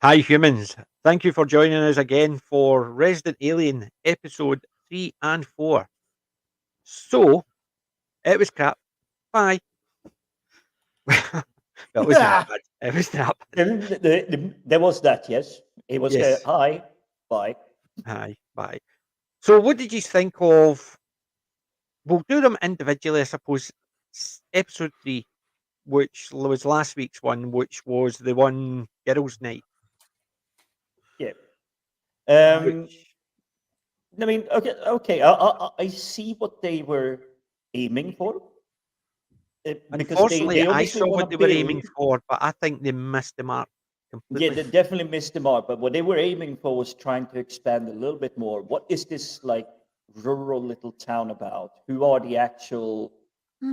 Hi, humans. Thank you for joining us again for Resident Alien episode 3 and 4. So, it was crap. Bye. Well, it was not Yeah. bad. It was not bad. There was that, yes. It was Yes. hi, bye. Hi. Bye. So, what did you think of? We'll do them individually, I suppose. Episode 3, which was last week's one, which was the one Girls' Night. Yeah. Um, Which, I mean, okay. I see what they were aiming for because unfortunately, they I obviously saw want what to they were build. aiming for, but I think they missed the mark Yeah, completely. they definitely missed the mark. But what they were aiming for was trying to expand a little bit more. What is this like rural little town about? Who are the actual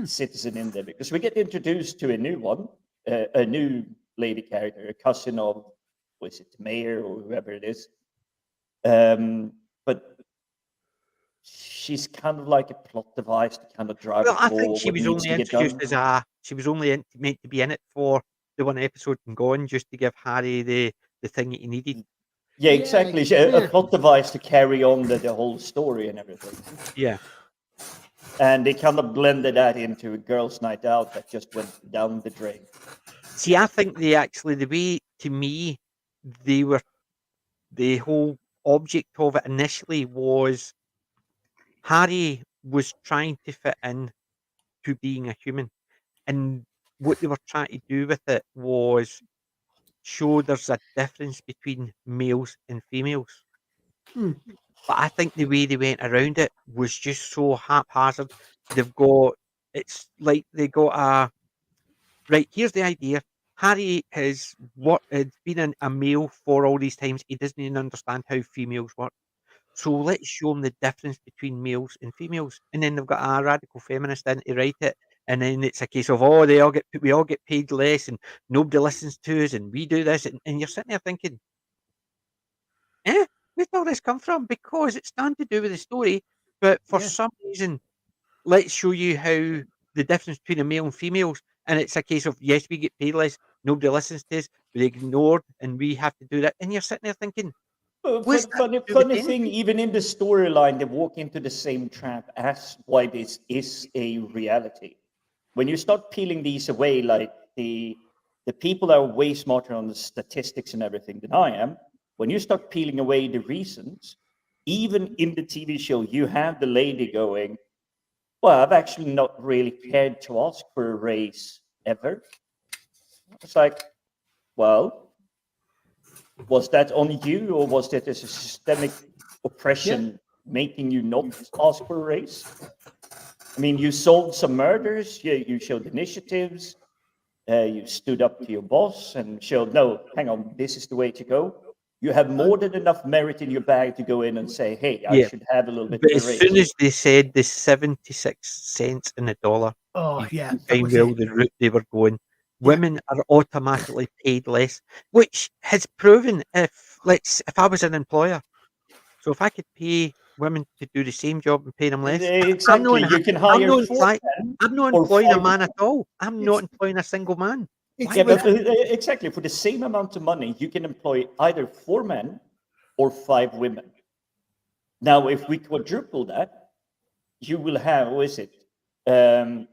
citizen in there? Because we get introduced to a new one, a new lady character, a cousin of, was it the mayor or whoever it is? But she's kind of like a plot device to kind of drive Well, it I think for she what was needs only to get done. introduced as she was only meant to be in it for the one episode and gone just to give Harry the thing that he needed. Yeah, Yeah, exactly. A yeah. plot device to carry on the whole story and everything. Yeah. And they kind of blended that into a girls' night out that just went down the drain. See, I think they actually the way to me they were the whole object of it initially was Harry was trying to fit in to being a human. And what they were trying to do with it was show there's a difference between males and females. Hmm. But I think the way they went around it was just so haphazard. They've got it's like they got a right. Here's the idea. Harry has been a male for all these times. He doesn't even understand how females work. So let's show him the difference between males and females. And then they've got a radical feminist in to write it. And then it's a case of we all get paid less and nobody listens to us and we do this and you're sitting there thinking, where'd all this come from? Because it's nothing to do with the story, but for Yeah. some reason, let's show you how the difference between a male and females, and it's a case of yes, we get paid less, nobody listens to us, we're ignored, and we have to do that. And you're sitting there thinking, what's that Funny, to do with funny thing, anything? even in the storyline, they walk into the same trap as why this is a reality. When you start peeling these away, like the people that are way smarter on the statistics and everything than I am, when you start peeling away the reasons, even in the TV show, you have the lady going, well, I've actually not really cared to ask for a raise ever. It's like, well, was that on you, or was that a systemic oppression making you not ask for a raise? I mean, you solved some murders, you showed initiatives, you stood up to your boss and showed, no, hang on, this is the way to go. You have more than enough merit in your bag to go in and say, hey, I Yeah, should have a little bit but of a as soon raise. as they said the 76 cents in the dollar, Oh, you yeah. knew That fine was well it. the route they were going. Yeah. Women are automatically paid less, which has proven if I was an employer, so if I could pay women to do the same job and pay them less, I'm Exactly. not You can I'm hire not four implying men I'm not or employing a five. man at all. I'm not It's employing a single man. it's Why Yeah, would but I? exactly for the same amount of money, you can employ either four men or five women. Now, if we quadruple that, you will have, what is it? Um,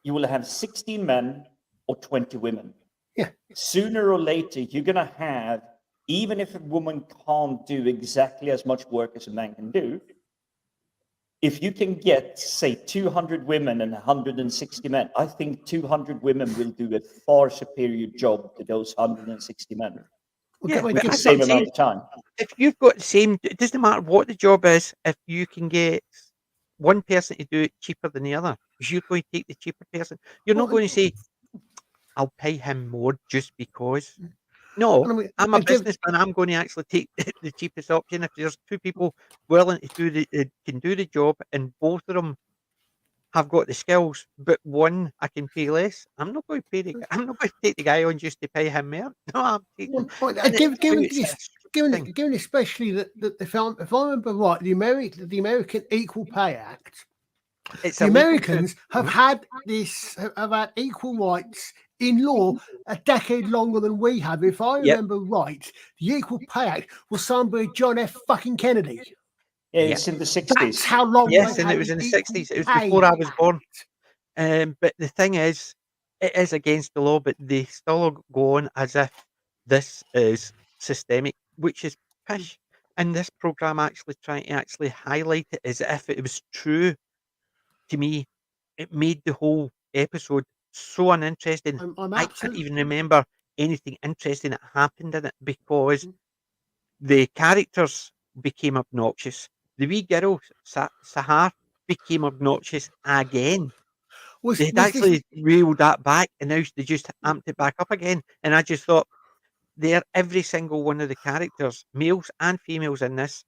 you will have 16 men or 20 women. yeah. Sooner or later, you're going to have, even if a woman can't do exactly as much work as a man can do, if you can get, say, 200 women and 160 men, I think 200 women will do a far superior job to those 160 men Okay, Yeah, wait, but in the that's what I'm same saying. amount of time. If you've got the same, it doesn't matter what the job is. If you can get one person to do it cheaper than the other, because you're going to take the cheaper person. You're not well, going to say, "I'll pay him more just because." No, and I mean, I'm a and give businessman. I'm going to actually take the cheapest option. If there's two people willing to can do the job, and both of them have got the skills, but one I can pay less, I'm not going to pay I'm not going to take the guy on just to pay him more. No, I'm taking, one point. and Give, given it's a this, stupid thing. given especially that if I remember right, the American Equal Pay Act. It's The illegal to. Americans have Mhm. had this have had equal rights in law a decade longer than we have. If I Yep. remember right, the Equal Pay Act was signed by John F. fucking Kennedy. Yeah, Yeah. it's in the That's 60s. how long Yes, they and had it was the in the Equal 60s. It was Pay before I was Act. born. But the thing is, it is against the law, but they still go on as if this is systemic, which is pish. And this program actually trying to actually highlight it as if it was true. To me, it made the whole episode so uninteresting. I'm I can't absolutely even remember anything interesting that happened in it because the characters became obnoxious. The wee girl, Sahar, became obnoxious again. They had was this actually reeled that back, and now they just amped it back up again. And I just thought, there, every single one of the characters, males and females in this,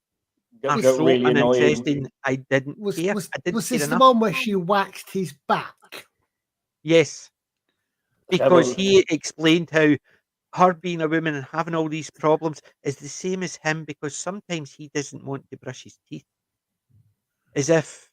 are Got was so really annoying. uninteresting. I didn't care. I didn't was care this the enough. one where she waxed his back? Yes, That because was, he explained how her being a woman and having all these problems is the same as him because sometimes he doesn't want to brush his teeth. As if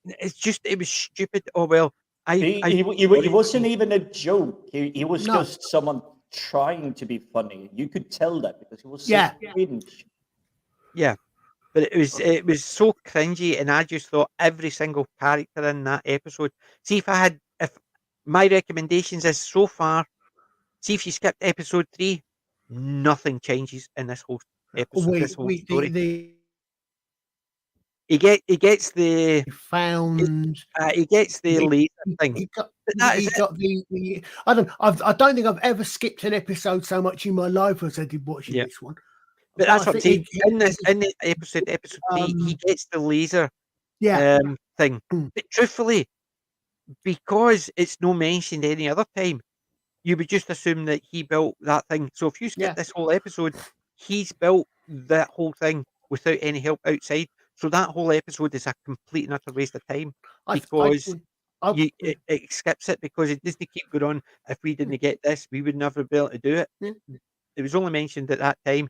it was stupid. Oh well, I he sorry. wasn't even a joke. He was No. just someone trying to be funny. You could tell that because he was so Yeah. cringe. Yeah, but it was so cringy, and I just thought every single character in that episode. See if my recommendations is so far. See if you skipped episode 3, nothing changes in this whole episode, this whole We story. the He gets the it's, found he gets the he, laser thing, but that is he it. got the I don't think I've ever skipped an episode so much in my life as I did watching Yeah, this one. but But I that's what I'm think saying. In the episode 3, he um gets the laser yeah. thing. But truthfully, because it's no mentioned any other time, you would just assume that he built that thing. So if you skip Yeah. this whole episode, he's built that whole thing without any help outside. So that whole episode is a complete and utter waste of time because I it skips it because it doesn't keep going on. If we didn't get this, we would never be able to do it. yeah. It was only mentioned at that time.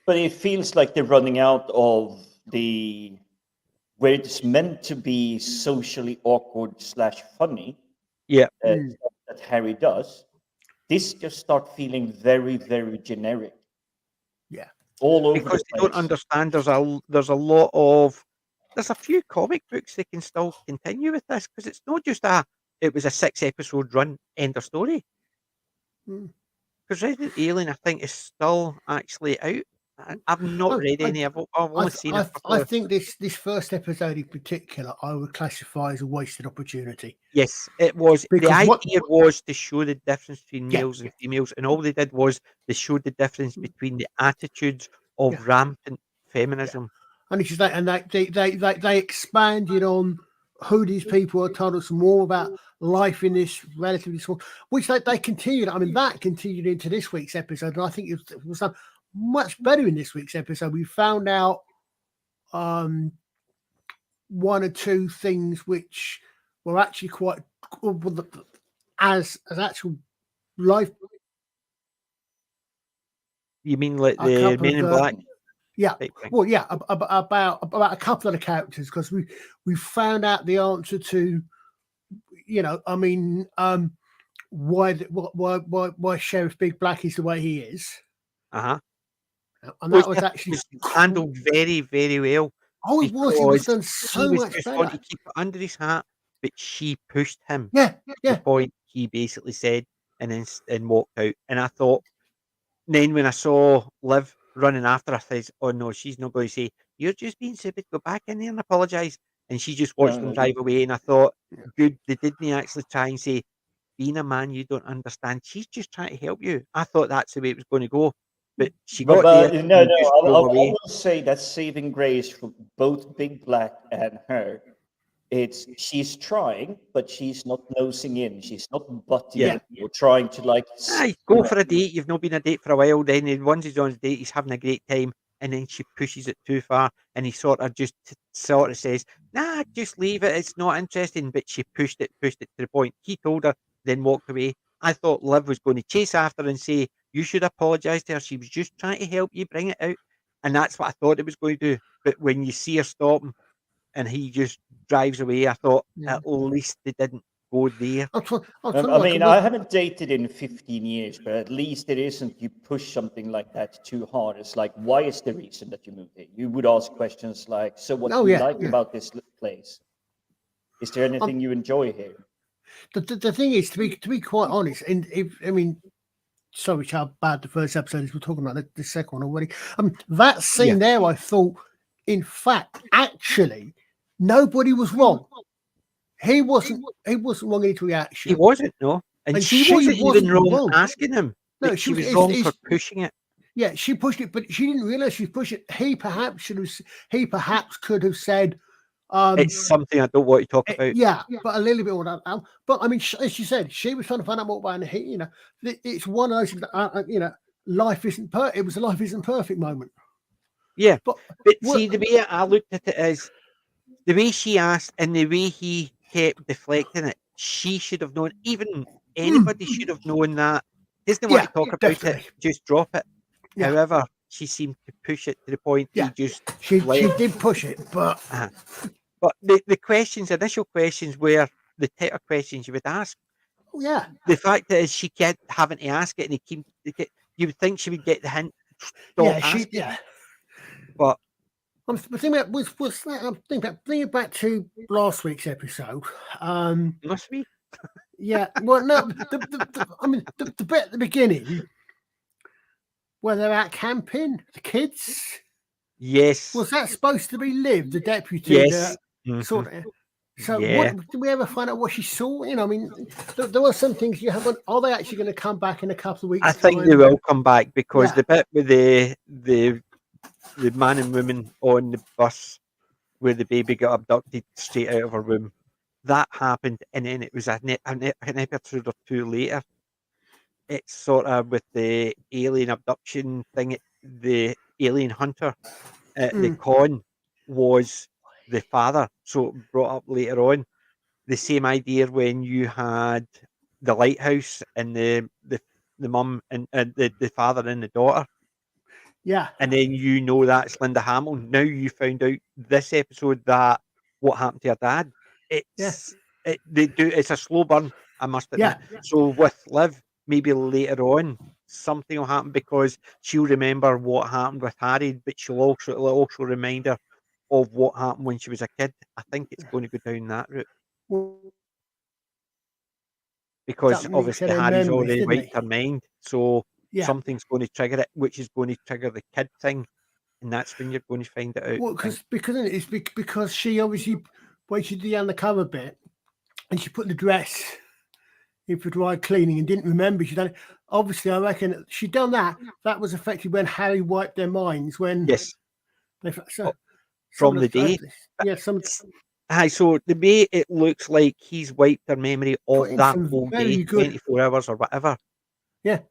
But it feels like they're running out of the where it's meant to be socially awkward slash funny Yeah, stuff that Harry does. This just start feeling very, very generic Yeah. all over the because they don't place. understand. There's a lot of there's a few comic books they can still continue with this because it's not just it was a 6 episode run end of story. Mm. Because Resident Alien, I think, is still actually out. I've not read any. I've only seen a couple I of. think this first episode in particular I would classify as a wasted opportunity Yes, it was. The because idea was to show the difference between yeah, males and females, and all they did was they showed the difference between the attitudes of yeah, rampant yeah. feminism. And it's just that, and they expanded on who these people are, told us more about life in this relatively small, which they continued. I mean, that continued into this week's episode, and I think it was done much better in this week's episode. We found out one or two things which were actually quite as actual life. You mean like A the couple Men of in Black yeah, type thing? well, yeah, about a couple of the characters because we found out the answer to, I mean, why Sheriff Big Black is the way he is, Uh huh. and Which that was I think actually was handled very, very well oh, it was because done he so was much just better. wanting to keep it under his hat, but she pushed him Yeah, to the yeah, point he basically said and then and walked out. And I thought, then when I saw Liv running after her, I said, "Oh no, she's not going to say you're just being stupid. Go back in there and apologise." And she just watched them No, drive away. And I thought, yeah. good, they didn't actually try and say, "Being a man, you don't understand." She's just trying to help you. I thought that's the way it was going to go, but she got there but no, and no, just I drove away. will say that saving grace for both Big Black and her. It's she's trying, but she's not nosing in. She's not butting Yeah. in or trying to like. Aye, go for a date. You've not been on a date for a while. Then once he's on a date, he's having a great time, and then she pushes it too far, and he sort of just sort of says, "Nah, just leave it. It's not interesting." But she pushed it to the point. He told her, then walked away. I thought Liv was going to chase after her and say, "You should apologise to her. She was just trying to help you bring it out," and that's what I thought it was going to do. But when you see her stop him and he just drives away, I thought Yeah. at least they didn't go there. I mean, I haven't dated in 15 years, but at least it isn't you push something like that too hard. It's like, why is the reason that you moved here? You would ask questions like, so what do you like about this place? Is there anything you enjoy here? The thing is, to be quite honest, and sorry how bad the first episode is. We're talking about the second one already. That scene there, I thought, in fact, actually, nobody was wrong. He wasn't wrong in his reaction. He wasn't, no. And she wasn't even wrong asking him. No, she was wrong for pushing it. Yeah, she pushed it, but she didn't realize she pushed it. He perhaps could have said, it's something I don't want to talk about. Yeah, but a little bit more than that. But I mean, as she said, she was trying to find out more about it. It's one of those, life isn't perfect. It was a life isn't perfect moment. Yeah, but see, the way I looked at it is the way she asked and the way he kept deflecting it. She should have known. Even anybody should have known that. Doesn't want to talk about it. Just drop it. Yeah. However, she seemed to push it to the point he just. She did push it, but. But the initial questions were the type of questions you would ask. Oh, yeah. The fact that she kept having to ask it, and you would think she would get the hint. But I'm thinking back to last week's episode. Must be. Yeah. Well, no. The bit at the beginning where they're out camping, the kids. Yes. Was that supposed to be Liv, the deputy? Yes. Sort of. So, did we ever find out what she saw? I mean, there were some things you haven't. Are they actually going to come back in a couple of weeks? I think they will come back because the bit with the man and woman on the bus where the baby got abducted straight out of her womb, that happened, and then it was an episode or two later. It's sort of with the alien abduction thing. The alien hunter at the con was the father, so brought up later on. The same idea when you had the lighthouse and the mum and the father and the daughter. Yeah. And then that's Linda Hamilton. Now you found out this episode that what happened to her dad. It's a slow burn, I must admit. Yeah. So with Liv, maybe later on something will happen because she'll remember what happened with Harry, but it'll also remind her of what happened when she was a kid. I think it's going to go down that route. Because obviously Harry's already wiped her mind. So something's going to trigger it, which is going to trigger the kid thing. And that's when you're going to find it out. Well, because she obviously, when she did the undercover bit, and she put the dress in for dry cleaning and didn't remember she'd done it. Obviously, I reckon she'd done that. That was effectively when Harry wiped their minds. From the day. So the way it looks like he's wiped their memory of that whole day, 24 hours or whatever. Yeah.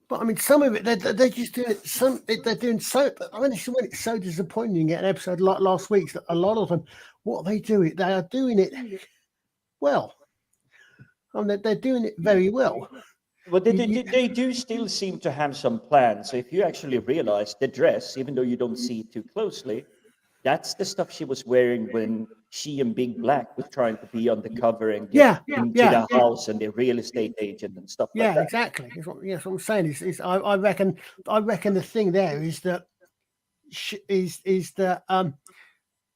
But I mean, some of it, they're just doing it. They're doing so. I mean, it's so disappointing. Get an episode like last week's. That a lot of them, what they do it, they are doing it well. And they're doing it very well. But they do still seem to have some plans. So if you actually realize the dress, even though you don't see it too closely, that's the stuff she was wearing when she and Big Black was trying to be on the cover and get into the house and the real estate agent and stuff like that. Yeah, exactly. That's what I'm saying. I reckon the thing there is that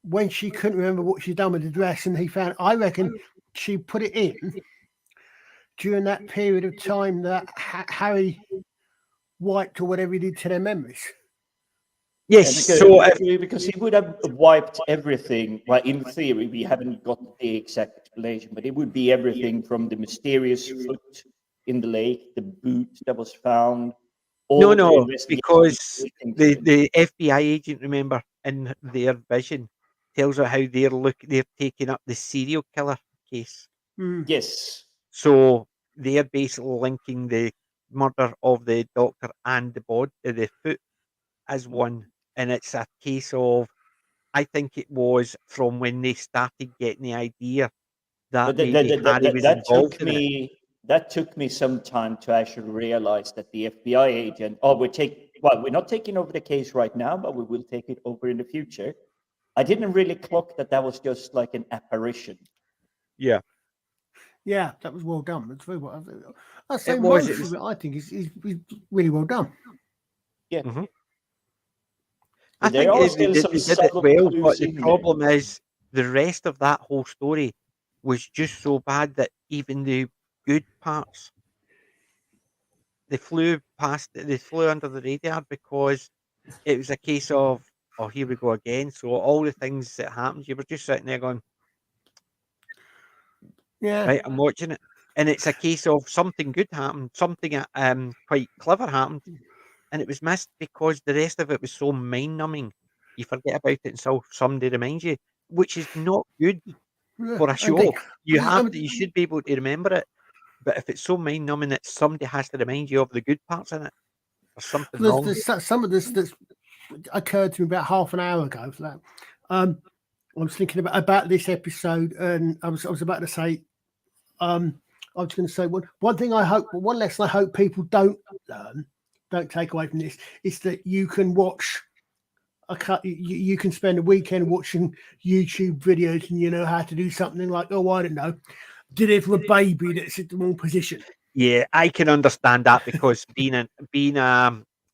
when she couldn't remember what she'd done with the dress and he found, I reckon she put it in during that period of time that Harry wiped or whatever he did to their memories. Yes, because he would have wiped everything. Well, in theory, we haven't got the exact explanation, but it would be everything from the mysterious foot in the lake, the boot that was found. Because the FBI agent, remember, in their vision, tells her how they're taking up the serial killer case. Yes. So they're basically linking the murder of the doctor and the foot as one. And it's a case of, I think it was from when they started getting the idea that Harry was involved in it. That took me some time to actually realize that the FBI agent, we're not taking over the case right now, but we will take it over in the future. I didn't really clock that was just like an apparition. Yeah. Yeah, that was well done. That's very well. I say It was. most It of was. it, I think, is really well done. Yeah. Mhm. I There think are they still some did it subtle well, but clues the in there. problem is the rest of that whole story was just so bad that even the good parts they flew past. They flew under the radar because it was a case of, oh, here we go again. So all the things that happened, you were just sitting there going, Yeah. right, I'm watching it, and it's a case of something good happened, something quite clever happened, and it was missed because the rest of it was so mind numbing. You forget about it until somebody reminds you, which is not good Yeah, for a indeed. show. You Because, I have mean, to, you should be able to remember it, but if it's so mind numbing that somebody has to remind you of the good parts in it, there's something wrong. some of this that's occurred to me about half an hour ago. For that, I was thinking about this episode, and I was about to say, I was going to say one thing I hope, one lesson I hope people don't learn, don't take away from this, is that you can watch you can spend a weekend watching YouTube videos and you know how to do something like, oh, I don't know, deliver a baby that's in the wrong position. Yeah, I can understand that because being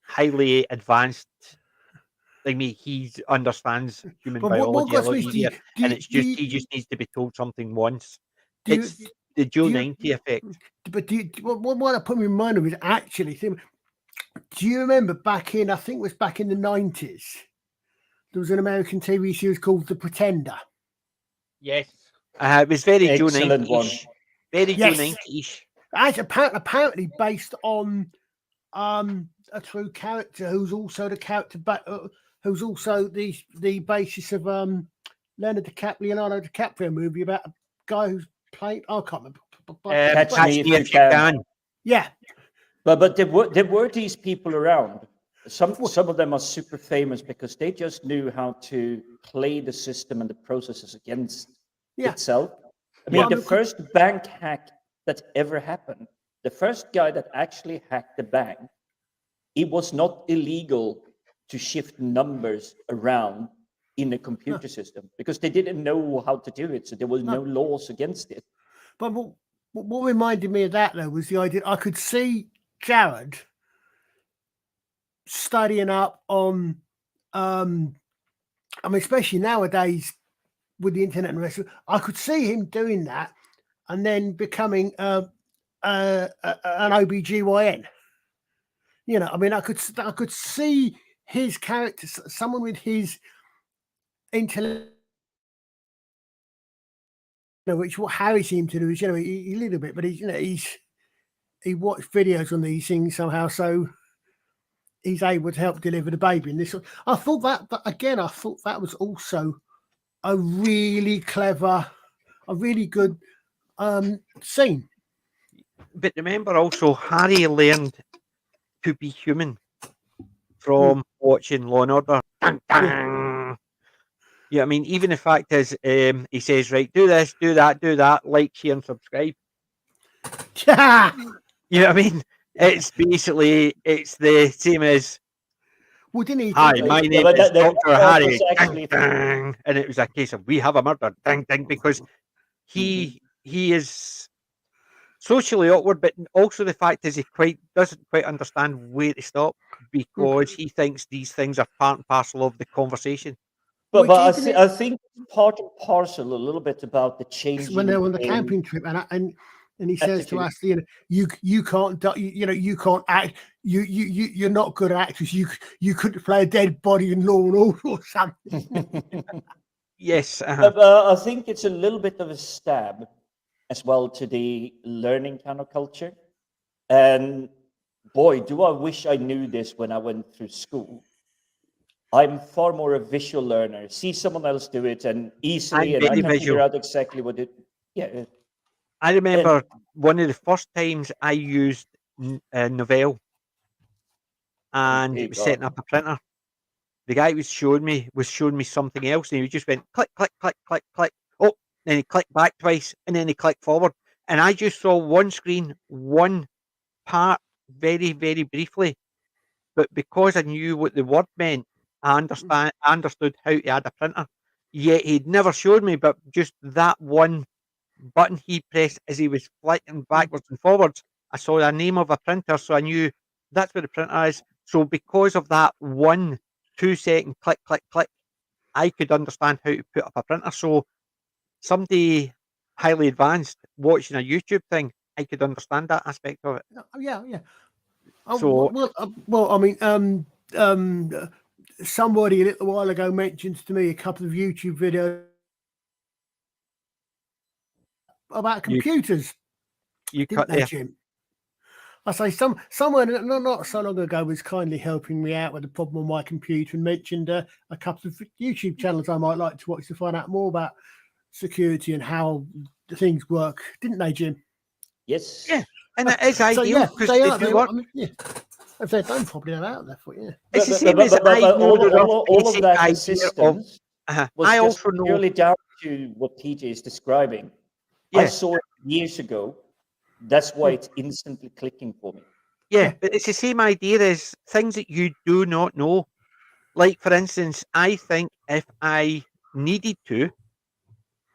highly advanced like me, he understands human But what biology a got lot me is easier, do and you, it's do just you, he just needs to be told something once. do you, It's the Joe do you 90 effect. but what I put me in mind of is actually, do you remember back in, I think it was back in the 90s, there was an American TV series called The Pretender. Yes. It was very Joe Excellent one. 90-ish. Very Joe Yes. 90-ish. Apparently based on a true character who's also the character, who's also the basis of Leonardo DiCaprio movie about a guy who's playing. I can't remember. Catch Me If You Can. Yeah, But there were these people around. Some of them are super famous because they just knew how to play the system and the processes against itself. I mean, the first bank hack that ever happened, the first guy that actually hacked the bank, it was not illegal to shift numbers around in a computer system because they didn't know how to do it. So there was no laws against it. But what reminded me of that though was the idea I could see Jared studying up on, I mean, especially nowadays with the internet and the rest of it, I could see him doing that and then becoming an OBGYN. You know, I mean, I could see his character, someone with his intellect, which what Harry seemed to do is, he a little bit, but he watched videos on these things somehow, so he's able to help deliver the baby. And this, I thought that again, I thought that was also a really clever, a really good scene. But remember also, Harry learned to be human from watching Law and Order. Dun, dun. Yeah, I mean, even the fact is, he says, right, do this, do that, like, share, and subscribe. Yeah. You know what I mean? It's basically, it's the same as, Well, didn't he? hi, my name is Dr. Harry, ding, ding, and it was a case of, we have a murder, ding, ding, because he is socially awkward, but also the fact is he doesn't quite understand where to stop because he thinks these things are part and parcel of the conversation. But I think part and parcel a little bit about the changing when they're on the camping trip, and he says to us, you can't, you can't act, you're not good at actors. You couldn't play a dead body in Law and Order or something. Yes, but I think it's a little bit of a stab as well to the learning kind of culture. And boy, do I wish I knew this when I went through school. I'm far more a visual learner. See someone else do it and easily, and I can figure out exactly what it. Yeah. I remember one of the first times I used Novell, and it was setting up a printer. The guy was showing me something else, and he just went click, click, click, click, click. Oh, then he clicked back twice, and then he clicked forward, and I just saw one screen, one part, very, very briefly. But because I knew what the word meant, I understood how to add a printer. Yet he'd never showed me, but just that one button he pressed as he was flicking backwards and forwards. I saw the name of a printer, so I knew that's where the printer is. So because of that 1 2 second click, click, click, I could understand how to put up a printer. So somebody highly advanced watching a YouTube thing, I could understand that aspect of it. Yeah. So Well, I mean, somebody a little while ago mentioned to me a couple of YouTube videos about you computers, you didn't cut they, there. Jim? I say someone not so long ago was kindly helping me out with a problem on my computer and mentioned a couple of YouTube channels I might like to watch to find out more about security and how the things work, didn't they, Jim? Yes. Yeah, and it is So ideal yeah, because they they are. do They, work. I mean, yeah. If they're done properly, they're out there for you. It's the same as I know the rough all of basic that idea of. assistance was I just also know. purely down to what TJ is describing. I Yeah, saw it years ago. That's why it's instantly clicking for me. yeah, but it's the same idea as things that you do not know. Like for instance, I think if I needed to,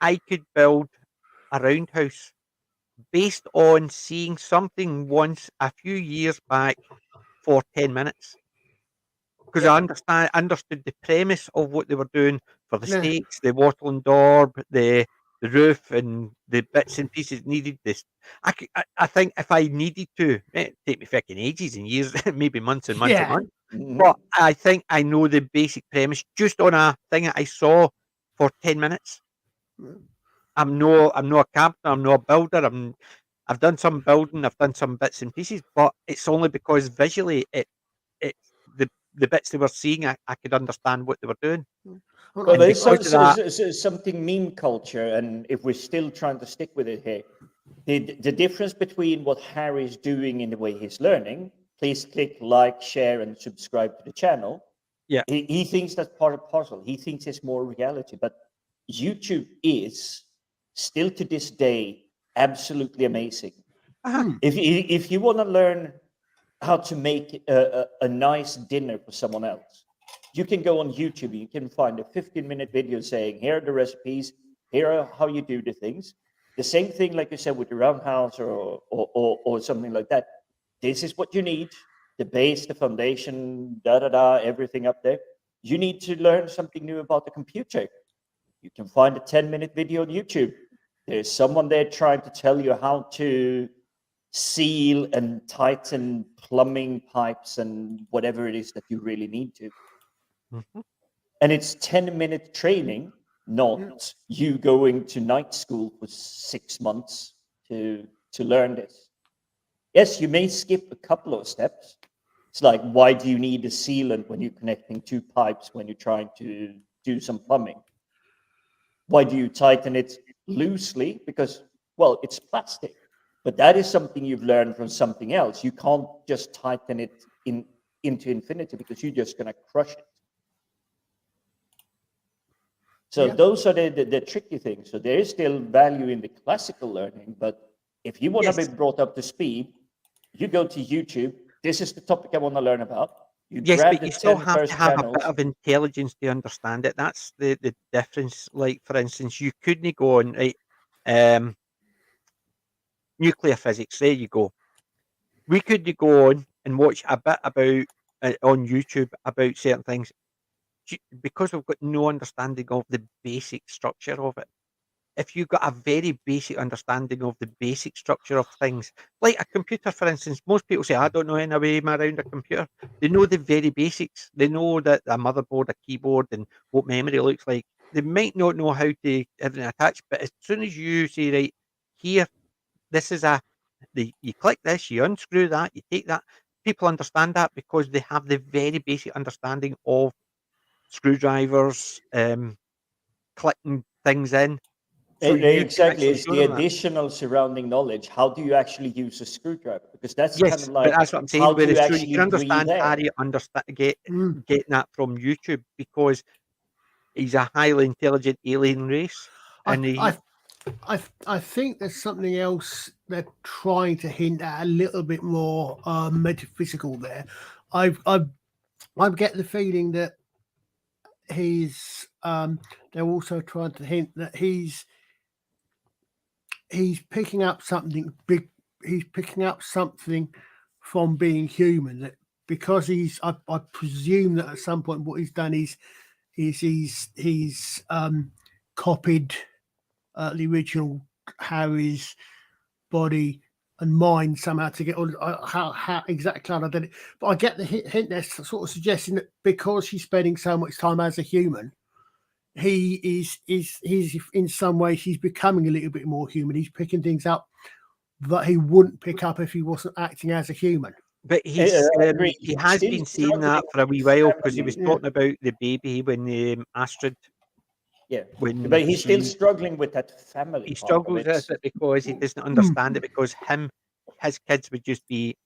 I could build a roundhouse based on seeing something once a few years back for 10 minutes. Because Yeah. I understood the premise of what they were doing for the Yeah. stakes, the wattle and daub, the roof, and the bits and pieces needed. This, I think if I needed to, it'd take me fucking ages and years, maybe months and months and Yeah. months. Mhm. But I think I know the basic premise just on a thing that I saw for 10 minutes. I'm no a carpenter, I'm no a builder. I've done some building, I've done some bits and pieces, but it's only because visually it's the bits they were seeing, I could understand what they were doing. Well, And there's because of that, something meme culture, and if we're still trying to stick with it here, the difference between what Harry's doing in the way he's learning, please click like, share, and subscribe to the channel. yeah, He thinks that's part of puzzle. He thinks it's more reality, but YouTube is still to this day absolutely amazing. uh-huh, If you want to learn how to make a nice dinner for someone else, you can go on YouTube. You can find a 15-minute video saying, here are the recipes, here are how you do the things. The same thing, like you said, with the roundhouse or something like that. This is what you need: the base, the foundation, everything up there. You need to learn something new about the computer. You can find a 10-minute video on YouTube. There's someone there trying to tell you how to seal and tighten plumbing pipes and whatever it is that you really need to. mhm, And it's 10-minute training, not you going to night school for 6 months to learn this. Yes, you may skip a couple of steps. It's like, why do you need a sealant when you're connecting two pipes when you're trying to do some plumbing? Why do you tighten it loosely? Because, well, it's plastic. But that is something you've learned from something else. You can't just tighten it into infinity because you're just going to crush it. So Yeah. those are the tricky things. So there is still value in the classical learning, but if you want to yes, be brought up to speed, you go to YouTube. This is the topic I want to learn about. You yes, grab but the you still 10 have to first have a bit channels. of intelligence to understand it. That's the difference. Like for instance, you couldn't go on right, um, nuclear physics. There you go. We could go on and watch a bit about on YouTube about certain things because we've got no understanding of the basic structure of it. If you've got a very basic understanding of the basic structure of things, like a computer, for instance, most people say, I don't know any way around a computer. They know the very basics. They know that a motherboard, a keyboard, and what memory looks like. They might not know how to everything attach, but as soon as you say, right, here, this is you click this, you unscrew that, you take that, people understand that because they have the very basic understanding of screwdrivers, clicking things in. So you can Exactly, actually it's show the them that. additional surrounding knowledge. How do you actually use a screwdriver? Because that's kind of Yes, but like, that's what I'm saying. how do you Whereas, so you actually can breathe understand air? Harry Mm. getting that from YouTube because he's a highly intelligent alien race, I, and I I think there's something else they're trying to hint at a little bit more metaphysical there. I get the feeling that they're also trying to hint that he's he's picking up something big. He's picking up something from being human. That because I presume that at some point what he's done is he's copied the original Harry's body and mind somehow to get all how exactly I did it. But I get the hint there, sort of suggesting that because he's spending so much time as a human, he's in some ways he's becoming a little bit more human. He's picking things up that he wouldn't pick up if he wasn't acting as a human. But I he agree. has Still been saying that struggling for a with wee his while because he was family. Yeah. talking about the baby when Astrid Yeah, when but he's still she struggling with that family he part of struggles it. with it because he doesn't understand it because his kids would just be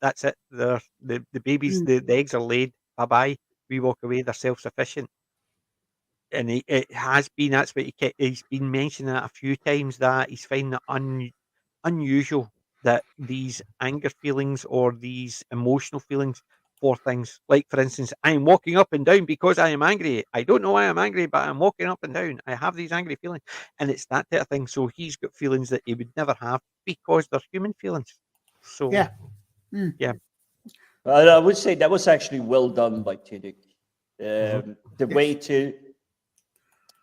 that's it. The babies, Mm. the eggs are laid. Bye bye. We walk away. They're self sufficient. And it has been. That's what he's been mentioning that a few times that he's finding it unusual that these anger feelings or these emotional feelings for things, like for instance, I'm walking up and down because I am angry. I don't know why I'm angry, but I'm walking up and down. I have these angry feelings, and it's that type of thing. So he's got feelings that he would never have because they're human feelings. So Yeah. Mm. yeah. I would say that was actually well done by Tiddick. The Yes. way to,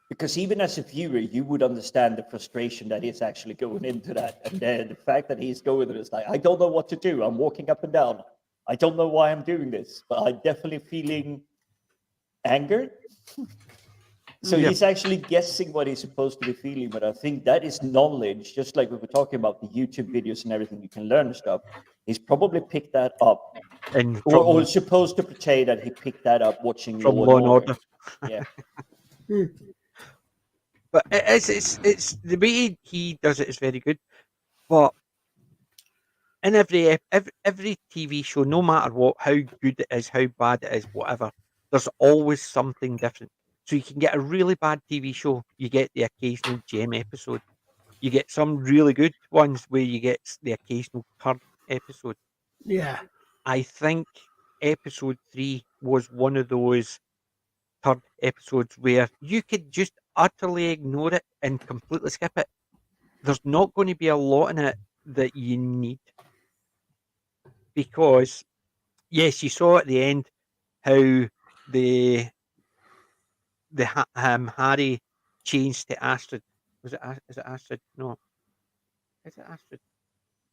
because even as a viewer, you would understand the frustration that is actually going into that. And then the fact that he's going there is like, I don't know what to do. I'm walking up and down. I don't know why I'm doing this, but I'm definitely feeling anger. So Yeah. he's actually guessing what he's supposed to be feeling, but I think that is knowledge, just like we were talking about the YouTube videos and everything, you can learn stuff. He's probably picked that up, And or supposed to portray that he picked that up watching from Law Law and and Order. Order. Yeah. Mm. But it's the way he does it is very good. But in every TV show, no matter what, how good it is, how bad it is, whatever, there's always something different. So you can get a really bad TV show, you get the occasional gem episode. You get some really good ones where you get the occasional third episode. Yeah. I think episode 3 was one of those third episodes where you could just utterly ignore it and completely skip it. There's not going to be a lot in it that you need because yes, you saw at the end how the Harry changed to Astrid. Was it is it Astrid? No, is it Astrid?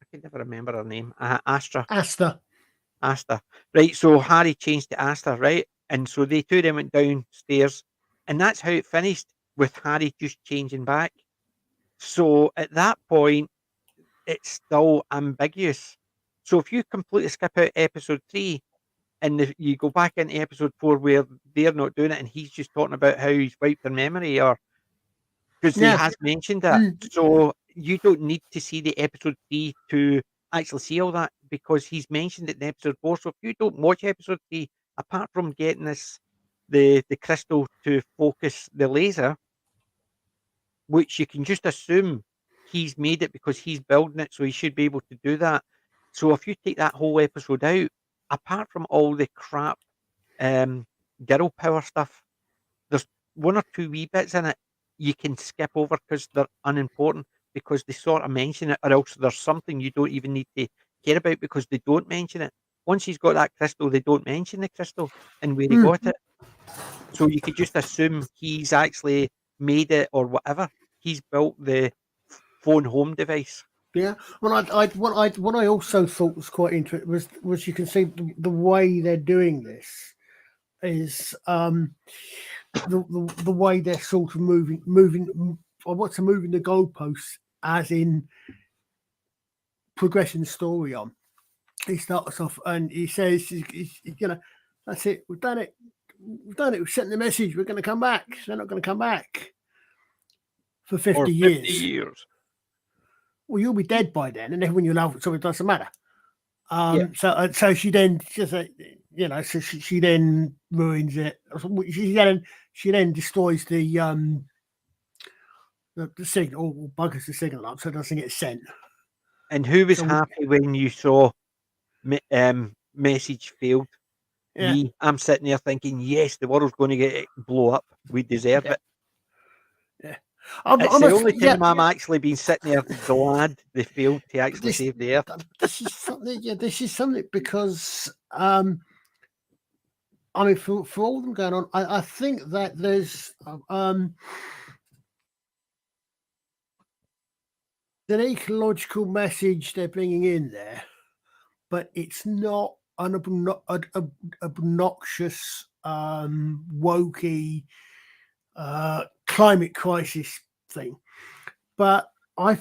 I can never remember her name. Astra. Asta. Asta. Right. So Harry changed to Asta, right? And so they two then went downstairs, and that's how it finished with Harry just changing back. So at that point, it's still ambiguous. So if you completely skip out episode 3 and if you go back into episode 4 where they're not doing it and he's just talking about how he's wiped their memory or because he Yeah. has mentioned that. Mm. So you don't need to see the episode 3 to actually see all that because he's mentioned it in episode 4. So if you don't watch episode 3, apart from getting the crystal to focus the laser, which you can just assume he's made it because he's building it, so he should be able to do that. So if you take that whole episode out, apart from all the crap um, girl power stuff, there's one or two wee bits in it you can skip over because they're unimportant because they sort of mention it, or else there's something you don't even need to care about because they don't mention it. Once he's got that crystal, they don't mention the crystal and where he Mm. got it. So you could just assume he's actually made it or whatever. He's built the phone home device. Yeah. Well, what I also thought was quite interesting was you can see the way they're doing this is the way they're sort of moving. I want to moving the goalposts as in progressing the story on. He starts off and he says, that's it. We've done it. We've done it. We've sent the message. We're going to come back. They're not going to come back for 50 For 50 years. years. Well, you'll be dead by then, and everyone you'll love, so it doesn't matter. Yeah. So she then just so she then ruins it. She then destroys the signal, or buggers the signal up, so it doesn't get sent. And who was So happy when you saw message failed? yeah, Me. I'm sitting there thinking, yes, the world's going to blow up. We deserve Yeah. it. yeah. It's the only time I'm actually been sitting there glad they failed to actually save the Earth. This is something. Yeah, this is something because I mean, for all them going on, I think that there's an ecological message they're bringing in there, but it's not an obnoxious, wokey climate crisis thing. But I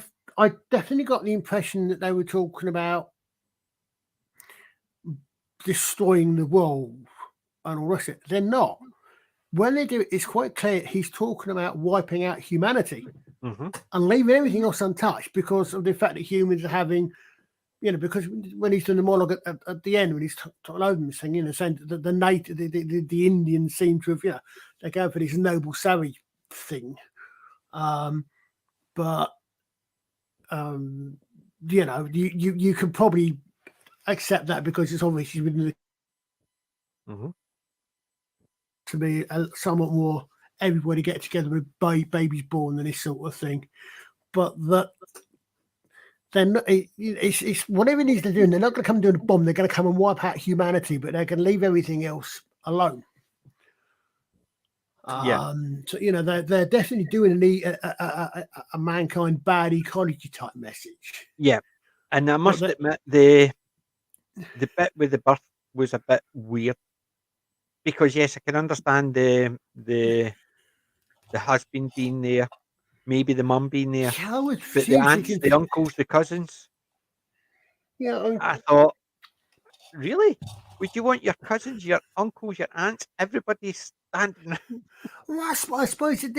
definitely got the impression that they were talking about destroying the world and all the rest of it. They're not. When they do it, it's quite clear he's talking about wiping out humanity and leaving everything else untouched because of the fact that humans are having, because when he's doing the monologue at the end, when he's talking over this thing, saying that the Indians seem to have, they go for this noble savvy thing. But you can probably accept that because it's obviously within to be somewhat more everybody get together with babies born and this sort of thing. But that then it's whatever it is they're doing. They're not going to come doing a bomb. They're going to come and wipe out humanity, but they're going to leave everything else alone. So they're definitely doing a mankind bad ecology type message. Yeah, and I must admit the bit with the birth was a bit weird because yes, I can understand the husband being there, maybe the mum being there, but the aunts, the uncles, the cousins. Yeah, I thought, really, would you want your cousins, your uncles, your aunts, everybody standing? Well, I suppose it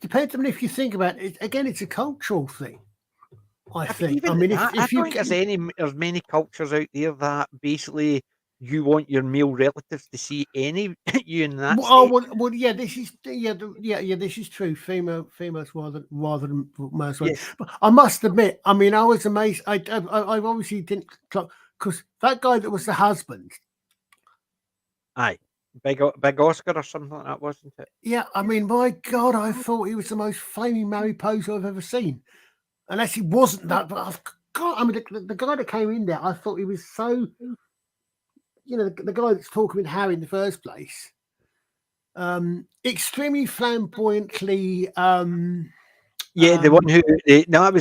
depends on if you think about it. Again, it's a cultural thing. I think. I mean, I don't think there's many cultures out there that basically you want your male relatives to see you in that state. Well, yeah, this is this is true. Females rather than males. Yes. But I must admit, I mean, I was amazed. I obviously didn't because that guy that was the husband. Aye. Big Oscar or something like that, wasn't it? Yeah, I mean, my God, I thought he was the most flaming Mariposa I've ever seen. Unless he wasn't that, but I mean, the guy that came in there, I thought he was so, the guy that's talking with Harry in the first place, extremely flamboyantly. Yeah, the one who that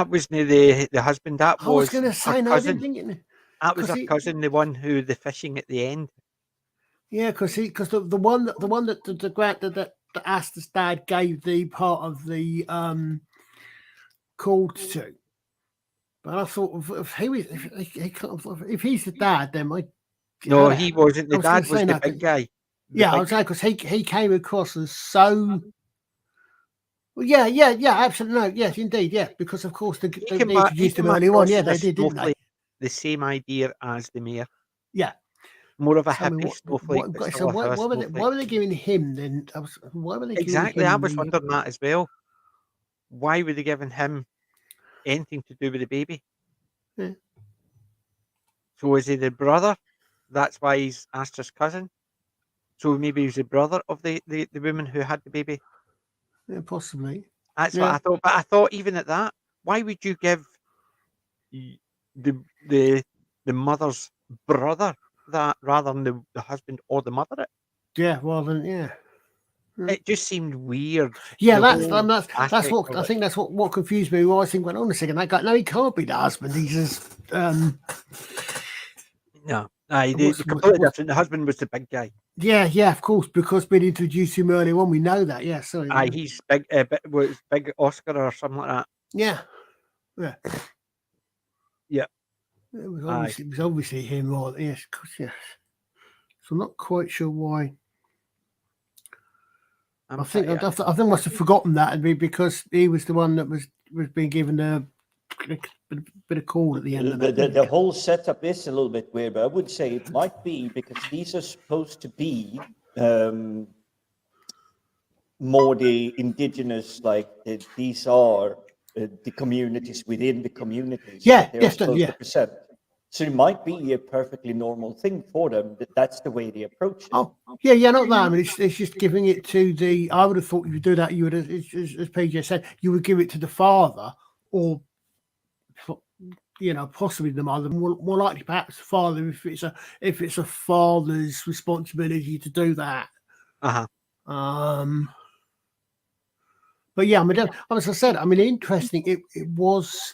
was near the husband. That I was going to say her no, cousin. I didn't think it. That was her cousin, the one who the fishing at the end. Yeah, because the one that that Asta's dad gave the part of the called to. But I thought if he's the dad, then no, he wasn't. The dad was the big guy. I was saying because he came across as so. Well, yeah, absolutely. No, yes, indeed, yeah, because of course they introduced him early on. Yeah, they did, didn't they? The same idea as the mayor. Yeah, more of a hippie snowflake. So why were they giving him then? Why were they exactly? I was wondering that as well. Why were they giving him anything to do with the baby? Yeah. So is he the brother? That's why he's Astra's cousin. So maybe he's the brother of the woman who had the baby. Yeah, possibly. That's what I thought. But I thought even at that, why would you give the mother's brother that rather than the husband or the mother it? Yeah, well then, yeah. It just seemed weird. Yeah, that's what I think. That's what confused me. I think, went on a second. That guy, no, he can't be the husband. He's just no. Completely different. The husband was the big guy. Yeah, of course, because we introduced him earlier on. We know that. Yeah, sorry. He's big. Was Big Oscar or something like that. Yeah. Yeah. It was obviously him. Or yes, of course, yes. So I'm not quite sure why. I think I must have forgotten that, and because he was the one that was being given a bit of call at the end of it. The whole setup is a little bit weird, but I would say it might be because these are supposed to be more the indigenous, these are the communities within the communities. Yeah, they're supposed to present. So it might be a perfectly normal thing for them. That's the way they approach it. Oh, yeah, not that. I mean, it's just giving it to the. I would have thought if you do that, you would, as PJ said, you would give it to the father, or possibly the mother. More likely, perhaps the father, if it's a father's responsibility to do that. But yeah, I mean, as I said, I mean, interesting. It was.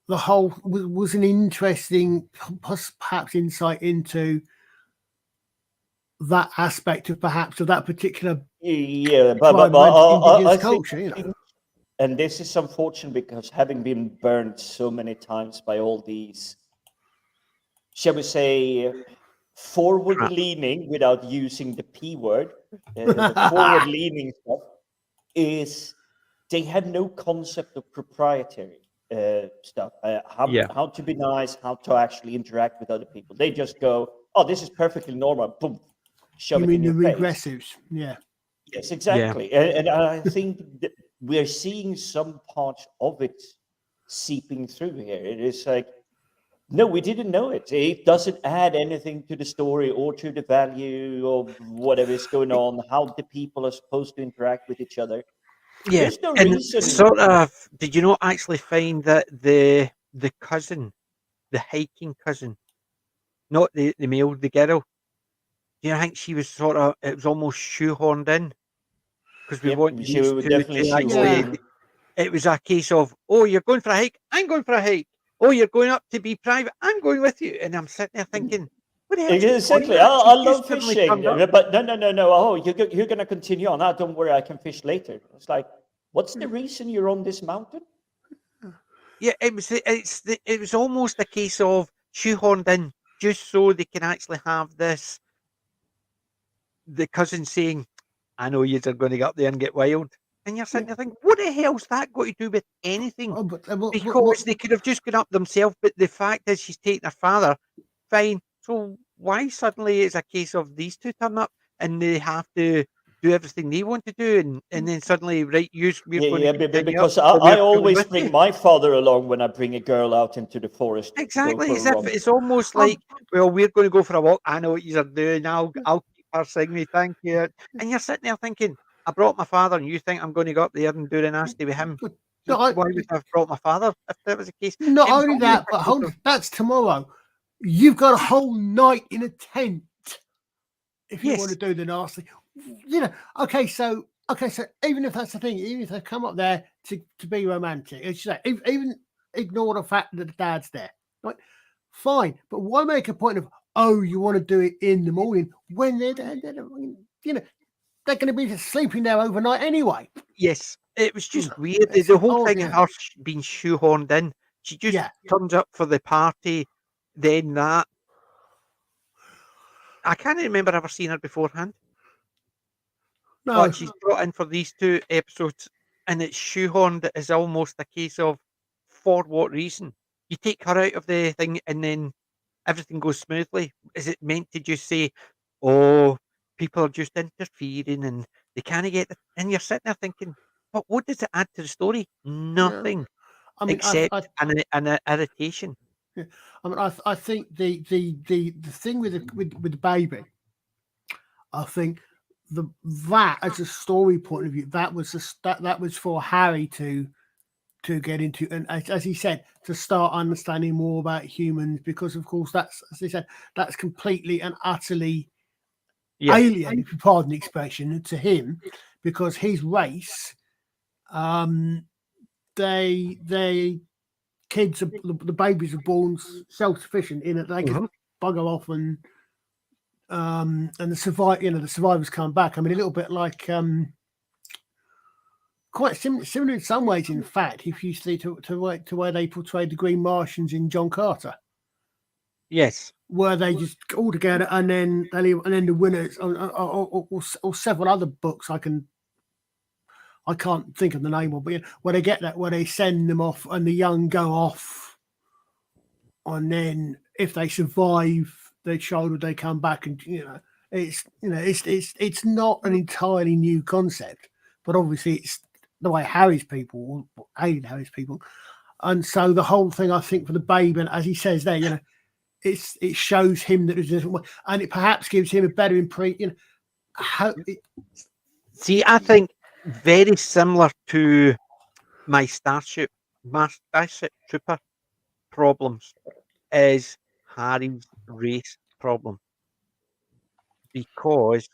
The whole was an interesting, perhaps, insight into that aspect of that particular but indigenous culture, think, and this is unfortunate because having been burned so many times by all these, shall we say, forward-leaning, without using the P word, the forward-leaning stuff, is they have no concept of proprietary stuff. How to be nice, how to actually interact with other people. They just go, oh, this is perfectly normal. Boom, shove it in your face. Regressives? Yeah. Yes, exactly. Yeah. And I think that we're seeing some parts of it seeping through here. It is like, no, we didn't know it. It doesn't add anything to the story or to the value of whatever is going on, how the people are supposed to interact with each other. Yeah, There's no and reason. sort of, did you not actually find that the cousin, the hiking cousin, not the male, the girl, do you think she was sort of, it was almost shoehorned in? Because we want she these would two definitely to actually, shoehorn. it was a case of, oh, you're going for a hike, I'm going for a hike. Oh, you're going up to be private, I'm going with you. And I'm sitting there thinking, what the hell's the point Exactly. of that? I She's just love suddenly fishing, turned up. but no. Oh, you're going to continue on. Don't worry, I can fish later. It's like, what's the reason you're on this mountain? Yeah, it was almost a case of shoehorned in just so they can actually have this. The cousin saying, "I know you're going to get up there and get wild," and you're sitting there thinking, "What the hell's that got to do with anything?" Oh, but Because they could have just gone up themselves. But the fact is, she's taking her father. Fine. So why suddenly it's a case of these two turn up and they have to do everything they want to do, and then suddenly, right, we're going to continue up, Because so we're I going always with bring you. my father along when I bring a girl out into the forest to go Exactly, for a as if run. it's almost like, well, we're going to go for a walk. I know what you're doing. I'll keep her sing me, thank you. And you're sitting there thinking, I brought my father, and you think I'm going to go up there and do the nasty with him? no, Why would I have brought my father if that was the case? not It was only almost that, a but case hold of, on, that's tomorrow. You've got a whole night in a tent if you want to yes, do the nasty. Okay, so even if that's the thing, even if they come up there to be romantic, as you say, even ignore the fact that the dad's there, right? Fine, but why make a point of, oh, you want to do it in the morning when they're they're going to be sleeping there overnight anyway. yes, it was just weird. It's The whole odd, thing of her being shoehorned in. She just turns up for the party, then that. I can't remember ever seeing her beforehand. No, But she's brought in for these two episodes, and it's shoehorned as almost a case of, for what reason? You take her out of the thing, and then everything goes smoothly. Is it meant to just say, "Oh, people are just interfering, and they can't get it"? And you're sitting there thinking, "But what does it add to the story? no. Nothing, I mean, except an irritation." I mean, I think the thing with the baby, I think that as a story point of view, that was for Harry to get into, and as he said, to start understanding more about humans, because of course that's, as he said, that's completely and utterly alien, if you pardon the expression, to him, because his race, they kids are, the babies are born self-sufficient in that they can bugger off, and the survivors come back. I mean, a little bit like quite similar in some ways, in fact, if you see to where they portrayed the Green Martians in John Carter. Yes. Where they just all together, and then they leave, and then the winners, or several other books I can't think of the name of, but where they get that, where they send them off, and the young go off, and then if they survive their childhood, they come back, and it's not an entirely new concept, but obviously it's the way Harry's people, And so the whole thing, I think, for the babe, and as he says there, it shows him that there's a different way, and it perhaps gives him a better impression. See, I think very similar to my Starship Trooper problems is Harry's race problem, because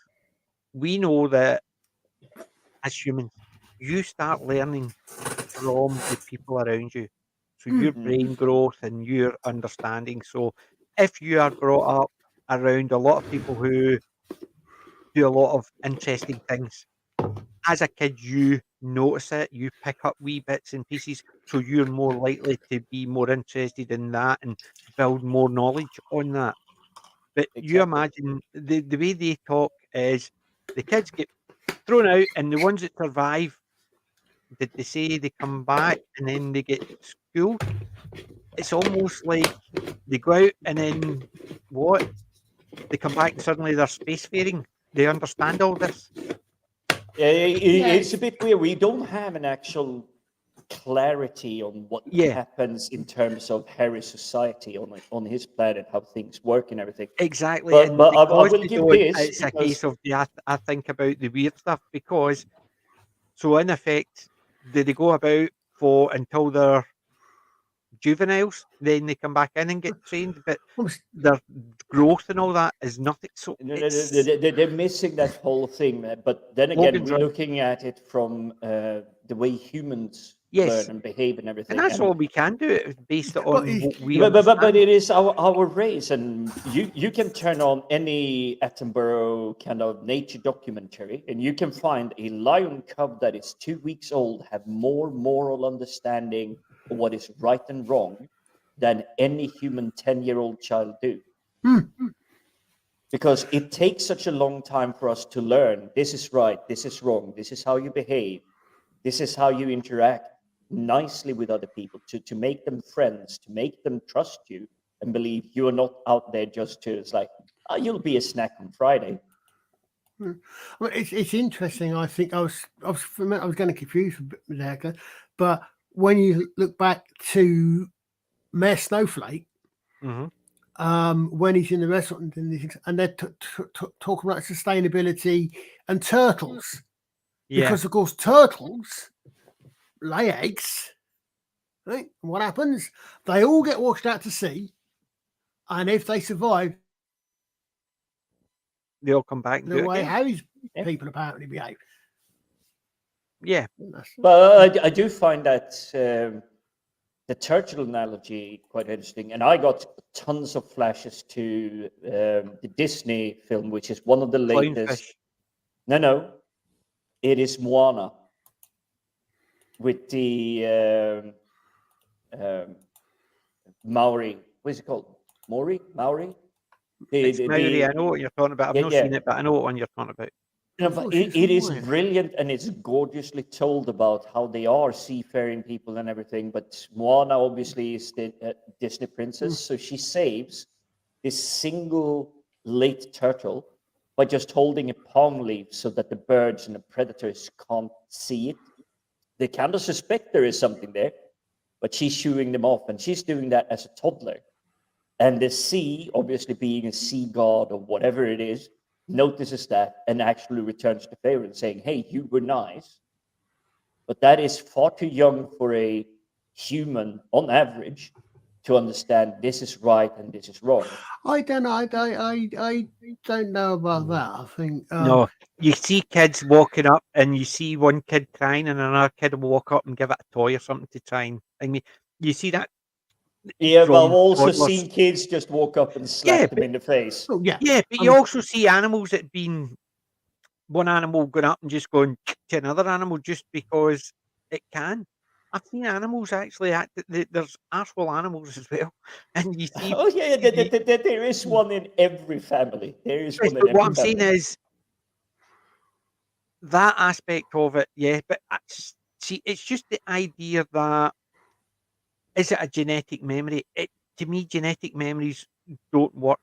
we know that as humans, you start learning from the people around you. So your brain growth and your understanding. So if you are brought up around a lot of people who do a lot of interesting things, as a kid, you notice it, you pick up wee bits and pieces, so you're more likely to be more interested in that and build more knowledge on that. But you Exactly. imagine the way they talk is the kids get thrown out, and the ones that survive, did they say they come back and then they get schooled? It's almost like they go out and then what? They come back and suddenly they're spacefaring. They understand all this. It's a bit weird. We don't have an actual clarity on what Yeah, happens in terms of Harry's society on his planet, how things work and everything. exactly. But And I because will they give don't, this it's a because case of I think about the weird stuff because so in effect, do they go about for until they're juveniles, then they come back in and get trained, but their growth and all that is nothing. So it's they're missing that whole thing. But then again, Logan's we're right. looking at it from the way humans learn Yes, and behave and and everything. that's all we can do it based But on what we But understand. it is our race, and you can turn on any Attenborough kind of nature documentary, and you can find a lion cub that is 2 weeks old have more moral understanding of what is right and wrong than any human 10-year-old child do. Because it takes such a long time for us to learn this is right, this is wrong, this is how you behave, this is how you interact nicely with other people, to make them friends, to make them trust you and believe you are not out there just to, it's like, oh, you'll be a snack on Friday. Well, it's interesting. I think I was getting confused a bit there, but when you look back to Mayor Snowflake, when he's in the restaurant and they're talking about sustainability and turtles, because of course turtles lay eggs, right? And what happens? They all get washed out to sea, and if they survive, they all come back and the do it way again. Harry's people apparently behave. Yeah, But I do find that the turtle analogy quite interesting, and I got tons of flashes to the Disney film, which is one of the latest. clownfish. No, it is Moana with the Maori. What is it called? Maori? It's Maori. I know what you're talking about. I've not seen it, but I know what one you're talking about. No, but it is brilliant, and it's gorgeously told about how they are seafaring people and everything. But Moana obviously is the Disney princess, so she saves this single late turtle by just holding a palm leaf so that the birds and the predators can't see it. They kind of suspect there is something there, but she's shooing them off, and she's doing that as a toddler. And the sea, obviously being a sea god or whatever it is, notices that and actually returns the favor and saying, hey, you were nice. But that is far too young for a human on average to understand this is right and this is wrong. I don't know. I don't know about that. I think No, you see kids walking up and you see one kid crying and another kid will walk up and give it a toy or something to try and, I mean, you see that Yeah, but I've from also toddlers. seen kids just walk up and slap them in the face. Yeah, but you also see animals that been one animal going up and just going to another animal just because it can. I've seen animals actually act. There's actual animals as well, and you see. Oh yeah, there is one in every family. There is one in But every what I'm saying family. is that aspect of it, yeah. But see, it's just the idea that is it a genetic memory? To me, genetic memories don't work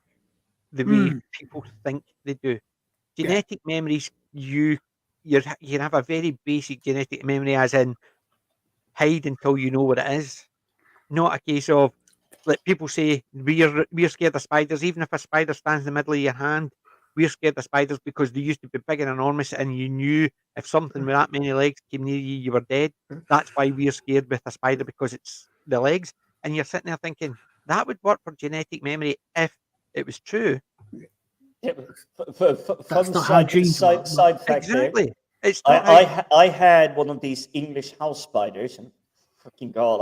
the way people think they do. Genetic memories, you can have a very basic genetic memory, as in hide until you know what it is. not a case of like people say we're scared of spiders. Even if a spider stands in the middle of your hand, we're scared of spiders because they used to be big and enormous, and you knew if something with that many legs came near you, you were dead. That's why we're scared with a spider, because it's the legs. And you're sitting there thinking that would work for genetic memory if it was true. Yeah, fun That's not how genes work. side fact there. Exactly. It's not how. I had one of these English house spiders, and fucking god,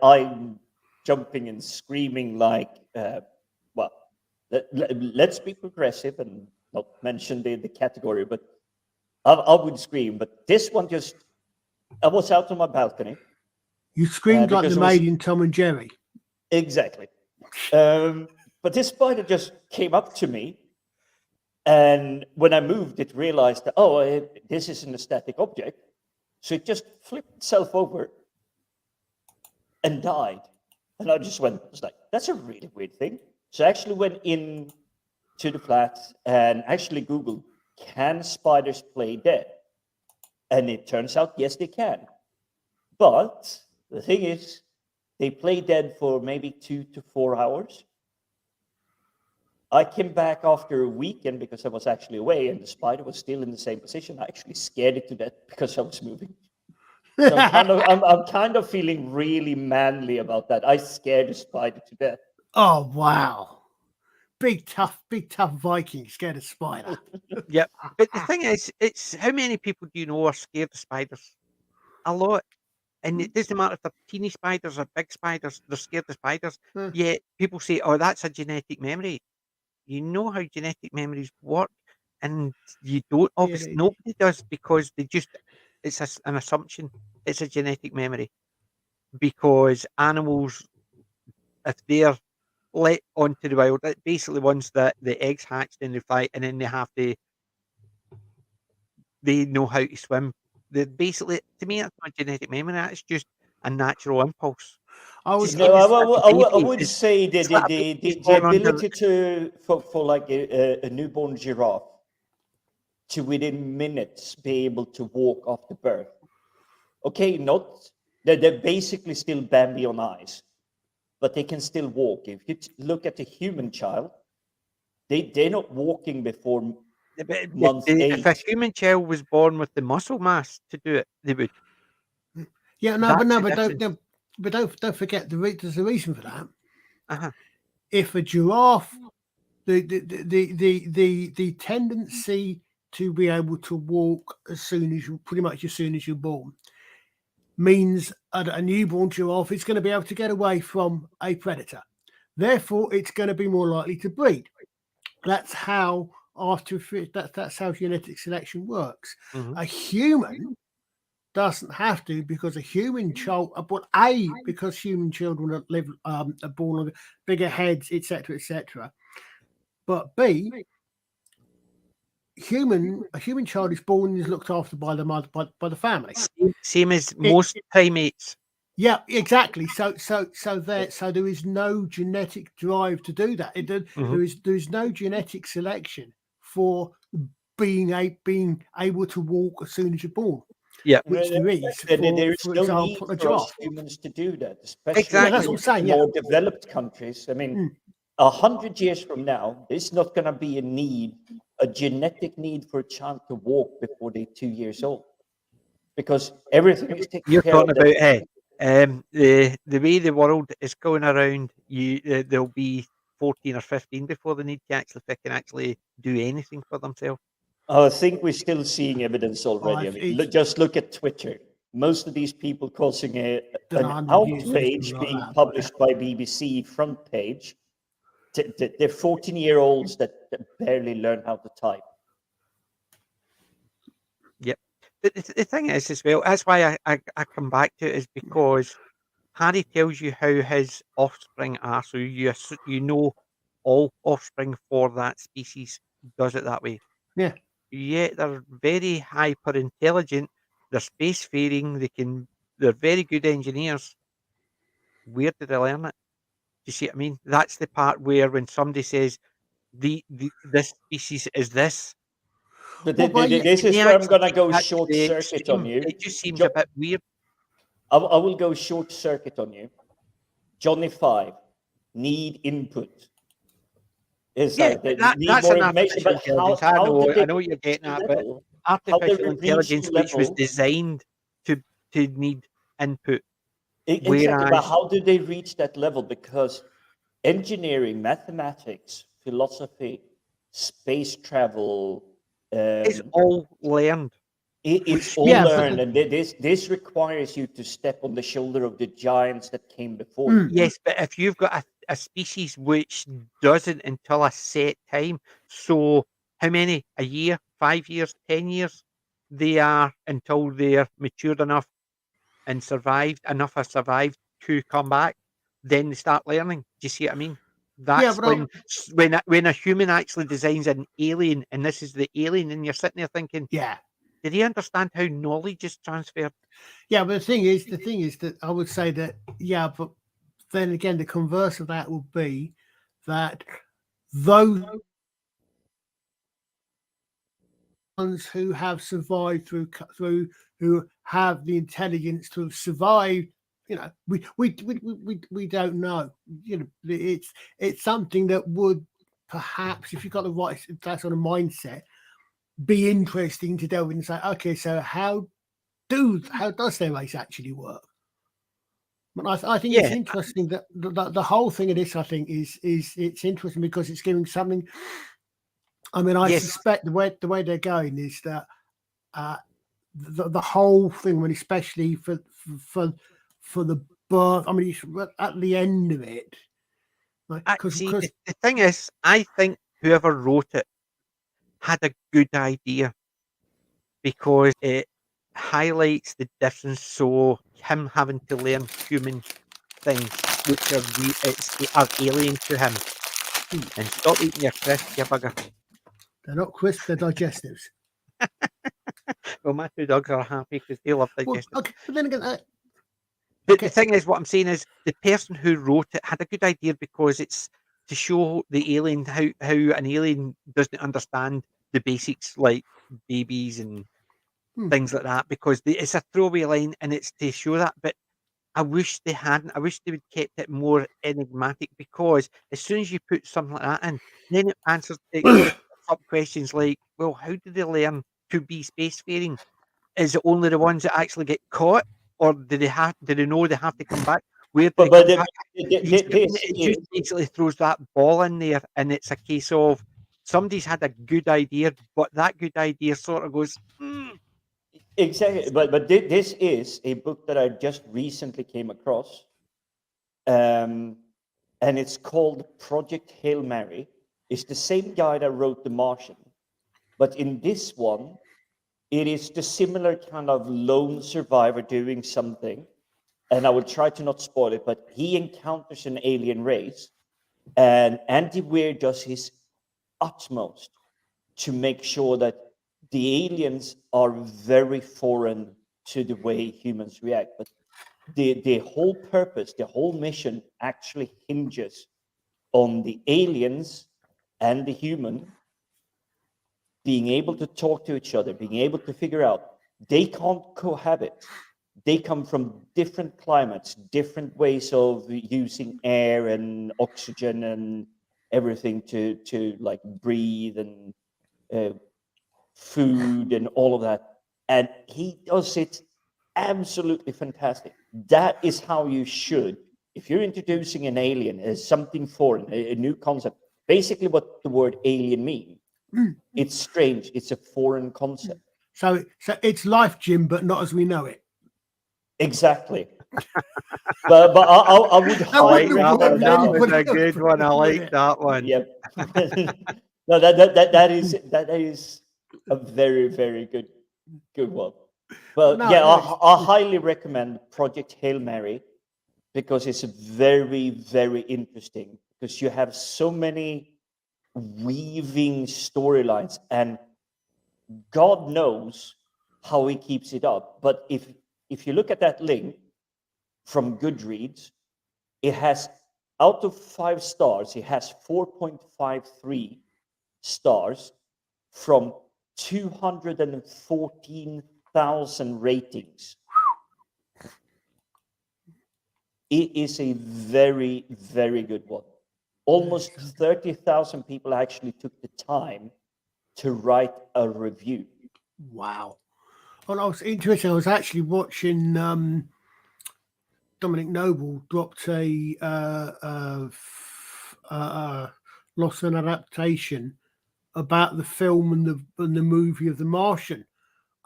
I'm jumping and screaming like, well, let's be progressive and not mention the category, but I would scream. But this one just, I was out on my balcony. You screamed like because the it was- maid in Tom and Jerry. Exactly. But this spider just came up to me, and when I moved, it realized that, this isn't a static object. So it just flipped itself over and died. And I just was like, that's a really weird thing. So I actually went in to the flat and actually Googled, can spiders play dead? And it turns out, yes, they can. But the thing is, they play dead for maybe 2 to 4 hours. I came back after a weekend because I was actually away, and the spider was still in the same position. I actually scared it to death because I was moving. So I'm kind of feeling really manly about that. I scared the spider to death. Oh wow. Big tough Viking scared of spider. Yep. But the thing is, it's how many people do you know are scared of spiders? A lot. And it doesn't matter if they're teeny spiders or big spiders, they're scared of spiders. Huh. Yet people say, oh, that's a genetic memory. You know how genetic memories work, and you don't. Obviously, they- nobody does, because it's an assumption. It's a genetic memory because animals, if they're let onto the wild, basically once the eggs hatched and they fly, and then they know how to swim. They're basically, to me, that's not genetic memory. That's just a natural impulse. I It's was the same as a I baby would is- say it's like a the baby's born under- ability for like a newborn giraffe to within minutes be able to walk after birth. Okay, they're basically still Bambi on ice, but they can still walk. If you look at a human child, they're not walking before month if a 8. human child was born with the muscle mass to do it, they would. yeah, That's the but difference. don't forget there's a reason for that. Uh-huh. If a giraffe, the tendency to be able to walk pretty much as soon as you're born, means a newborn giraffe is going to be able to get away from a predator. Therefore, it's going to be more likely to breed. That's how that's how genetic selection works. Mhm. A human doesn't have to, because a human child, because human children are born with bigger heads, etc., etc. But B, a human child is born and is looked after by the mother, by the family. Same as most primates. Yeah, exactly. So there is no genetic drive to do that. Mhm. There is no genetic selection for being able to walk as soon as you're born. Yeah. Which there is There is for no example, need a for us giraffe. humans to do that, especially Exactly. That's what I'm saying, in yeah. more developed countries. I mean, 100 years from now, there's not going to be a genetic need for a child to walk before they're 2 years old, because everything is taken You're care talking of. about the way the world is going around. There'll be 14 or 15 before they need to they can actually do anything for themselves. I think we're still seeing evidence already. I mean, just look at Twitter. Most of these people causing an 100 years, outrage like being that, published by BBC front page. They're 14-year-olds that barely learn how to type. Yep. The thing is, as well, that's why I come back to it, is because Harry tells you how his offspring are, so you know all offspring for that species does it that way. Yeah. Yet they're very hyper intelligent. They're spacefaring. They're very good engineers. Where did they learn it? Do you see what I mean? That's the part where when somebody says this species is this, But Well, yeah, this to is me, where I'm actually going to takes go that to short the circuit on extreme. you. It just seems a bit weird. I will go short circuit on you. Johnny 5, need input. It's Yeah, like they but need that's more an information, artificial but intelligence. how did I they know what you're reach getting the at, but level? How did artificial they reach the intelligence, which was level? designed to need input, Exactly, but whereas how did they reach that level? Because engineering, mathematics, philosophy, space travel, it's um, all learned, it's which all Yeah, means but learned, and this requires you to step on the shoulder of the giants that came before you. yes, but if you've got a species which doesn't until a set time, so how many? A year, 5 years, 10 years? They are until they're matured enough and have survived to come back, then they start learning. Do you see what I mean? yeah, That's but when a human actually designs an alien, and this is the alien, and you're sitting there thinking, yeah, did he understand how knowledge is transferred? yeah. But the thing is that I would say that yeah, but then again, the converse of that would be that those ones who have survived through who have the intelligence to have survived, you know, we don't know. You know, it's something that would perhaps, if you've got the right that sort of mindset, be interesting to delve in and say, okay, so how does their race actually work? But I think it's Yeah, interesting that the whole thing of this, I think, is it's interesting because it's giving something. I mean, I yes, suspect the way they're going is that uh, the whole thing, when especially for the birth. I mean, it's at the end of it, I because see. The thing is, I think whoever wrote it had a good idea because it highlights the difference. So him having to learn human things, which are alien to him, and stop eating your crisps, you bugger. they're not crisp, they're digestives. Well, my two dogs are happy because they love Well, digestive. okay, but then again, The okay, thing is, what I'm saying is, the person who wrote it had a good idea because it's to show the alien how an alien doesn't understand the basics like babies and hmm, things like that because it's a throwaway line and it's to show that. But I wish they hadn't. I wish they would kept it more enigmatic because as soon as you put something like that in, then it puts up questions like, well, how did they learn to be spacefaring? Is it only the ones that actually get caught, or do they know they have to come back? Where do they But come back? You see, this it is just basically throws that ball in there, and it's a case of somebody's had a good idea, but that good idea sort of goes, exactly, but this is a book that I just recently came across, um, and it's called Project Hail Mary. It's the same guy that wrote The Martian, but in this one, it is the similar kind of lone survivor doing something, and I will try to not spoil it, but he encounters an alien race, and Andy Weir does his utmost to make sure that the aliens are very foreign to the way humans react. But the whole purpose, the whole mission actually hinges on the aliens and the human being able to talk to each other, being able to figure out they can't cohabit. They come from different climates, different ways of using air and oxygen and everything to like breathe and uh, food and all of that. And he does it absolutely fantastic. That is how you should, if you're introducing an alien as something foreign, a new concept, basically what the word alien means. It's strange. It's a foreign concept. so it's life, Jim, but not as we know it. Exactly. But I would That I highly like wouldn't have that one. recommend worked that That book. was anybody a else, good one. I would like it? that one. Yep. No, that is a very, very good one. But Well, no, yeah, no, I highly recommend Project Hail Mary because it's very, very interesting because you have so many weaving storylines and God knows how he keeps it up. But if you look at that link from Goodreads, it has out of 5 stars, it has 4.53 stars from 214,000 ratings. It is a very, very good one. Almost 30,000 people actually took the time to write a review. Wow. Well, I was interesting. I was actually watching Dominic Noble dropped a lost an adaptation about the film and the movie of The Martian,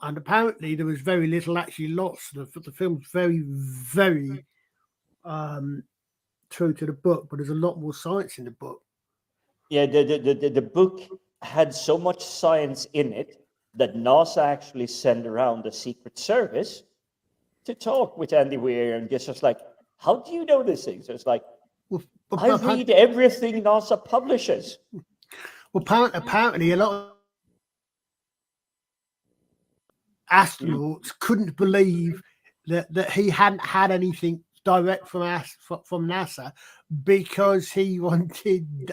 and apparently there was very little actually lost. The film's very true to the book, but there's a lot more science in the book. Yeah, the book had so much science in it that NASA actually sent around the Secret Service to talk with Andy Weir and just was like, how do you know these things? It's like, Well, I read everything NASA publishes. apparently a lot of astronauts couldn't believe that he hadn't had anything direct from NASA because he wanted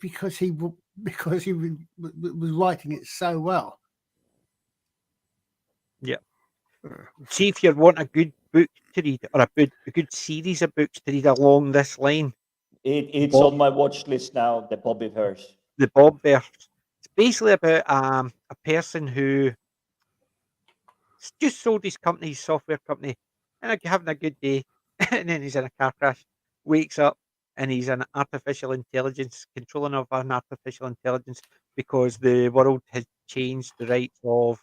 because he was writing it so well. Yeah. See if you want a good book to read or a good series of books to read along this line. It's Bob, on my watch list now, the Bobby verse. the Bob verse. It's basically about a person who just sold his company, his software company, and having a good day, and then he's in a car crash, wakes up, and he's an artificial intelligence, controlling of an artificial intelligence because the world has changed the rights of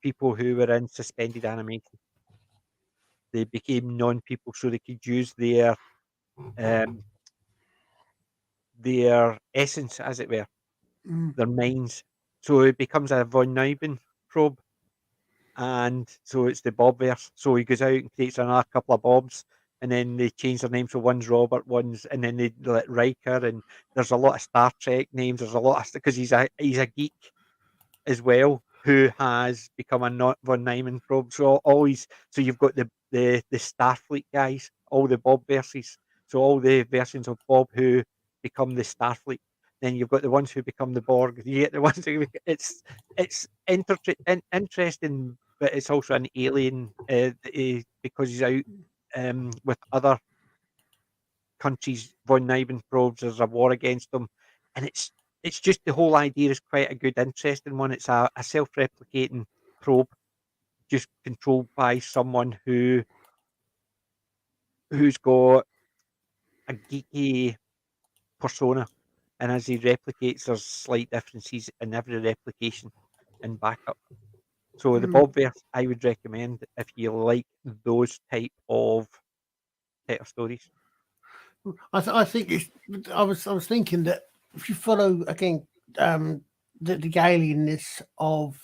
people who were in suspended animation. They became non-people, so they could use um, their essence, as it were, Mm. their minds. So it becomes a von Neumann probe, and so it's the Bobverse. So he goes out and creates another couple of Bobs, and then they change their names. So one's Robert, one's, and then they let Riker, and there's a lot of Star Trek names. There's a lot of because he's a geek as well who has become a not von Neumann probe. So always, so you've got the Starfleet guys, all the Bob verses. So all the versions of Bob who become the Starfleet. Then you've got the ones who become the Borg. You get the ones who it's interesting, but it's also an alien because he's out with other countries. Von Neumann probes. There's a war against them, and it's just the whole idea is quite a good, interesting one. It's a self-replicating probe, just controlled by someone who's got a geeky persona, and as he replicates, there's slight differences in every replication and backup. So the Mm. Bobverse, I would recommend if you like those type of stories. I think it's. I was thinking that if you follow again the alienness of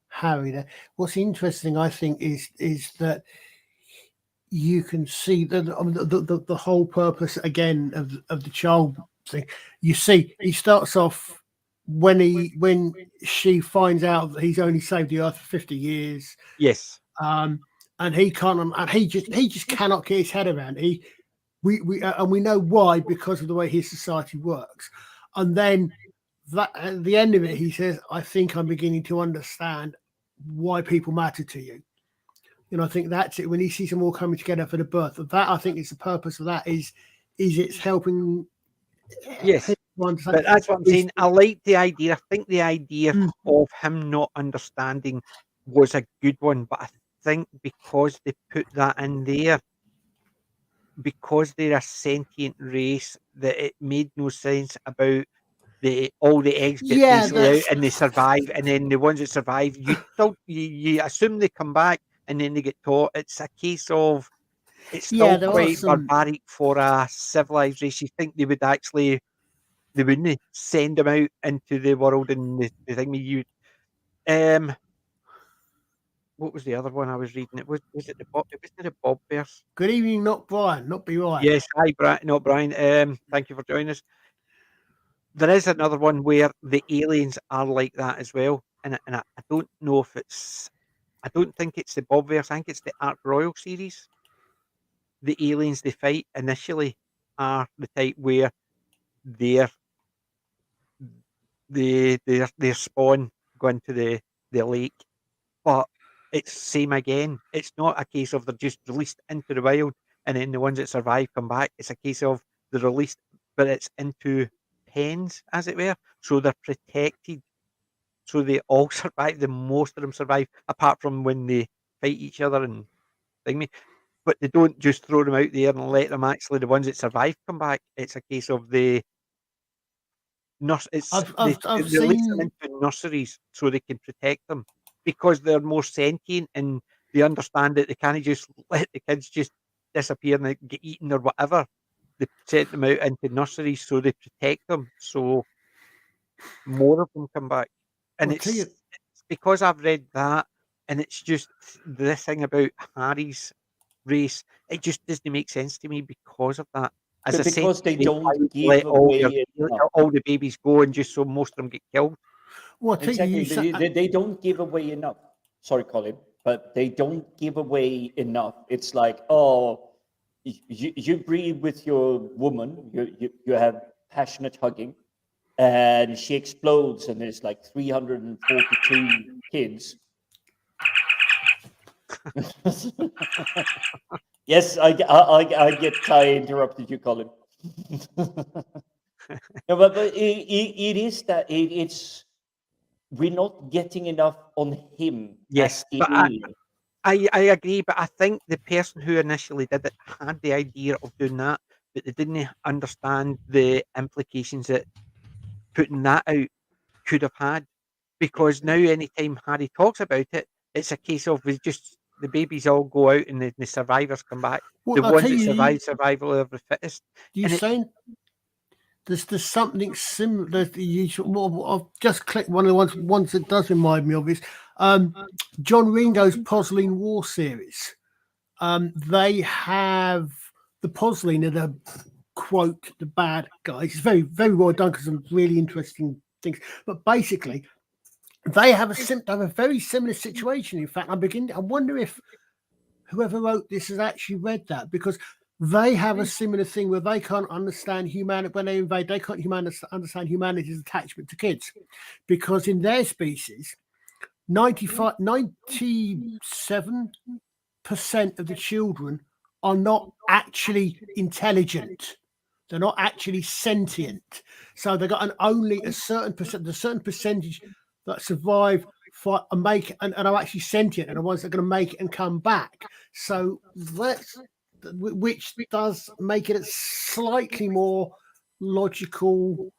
Harry, there, what's interesting, I think, is that you can see the whole purpose again of the child thing. You see, he starts off when she finds out that he's only saved the earth for 50 years, Yes. and he can't, and he just cannot get his head around it. We and we know why, because of the way his society works. And then that at the end of it, he says, "I think I'm beginning to understand why people matter to you." You know, I think that's it. When he sees them all coming together for the birth of that, I think it's the purpose of that is it's helping Yes. people understand. But that's what I'm saying. I like the idea. I think the idea Mm, of him not understanding was a good one, but I think because they put that in there, because they're a sentient race, that it made no sense about the all the eggs get yeah, basically out that's and they survive, and then the ones that survive, you assume they come back and then they get taught. It's a case of it's yeah. still There are quite some. barbaric for a civilized race. You think they would actually they wouldn't send them out into the world and the thing you um what was the other one I was reading? Was it the Bob it wasn't the Bob verse. Good evening, not Brian, not be right. Yes, hi Brian, not Brian. Thank you for joining us. There is another one where the aliens are like that as well, and I don't know if it's I don't think it's the Bobverse. I think it's the Ark Royal series. The aliens they fight initially are the type where their their spawn go into the lake, but it's same again. It's not a case of they're just released into the wild and then the ones that survive come back. It's a case of they're released, but it's into pens, as it were, so they're protected. So they all survive. The most of them survive, apart from when they fight each other and thing me. But they don't just throw them out there and let them actually the ones that survive come back. It's a case of I've they release them seen. into nurseries so they can protect them because they're more sentient and they understand that they can't just let the kids just disappear and they get eaten or whatever. They send them out into nurseries so they protect them so more of them come back. And I'll tell you. it's because I've read that and it's just this thing about Harry's race. It just doesn't make sense to me because of that. As I said, Because they why would don't you let give away enough. all the babies go and just so most of them get killed? Well, I'll tell you. Exactly. They don't give away enough. Sorry, Colin, but they don't give away enough. It's like, oh, you breed with your woman, you have passionate hugging, and she explodes, and there's like 342 kids. Yes, I get interrupted you, Colin. No, but it is that it's we're not getting enough on him Yes, as the but alien. I agree, but I think the person who initially did it had the idea of doing that, but they didn't understand the implications that putting that out could have had. Because now, anytime Harry talks about it, it's a case of we just the babies all go out and the survivors come back. Well, The I'll ones tell that you. survive, survival of the fittest. You're And it's saying there's something similar. I've just clicked one of the ones that does remind me of is John Ringo's Puzzling War series. They have the puzzling of the quote the bad guys. It's very very well done because some really interesting things. But basically, they have a very similar situation. In fact, I wonder if whoever wrote this has actually read that because they have a similar thing where they can't understand humanity when they invade. They can't understand humanity's attachment to kids because in their species, 97% of the children are not actually intelligent. They're not actually sentient. So they've got only a certain percentage that survive and are actually sentient and the ones that are going to make it and come back. So which does make it a slightly more logical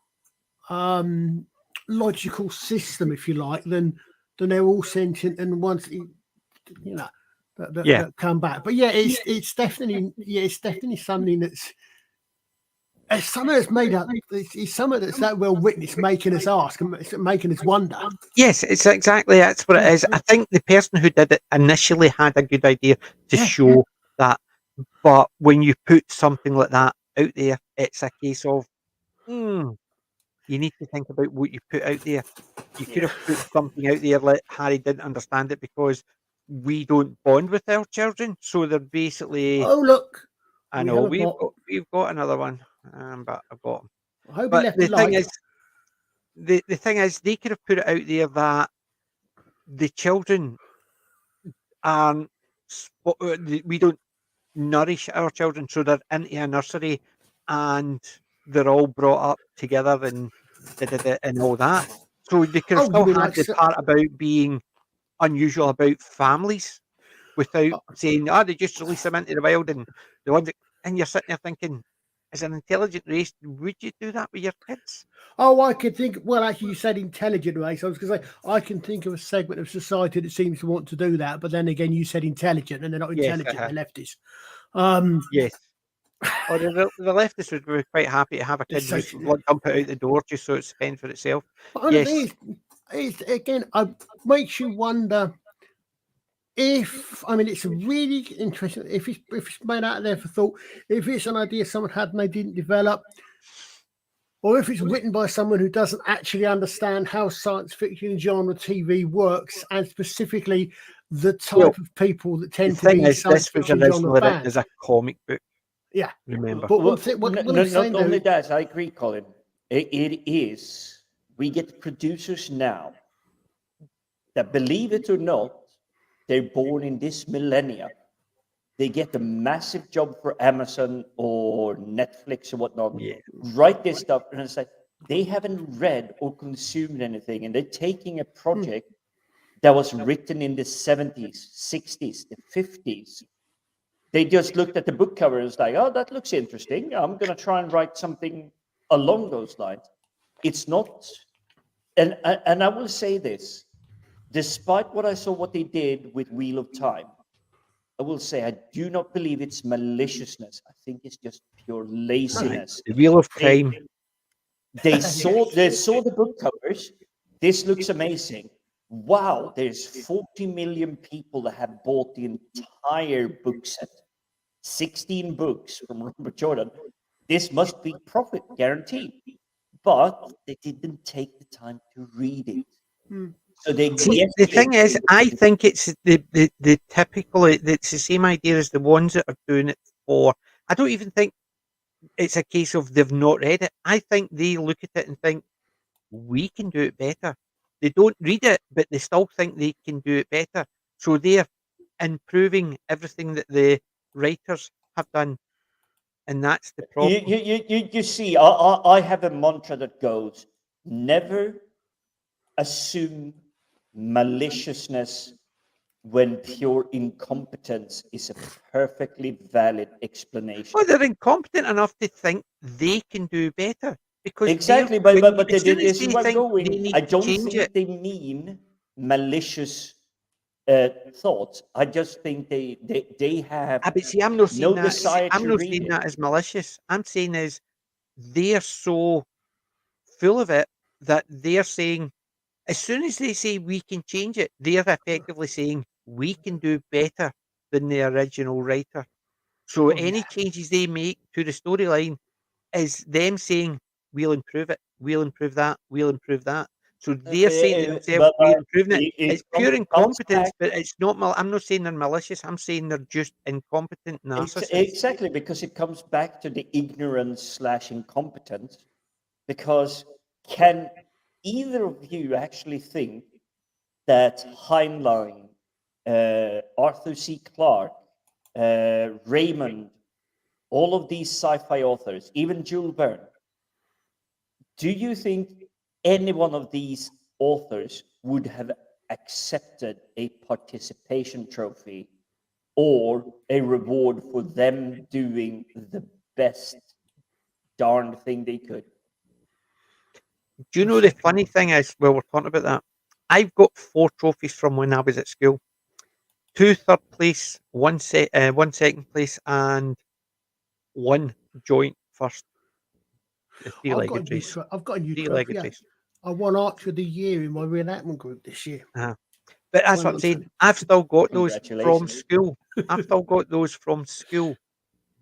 logical system, if you like, than they're all sentient and once yeah. that come back. But yeah, it's definitely something that's it's something that's made up. It's something that's that well witnessed, making us ask and making us wonder. Yes, it's exactly that's what it is. I think the person who did it initially had a good idea to Yeah. show that, but when you put something like that out there, it's a case of you need to think about what you put out there. You could Yeah. have put something out there like Harry didn't understand it because we don't bond with our children, so they're basically. Oh look, I we know have a bot. we've got another one, but I've got 'em. I hope he But left a like. the thing is, they could have put it out there that the children aren't. We don't nourish our children, so they're into a nursery, and they're all brought up together and and all that. So they could have Oh, you still mean had like the part about being unusual about families without saying, "Oh, they just release them into the wild," and the ones that, and you're sitting there thinking, as an intelligent race, would you do that with your kids? oh, I could think. Well, actually, you said intelligent race. I was going to say I can think of a segment of society that seems to want to do that, but then again, you said intelligent, and they're not Yes, intelligent. They're lefties. Um, yes. Or the leftists would be quite happy to have a they're kid and just socially. dump it out the door just so it spends for itself. But the thing Yes, is again, it makes you wonder if I mean it's a really interesting if it's made out there for thought, if it's an idea someone had and they didn't develop, or if it's written by someone who doesn't actually understand how science fiction genre TV works, and specifically the well, type of people that the tend to thing be is, science this was fiction genre originally written as fans. a comic book, Yeah, remember? but what I'm saying Not only though, that, I agree, Colin. It is. We get producers now that, believe it or not, they're born in this millennia. They get a massive job for Amazon or Netflix or whatnot, Yeah. write this stuff, and it's like they haven't read or consumed anything, and they're taking a project that was written in the 70s, 60s, the 50s. They just looked at the book cover and was like, oh, that looks interesting. I'm going to try and write something along those lines. It's not, and I will say this, despite what I saw what they did with Wheel of Time, I will say I do not believe it's maliciousness. I think it's just pure laziness. The Wheel of They, Time. they saw the book covers. This looks amazing. Wow, there's 40 million people that have bought the entire book set. 16 books from Robert Jordan. This must be profit guaranteed. But they didn't take the time to read it. So they See, guessed the thing is, it. I think it's the typical. It's the same idea as the ones that are doing it for. I don't even think it's a case of they've not read it. I think they look at it and think we can do it better. They don't read it, but they still think they can do it better. So they're improving everything that the writers have done, and that's the problem. You see, I have a mantra that goes, never assume maliciousness when pure incompetence is a perfectly valid explanation. Well, they're incompetent enough to think they can do better because Exactly, as soon as this is they where I'm think they going. need I to don't change it. think they mean malicious thoughts. I just think they have But see, I'm not no saying that. desire I'm to not read saying it. that as malicious. I'm saying is they're so full of it that they're saying as soon as they say we can change it, they're effectively saying we can do better than the original writer. So Oh, any yeah. changes they make to the storyline is them saying we'll improve it, we'll improve that, we'll improve that. So they're saying to themselves we're improving it. It's pure Comes incompetence, back but it's not. I'm not saying they're malicious. I'm saying they're just incompetent narcissists. exactly because it comes back to the ignorance slash incompetence. Because can either of you actually think that Heinlein, Arthur C. Clarke, Raymond, all of these sci-fi authors, even Jules Verne, do you think any one of these authors would have accepted a participation trophy or a reward for them doing the best darned thing they could? Do you know the funny thing is, well, we're talking about that. I've got 4 trophies from when I was at school. 2 third place, one second place, and 1 joint first. The three-legged race. I've got a new trophy. Three-legged Yeah. race. I won Archer of the Year in my reenactment group this year. Uh-huh. But that's Won what I'm on saying. two. I've still got those from Congratulations. school. I've still got those from school.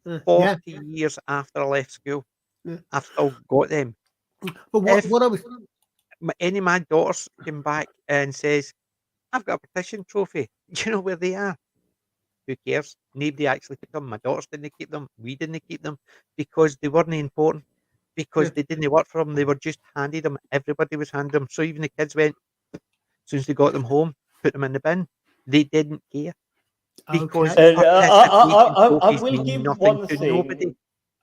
Yeah. 40 years after I left school, Yeah. I've still got them. But If what I was any of my daughters came back and says, I've got a petition trophy, do you know where they are? Who cares? Nobody actually took them. My daughters didn't keep them. We didn't keep them because they weren't important. yeah. Because they didn't work for them. They were just handed them. Everybody was handed them. So even the kids went, as soon as they got them home, put them in the bin. They didn't care because Okay. participation I trophies will mean give nothing one to thing. nobody.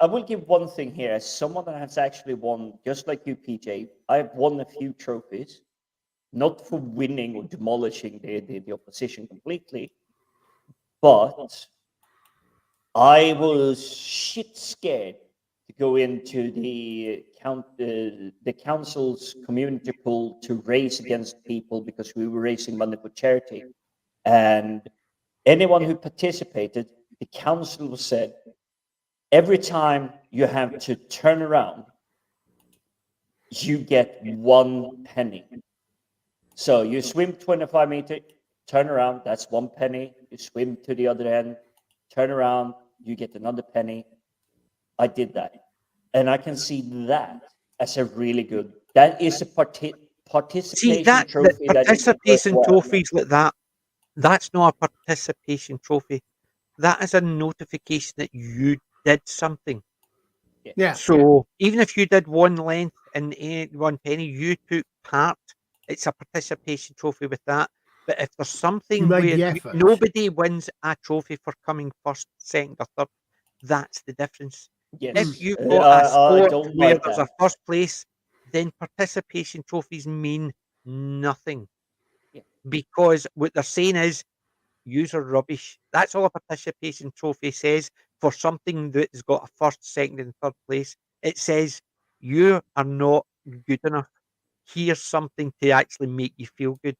I will give one thing here. As someone that has actually won, just like you, PJ, I have won a few trophies, not for winning or demolishing the opposition completely, but I was shit scared to go into the council's community pool to race against people because we were raising money for charity, and anyone who participated, the council said, every time you have to turn around, you get 1 penny. So you swim 25 meters, turn around, that's 1 penny. You swim to the other end, turn around, you get another penny. I did that. And I can see that as a really good, that is a See participation that the trophy that is participation worthwhile. trophies like that, that's not a participation trophy. That is a notification that you did something. Yeah. So even if you did one length and 1 penny, you took part. It's a participation trophy with that. But if there's something made where the effort. nobody wins a trophy for coming first, second, or third, that's the difference. Yes, If you've got a I sport don't where like there's that. a first place, then participation trophies mean nothing. Yeah. Because what they're saying is, yous are rubbish. That's all a participation trophy says for something that's got a first, second, and third place. It says you are not good enough. Here's something to actually make you feel good.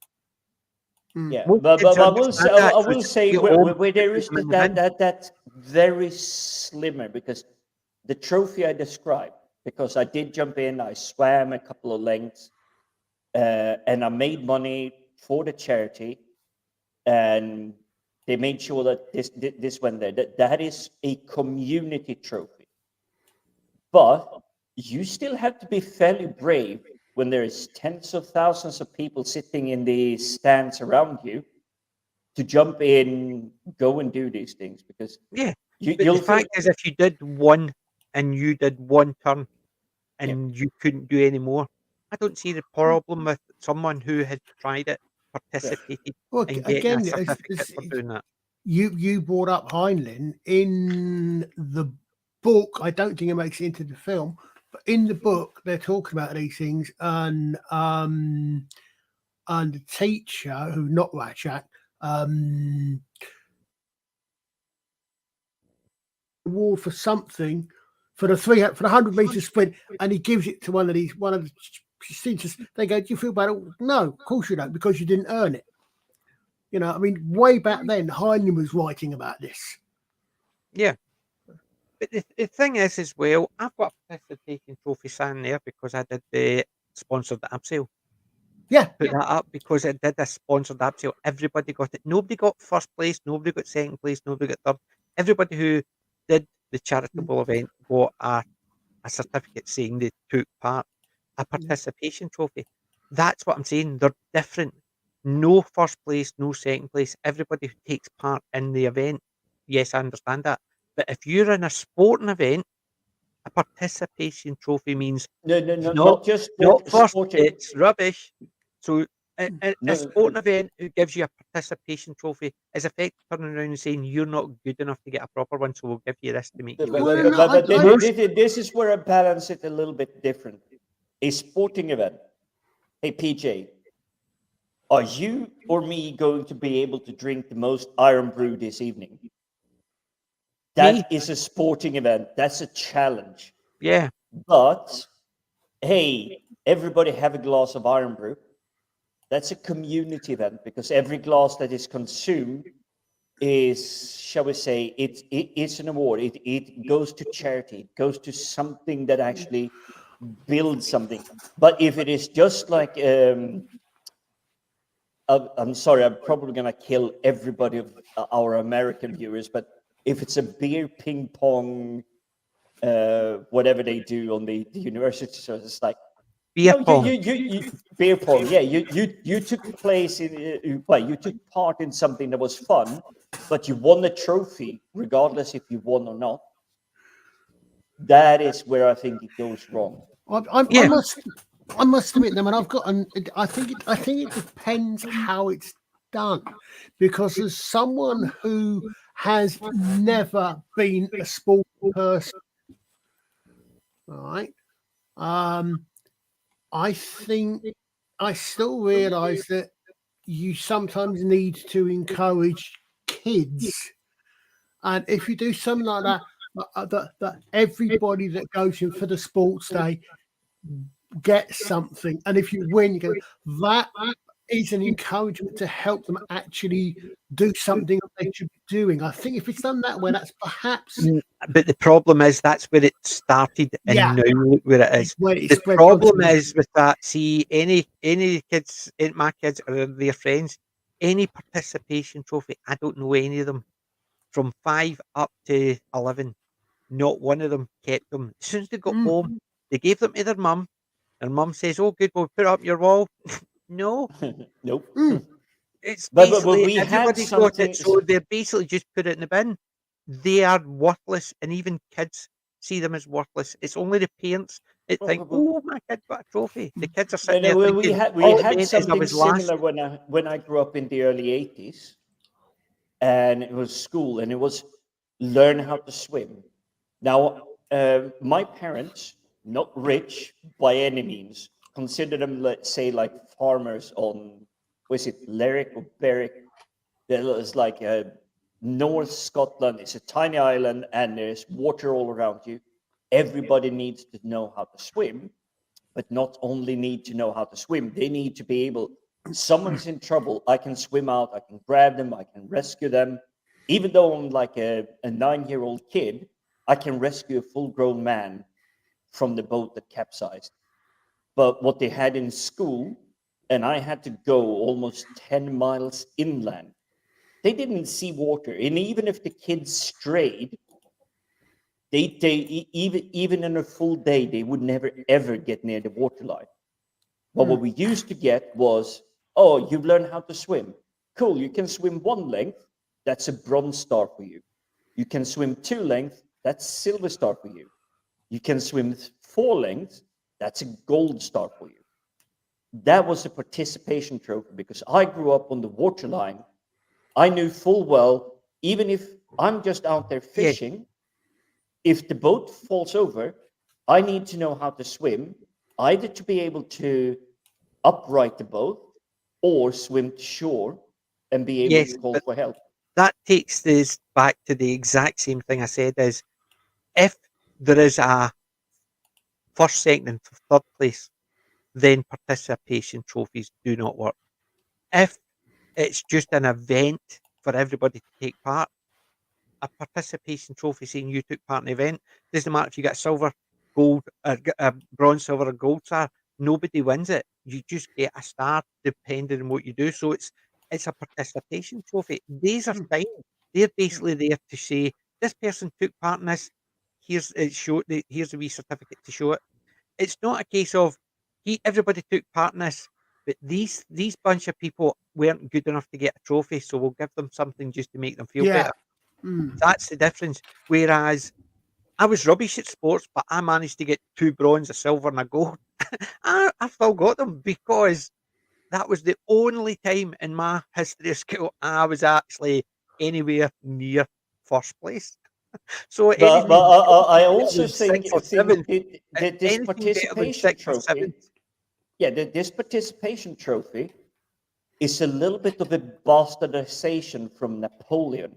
Yeah, Most but, kids but I will say, understand that, I so will just say stay at where, home where and there put is them in the bin. that very slimmer, because the trophy I described, because I did jump in, I swam a couple of lengths, and I made money for the charity, and they made sure that this went there. That is a community trophy, but you still have to be fairly brave when there is tens of thousands of people sitting in the stands around you to jump in, go and do these things, because Yeah, but the you'll feel, fact is, if you did one and you did one turn yeah, and you couldn't do any more, I don't see the problem with someone who had tried it, yeah. participated, Well, and getting a again, certificate for doing that. you brought up Heinlein in the book. I don't think it makes it into the film, but in the book they're talking about these things, and the teacher who not Ratchat award for something for the 100-meter sprint, and he gives it to one of the teachers. They go, "Do you feel bad?" No, of course you don't, because you didn't earn it. You know, I mean, way back then, Heinlein was writing about this. Yeah, but the thing is, as well, I've got a participation trophy sign there because I did the sponsored abseil. Yeah, Put that up because it did a sponsored abseil. Everybody got it. Nobody got first place. Nobody got second place. Nobody got third. Everybody who did the charitable event got a certificate saying they took part, a participation trophy. That's what I'm saying. They're different. No first place, no second place. Everybody who takes part in the event. Yes, I understand that. But if you're in a sporting event, a participation trophy means not Not just not first. sporting. It's rubbish. So a No, sporting event who gives you a participation trophy is effectively turning around and saying you're not good enough to get a proper one, so we'll give you this to make you feel well, better. no, Most this is where I balance it a little bit different. A sporting event. Hey, PJ, are you or me going to be able to drink the most iron brew this evening? me, That is a sporting event. That's a challenge. yeah, But hey, everybody have a glass of iron brew. That's a community event, because every glass that is consumed is, shall we say, it's an award. It goes to charity. It goes to something that actually builds something. But if it is just like, I'm sorry, I'm probably going to kill everybody of our American viewers, but if it's a beer ping pong, whatever they do on the university, so it's like, beer no, pong. you beer pong. Yeah, you took place in, well, you took part in something that was fun, but you won a trophy, regardless if you won or not. That is where I think it goes wrong. I Yeah, must admit, I mean, I think it depends how it's done, because as someone who has never been a sport person, right? I think I still realise that you sometimes need to encourage kids, and if you do something like that, that everybody that goes in for the sports day get something, and if you win, you go, that is an encouragement to help them actually do something they should be doing. I think if it's done that way, that's perhaps but the problem is that's where it started, and yeah, now look where it it's is. where it The spread. problem is with that. See, any kids, my kids or their friends, any participation trophy. I don't know any of them from 5 up to 11. Not one of them kept them. As soon as they got home, they gave them to their mum. Their mum says, "Oh, good, we'll put it up your wall." No, Nope. it's But basically we had everybody's got something. it, so they basically just put it in the bin. They are worthless, and even kids see them as worthless. It's only the parents It's like, Well, oh, my kid got a trophy. The kids are no, sitting there no, thinking, we all it had meant is I something was last. similar when I grew up in the early 80s, and it was school, and it was learn how to swim. Now, my parents, not rich by any means, consider them, let's say, like farmers on, was it Lerwick or Berwick? There's like North Scotland. It's a tiny island, and there's water all around you. Everybody needs to know how to swim, but not only need to know how to swim, they need to be able, someone's in trouble, I can swim out, I can grab them, I can rescue them. Even though I'm like a 9-year-old kid, I can rescue a full-grown man from the boat that capsized. But what they had in school, and I had to go almost 10 miles inland, they didn't see water. And even if the kids strayed, even in a full day, they would never ever get near the waterline. But what we used to get was, oh, you've learned how to swim. Cool, you can swim 1 length, that's a bronze star for you. You can swim 2 lengths, that's silver star for you. You can swim 4 lengths, that's a gold star for you. That was a participation trophy because I grew up on the waterline. I knew full well, even if I'm just out there Yeah, fishing, if the boat falls over, I need to know how to swim, either to be able to upright the boat or swim to shore and be able yes, to call but for help. that takes us back to the exact same thing I said is if there is a first, second, and third place, then participation trophies do not work. If it's just an event for everybody to take part, a participation trophy saying you took part in the event, doesn't matter if you get silver, gold, a bronze, silver, or gold star, nobody wins it. You just get a star depending on what you do. So it's a participation trophy. These are fine. They're basically there to say this person took part in this. Here's a wee certificate to show it. It's not a case of everybody took part in this, but these bunch of people weren't good enough to get a trophy, so we'll give them something just to make them feel Yeah. better. That's the difference. Whereas I was rubbish at sports, but I managed to get 2 bronze, a silver, and a gold. I still got them because that was the only time in my history of school I was actually anywhere near first place. So But anything I better also than sixth or think seventh, that this anything better than participation sixth or trophy, seventh, yeah, this participation trophy is a little bit of a bastardization from Napoleon.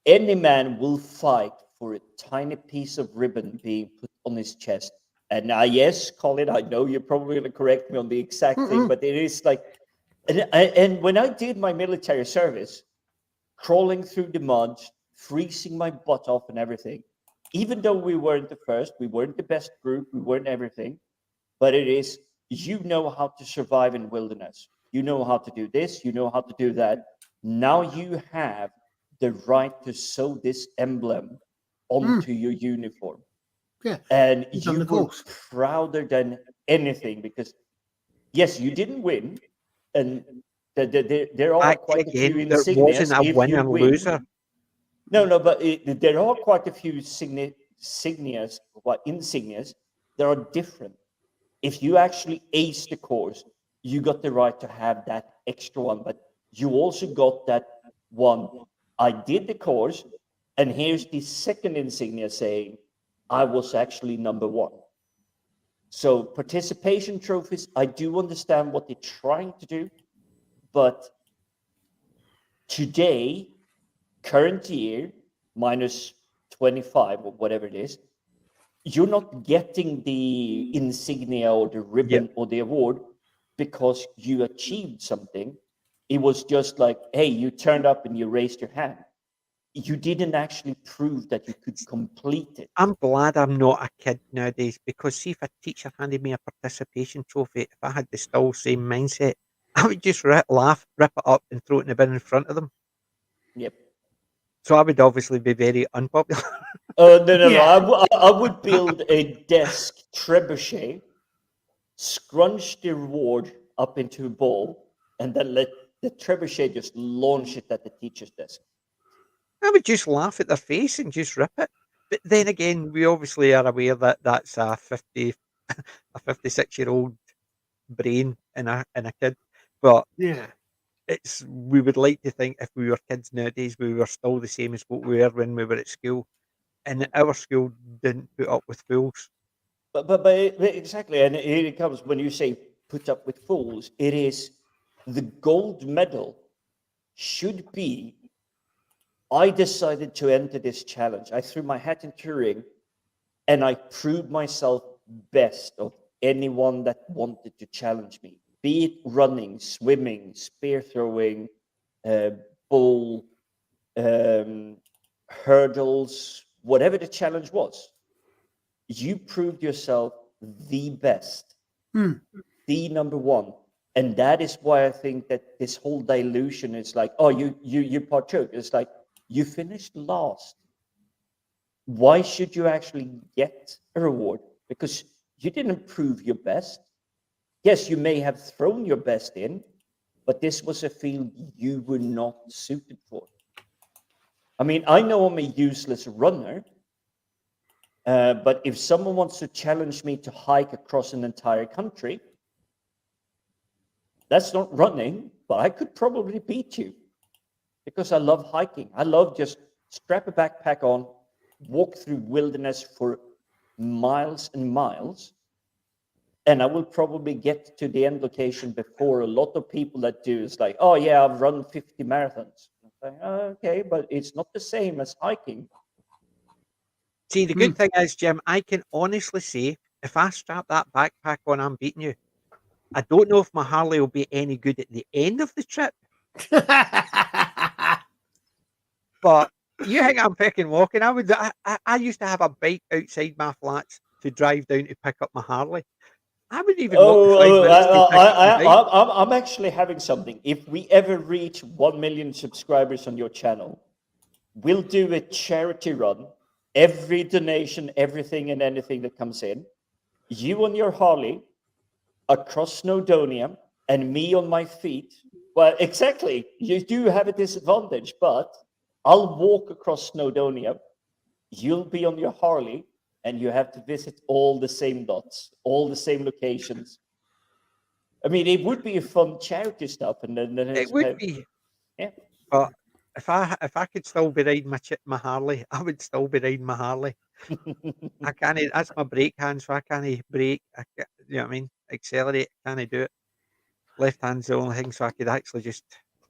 Any man will fight for a tiny piece of ribbon being put on his chest. And yes, Colin, I know you're probably going to correct me on the exact thing, but it is like, and when I did my military service, crawling through the mud, freezing my butt off and everything, even though we weren't the first, we weren't the best group, we weren't everything, but it is, you know how to survive in wilderness. You know how to do this, you know how to do that. Now you have the right to sew this emblem onto your uniform. Yeah. And You've done you the were course. prouder than anything because, yes, you didn't win. And there are back quite a few again, there wasn't insignias a if you winner win. loser. No, but there are quite a few insignias, insignias that are different. If you actually ace the course, you got the right to have that extra one. But you also got that one. I did the course, and here's the second insignia saying I was actually number one. So participation trophies, I do understand what they're trying to do, but today, current year, minus 25 or whatever it is, you're not getting the insignia or the Yep. ribbon or the award because you achieved something. It was just like, hey, you turned up and you raised your hand. You didn't actually prove that you could complete it. I'm glad I'm not a kid nowadays because see if a teacher handed me a participation trophy, if I had the still same mindset, I would just laugh, rip it up, and throw it in the bin in front of them. Yep. So I would obviously be very unpopular. No. Yeah. I would build a desk trebuchet, scrunch the reward up into a ball, and then let the trebuchet just launch it at the teacher's desk. I would just laugh at their face and just rip it. But then again, we obviously are aware that that's a 56-year-old brain in a kid. But Yeah. we would like to think if we were kids nowadays, we were still the same as what we were when we were at school. And our school didn't put up with fools. But exactly, and here it comes when you say put up with fools. It is the gold medal should be. I decided to enter this challenge. I threw my hat in Turing, and I proved myself best of anyone that wanted to challenge me. Be it running, swimming, spear throwing, uh, bull, um, hurdles, whatever the challenge was. You proved yourself the best, Hmm. the number one. And that is why I think that this whole dilution is like, oh, you partook. It's like you finished last. Why should you actually get a reward? Because you didn't prove your best. Yes, you may have thrown your best in, but this was a field you were not suited for. I mean, I know I'm a useless runner, but if someone wants to challenge me to hike across an entire country, that's not running, but I could probably beat you because I love hiking. I love just strap a backpack on, walk through wilderness for miles and miles, and I will probably get to the end location before a lot of people that do. It's like, oh yeah, I've run 50 marathons. Like, oh, okay, but it's not the same as hiking. See, the good thing is, Jim, I can honestly say if I strap that backpack on, I'm beating you. I don't know if my Harley will be any good at the end of the trip, but you think I'm picking walking? I used to have a bike outside my flats to drive down to pick up my Harley. I would even walk the 5 minutes to pick up my bike. I'm actually having something. If we ever reach 1 million subscribers on your channel, we'll do a charity run. Every donation, everything and anything that comes in, you on your Harley across Snowdonia and me on my feet. Well, exactly. You do have a disadvantage, but I'll walk across Snowdonia. You'll be on your Harley, and you have to visit all the same dots, all the same locations. I mean, it would be a fun charity stuff, and then It it's would be, yeah. but if I could still be riding my Harley, I would still be riding my Harley. I can't. That's my brake hand, so I can't brake. You know what I mean? Accelerate. Can't do it. Left hand's the only thing, so I could actually just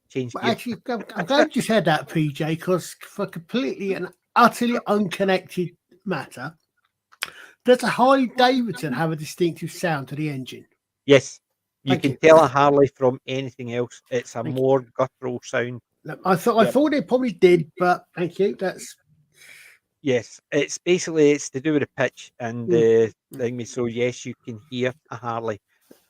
change But gear. actually, I'm glad you just said that, PJ, because for completely and utterly unconnected matter, does a Harley Davidson have a distinctive sound to the engine? Yes, you Thank can you. tell a Harley from anything else. It's a Thank you. more guttural sound. No, I thought it probably did, but thank you. That's Yes, it's to do with the pitch and the thing. So yes, you can hear a Harley.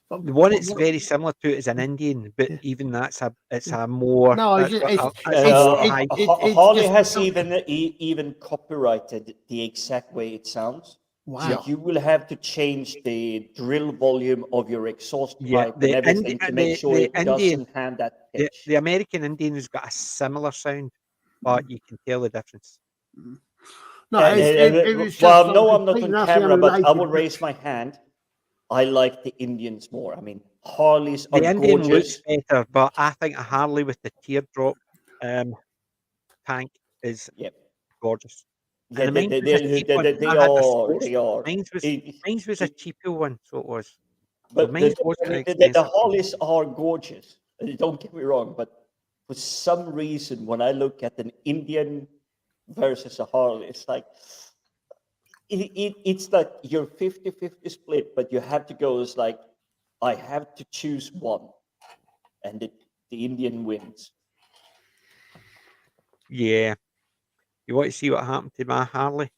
but, The one but it's what, very similar to is an Indian, but yeah. even it's a more No, it's got a high. it's Harley just has even copyrighted the exact way it sounds. So wow. you will have to change the drill volume of your exhaust Yeah, pipe and everything to make sure the it Indian, doesn't have that pitch. the American Indian has got a similar sound, but you can tell the difference. No, it was just Well, like no, I'm not completely on and utterly camera, but I will unrelated. raise my hand. I like the Indians more. I mean, Harleys are The Indian looks gorgeous. better, but I think a Harley with the teardrop um, tank is Yep. gorgeous. Yeah, And the mine was a cheap one. they I had a are. sports. They are. Mine's was a It- cheaper one, so it was. So but mine I wasn't an mean, the expensive one. Harleys are gorgeous. Don't get me wrong, but for some reason, when I look at an Indian versus a Harley, it's like it's like you're 50-50 split, but you have to go as like I have to choose one, and the Indian wins. Yeah. You want to see what happened to my Harley?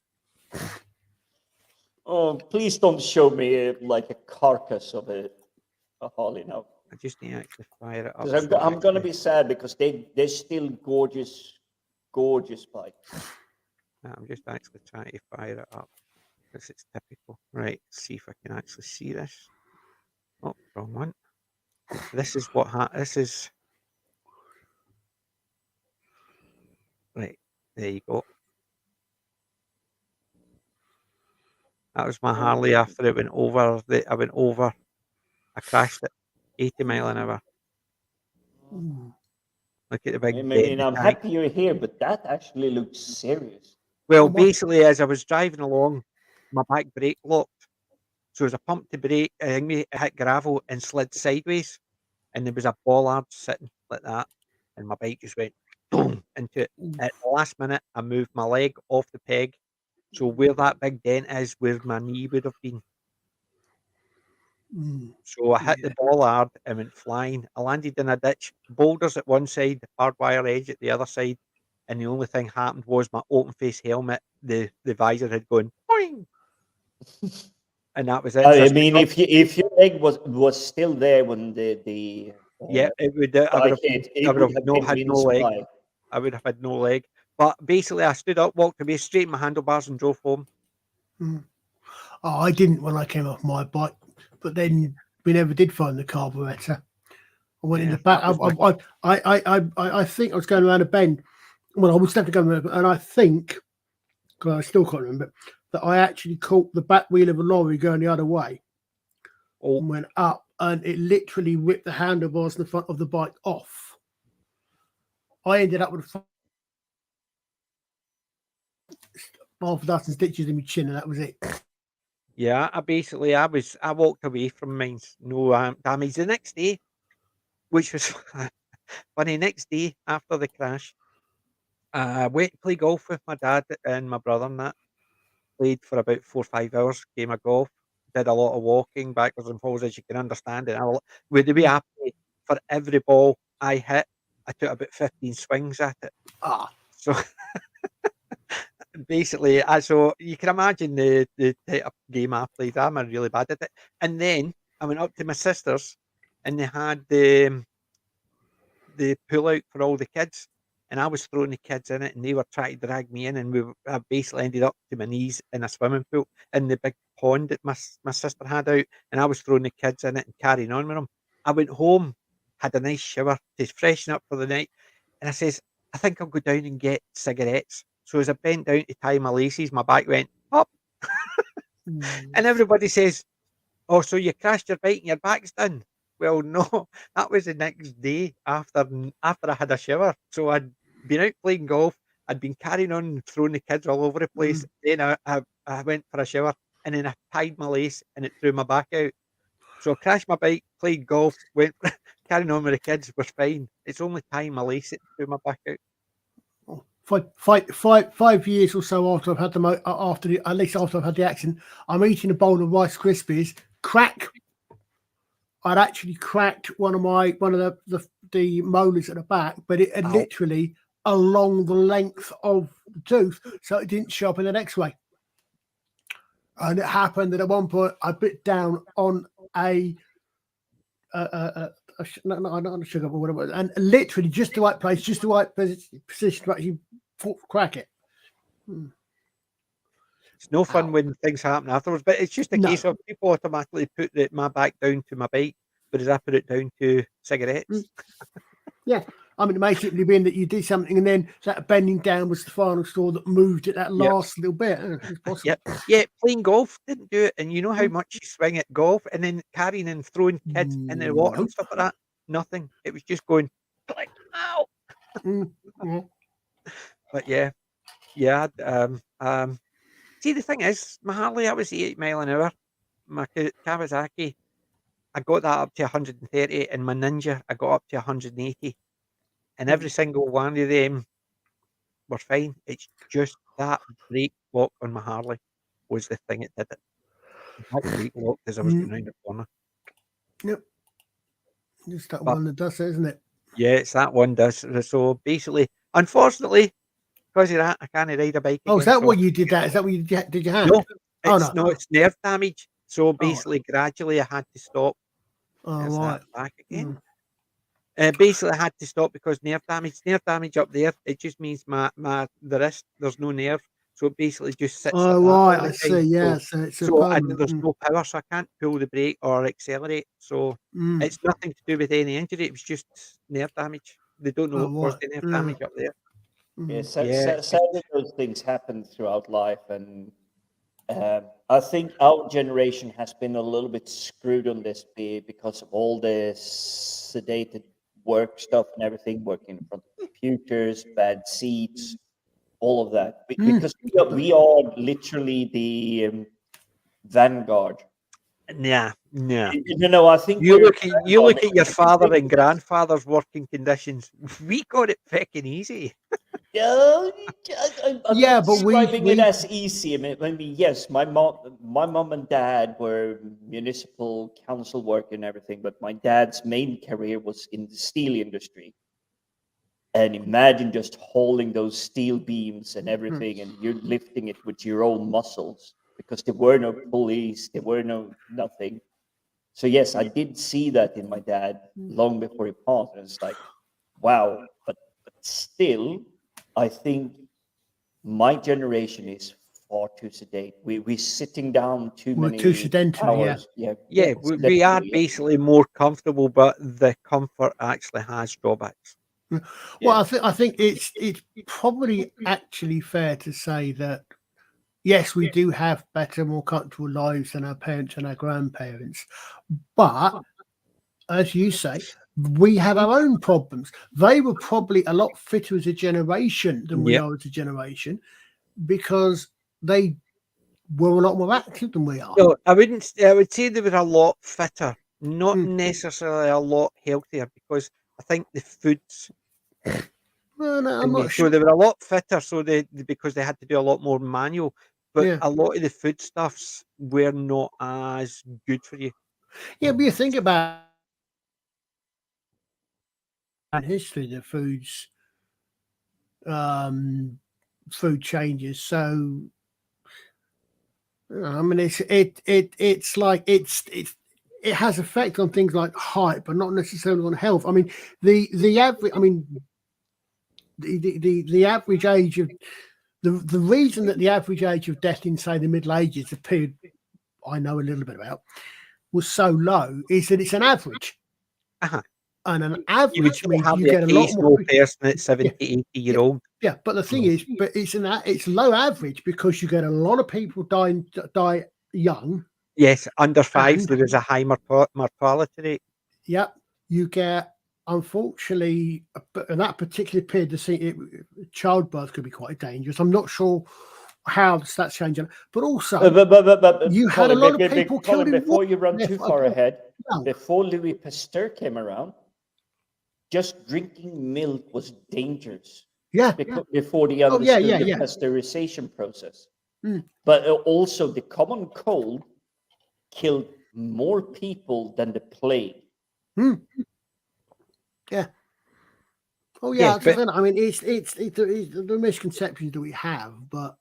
Oh, please don't show me like a carcass of a Harley now. I just need to actually fire it up. Because So I'm gonna be sad because they're still gorgeous, gorgeous bikes. I'm just actually trying to fire it up because it's typical. Right, see if I can actually see this. Oh, wrong one. This is this is right. There you go. That was my Harley after it went over. I crashed it 80 mile an hour. Look at the big I dent mean, in the I'm tank. happy you're here, but that actually looks serious. Well, Oh, my- basically, as I was driving along, my back brake locked. So as I pumped the brake, I think it hit gravel and slid sideways. And there was a bollard sitting like that. And my bike just went boom into it. At the last minute, I moved my leg off the peg. So where that big dent is, where my knee would have been. So I hit the bollard and went flying. I landed in a ditch, boulders at one side, barbed wire edge at the other side. And the only thing happened was my open face helmet, the visor had gone boing, and that was it. So I I stood mean, up. if your leg was still there when the Yeah, it would. bike hit, I it would would have have no been had no wings leg. fly. I would have had no leg. But basically, I stood up, walked away, straightened my handlebars, and drove home. Oh, I didn't when I came off my bike, but then we never did find the carburetor. I went in Yeah, the back. that was I think I was going around a bend. Well, I was definitely going around, and I think, because I still can't remember, that I actually caught the back wheel of a lorry going the other way oh, and went up, and it literally ripped the handlebars in the front of the bike off. I ended up with half a dozen stitches in my chin, and that was it. yeah. I walked away from mine, no damage. The next day, which was funny, next day after the crash, I went to play golf with my dad and my brother and that. Played for about 4 or 5 hours, game of golf. Did a lot of walking backwards and forwards, as you can understand. And with the way I play, for every ball I hit, I took about 15 swings at it. Ah, So basically, so you can imagine the type of game I played. I'm really bad at it. And then I went up to my sister's, and they had the pull out for all the kids, and I was throwing the kids in it, and they were trying to drag me in, and I basically ended up to my knees in a swimming pool in the big pond that my sister had out, and I was throwing the kids in it and carrying on with them. I went home, had a nice shower to freshen up for the night, and I says, I think I'll go down and get cigarettes. So as I bent down to tie my laces, my back went up, and everybody says, oh, so you crashed your bike and your back's done? Well, no, that was the next day after I had a shower. So I'd been out playing golf. I'd been carrying on throwing the kids all over the place. Then I went for a shower, and then I tied my lace and it threw my back out. So I crashed my bike, played golf, went carrying on with the kids, was fine. It's only tying my lace that threw my back out. 5 years or so after I've had at least after I've had the accident, I'm eating a bowl of Rice Krispies. Crack! I'd actually cracked one of the molars at the back, but it had literally along the length of the tooth, so it didn't show up in the X-ray. And it happened that at one point I bit down on not a sugar, but whatever, and literally just the right place, just the right position to actually crack it. It's no fun when things happen afterwards, but it's just a case of people automatically put my back down to my bike, whereas I put it down to cigarettes. Yeah. I mean, it may simply be that you did something and then that bending down was the final straw that moved it that last little bit. It's possible. Yeah, playing golf didn't do it. And you know how much you swing at golf, and then carrying and throwing kids in the water and stuff like that? Nothing. It was just going, click, ow. But yeah. See, the thing is, my Harley, I was 80 mile an hour. My Kawasaki, I got that up to 130, and my Ninja, I got up to 180. And every single one of them were fine. It's just that brake lock on my Harley was the thing that did it. That brake lock as I was going round the corner. Yep. Just that one that does it, isn't it? Yeah, it's that one does. So basically, unfortunately, because of that, I can't ride a bike again. Oh, is that what you did? Is that what you did your hand? No, it's nerve damage. So basically, gradually, I had to stop. Oh, right. Back again. Basically, I had to stop because nerve damage up there. It just means the wrist, there's no nerve. So it basically just sits like that. Right, I see. Yeah, so it's there's no power, so I can't pull the brake or accelerate. So it's nothing to do with any injury. It was just nerve damage. They don't know what caused the nerve damage up there. Sadly, those things happen throughout life, and I think our generation has been a little bit screwed on this because of all the sedated work stuff and everything, working in front of computers, bad seats, all of that. Because we are literally the vanguard. Nah. I think You we're look at your father and grandfather's working conditions. We got it fucking easy. Yeah, I'm Yeah, not but describing it we as easy. I mean, yes, my mom and dad were municipal council work and everything, but my dad's main career was in the steel industry. And imagine just holding those steel beams and everything, and you're lifting it with your own muscles because there were no pulleys, there were no nothing. So yes, I did see that in my dad long before he passed, and it's like, wow. But still, I think my generation is far too sedate. We're sitting down too we're too many sedentary. Yeah. hours. Yeah, Yeah, it's we are literally, yeah. basically more comfortable, but the comfort actually has drawbacks. Well, Yeah. I think it's probably actually fair to say that yes, we do have better, more comfortable lives than our parents and our grandparents, but as you say, we have our own problems. They were probably a lot fitter as a generation than we Yep. are as a generation because they were a lot more active than we are. No, I would say they were a lot fitter, not Mm. necessarily a lot healthier, because I think the foods Well, no, I'm in me. not So sure. they were a lot fitter, so because they had to do a lot more manual. But Yeah, a lot of the foodstuffs were not as good for you. yeah. But you think about history, the um, food changes. So I mean, it's like it has effect on things like height, but not necessarily on health. I mean, the average. I mean, the average age of the reason that the average age of death in say the Middle Ages, the period I know a little bit about, was so low is that it's an average, Uh-huh. and an You would average still means have you the get a lot more. occasional person at Yeah, 70, 80 yeah, year old. yeah. But the thing is, but it's low average because you get a lot of people die young, Yes, under fives, and there is a high mortality rate. yeah, you get unfortunately in that particular period childbirth could be quite dangerous. I'm not sure how the stats change, but also you had a Colin, lot of people killed Colin, in war. before you run too far ahead, young. before Louis Pasteur came around, just drinking milk was dangerous. Yeah. Before they Oh yeah, understood yeah, the yeah. pasteurization process. Mm. But also the common cold killed more people than the plague. Mm. Yeah. Oh yeah, Yes, that's the but thing. I mean, it's the misconceptions that we have, but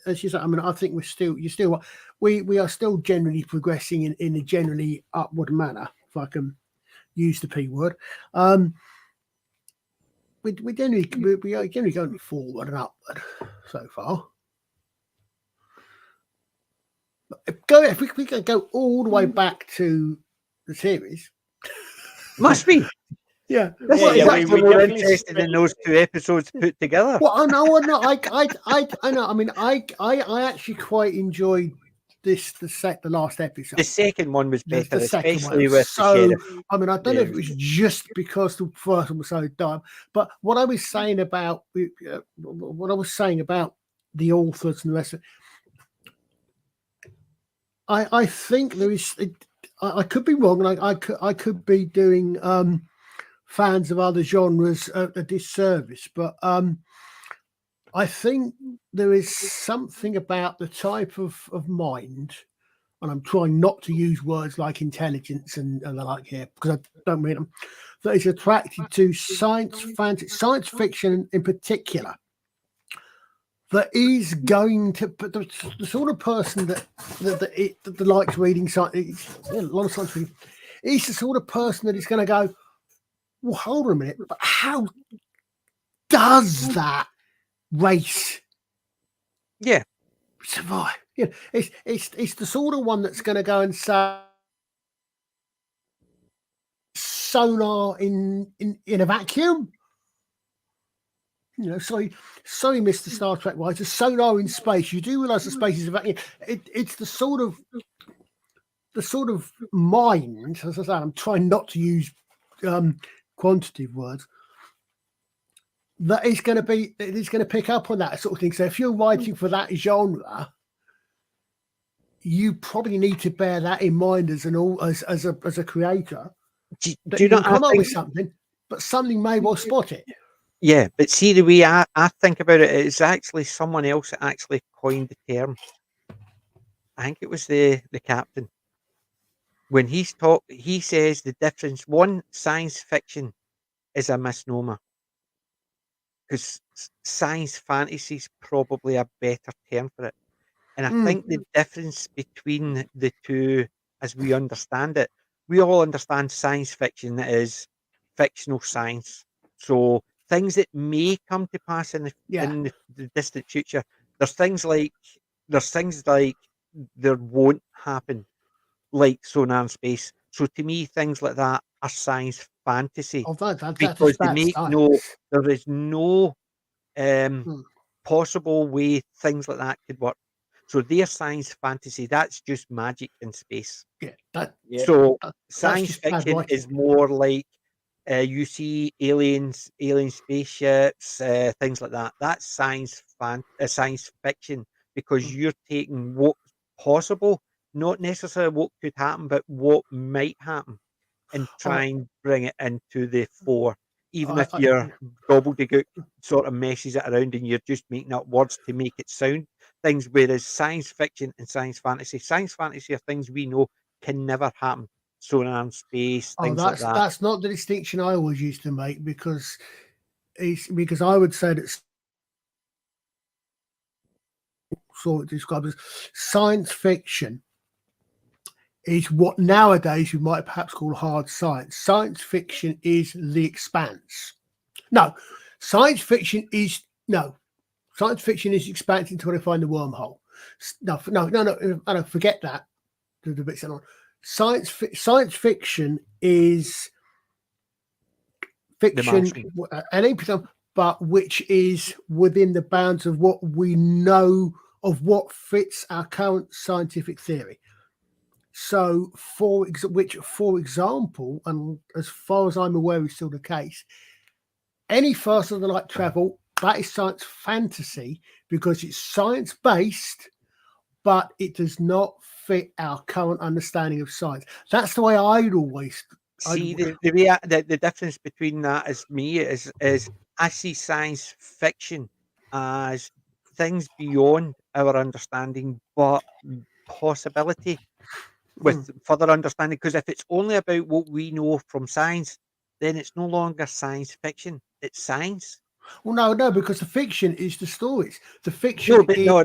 as you say, I mean, I think we are still generally progressing in a generally upward manner, if I can use the P word. We are generally going forward and upward so far. If we can go all the way back to the series, must be. yeah. This Yeah, is yeah, actually we more definitely interesting than those two episodes put together. Well, I know. I know. I mean, I actually quite enjoyed the last episode. The second one was better, The second one especially was with the sheriff. I mean, I don't know if it was just because the first one was so dumb, but what I was saying about the authors and the rest of it, I think there is. I could be wrong, and I could be doing fans of other genres a disservice, but I think there is something about the type of mind, and I'm trying not to use words like intelligence and the like here because I don't mean them, that is attracted to science fiction in particular. That is going to, but the sort of person that likes reading science, a lot of science fiction, is the sort of person that is going to go, well, hold on a minute, but how does that race survive? You know, it's the sort of one that's going to go and say sonar in a vacuum. Sorry, Mr. Star Trek writer. Sonar in space. You do realise the space is about. It's the sort of mind. As I say, I'm trying not to use quantitative words. That is going to be. It is going to pick up on that sort of thing. So if you're writing for that genre, you probably need to bear that in mind as a creator. Do That you you can not come up think? with something, but something may well spot it. Yeah, but see the way I think about it, it's actually someone else that actually coined the term. I think it was the captain. When he says the difference. One, science fiction is a misnomer because science fantasy is probably a better term for it. And I think the difference between the two, as we understand it, we all understand science fiction is fictional science. So things that may come to pass in Yeah. the distant future. There's things like there won't happen, like sonar in space. So to me, things like that are science fantasy Oh, that's because they bad make science. there is no um, Mm. possible way things like that could work. So their science fantasy, that's just magic in space. Yeah, Yeah. So that's science just bad fiction writing. is more like you see alien spaceships, things like that. That's science fiction because you're taking what's possible, not necessarily what could happen, but what might happen, and I, try and bring it into the fore. Even I, if I, your gobbledygook sort of meshes it around and you're just making up words to make it sound things, whereas science fiction and science fantasy are things we know can never happen. Sonar in space, things like that. that's not the distinction I always used to make because I would say that sort of described as science fiction is what nowadays we might perhaps call hard science. Science fiction is The Expanse. No, science fiction is expansion until they find the wormhole. No, forget that. The bits on science fiction is The fiction, Martian. but which is within the bounds of what we know of what fits our current scientific theory. So, for example, and as far as I'm aware, is still the case, any faster than light travel, that is science fantasy because it's science based, but it does not fit our current understanding of science. That's the way See the difference between that as me is I see science fiction as things beyond our understanding, but possibility with further understanding. Because if it's only about what we know from science, then it's no longer science fiction; it's science. Well, no, because the fiction is the stories. The No, fiction but is no,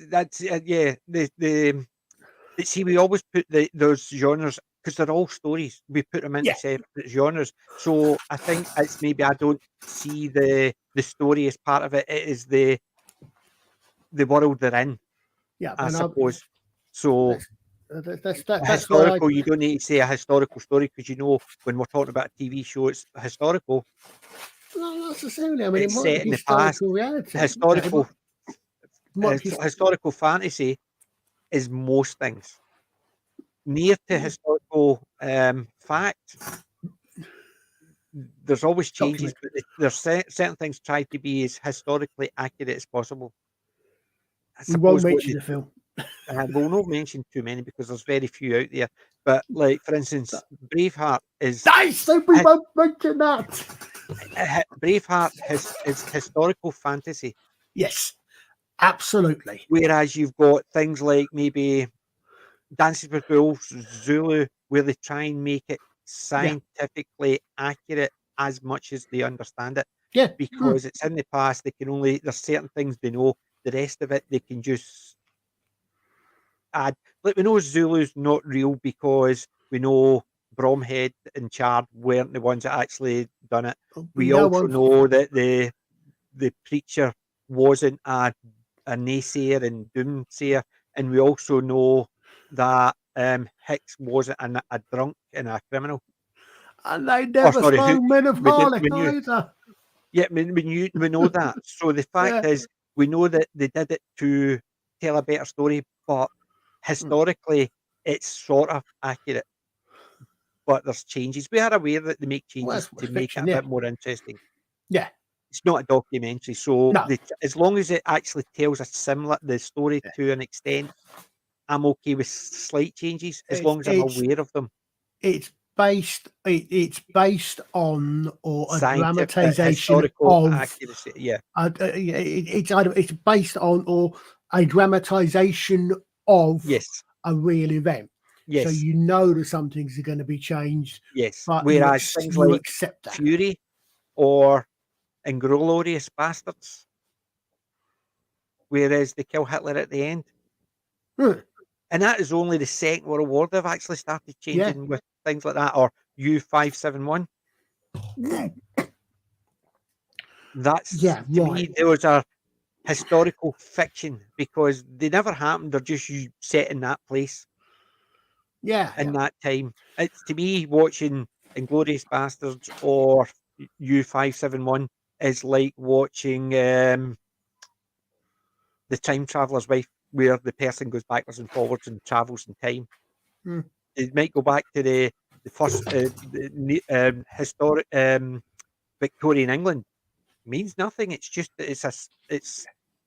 that's yeah. But see, we always put those genres because they're all stories. We put them into yeah, separate genres. So I think it's maybe I don't see the story as part of it. It is the world they're in, yeah, I and suppose. So that's why I historical, you don't need to say a historical story because when we're talking about a TV show, it's historical. not necessarily. I mean, it It's might set be in the past. historical reality. Historical Might be historical fantasy is most things. Near to historical fact, there's always changes, document. but there's certain things try to be as historically accurate as possible. I We won't suppose mention the film. we'll not mention too many because there's very few out there. But like for instance, Braveheart is I said we won't mention that. Braveheart is historical fantasy, Yes, absolutely. whereas you've got things like maybe Dances with Wolves, Zulu, where they try and make it Yeah, scientifically accurate as much as they understand it. yeah. Because it's in the past, there's certain things they know, the rest of it they can just add. Like we know Zulu's not real because we know Bromhead and Chard weren't the ones that actually done it. We We know also one. know that the preacher wasn't a naysayer and doomsayer, and we also know that Hicks wasn't a drunk and a criminal. And they Oh, never sorry, who sprung men of we did Harlech we knew. either. Yeah, we know that. So the fact Yeah. is, we know that they did it to tell a better story, but historically, it's sort of accurate. But there's changes. We are aware that they make Well, changes it's to make it fiction, a yeah. bit more interesting. Yeah. It's not a documentary, so No. as long as it actually tells the story Yeah. to an extent, I'm okay with slight changes as It's long as I'm it's aware of them. it's based on or a Scientific, dramatization historical of accuracy. Yeah. it's either it's based on or a dramatization of Yes. a real event. So Yes. you know that some things are going to be changed, Yes. but Whereas things you like accept that. Fury or Inglorious Bastards, whereas they kill Hitler at the end. Hmm. And that is only the Second World War they've actually started Yeah. changing with things like that, or U-571. That's, Yeah, to right. me, those are historical fiction because they never happened. They're just set in that place Yeah, in yeah. that time. It's, to me, watching Inglorious Bastards or U-571 is like watching The Time Traveler's Wife, where the person goes backwards and forwards and travels in time. Hmm. It might go back to the first historic Victorian England. Means nothing. It's just that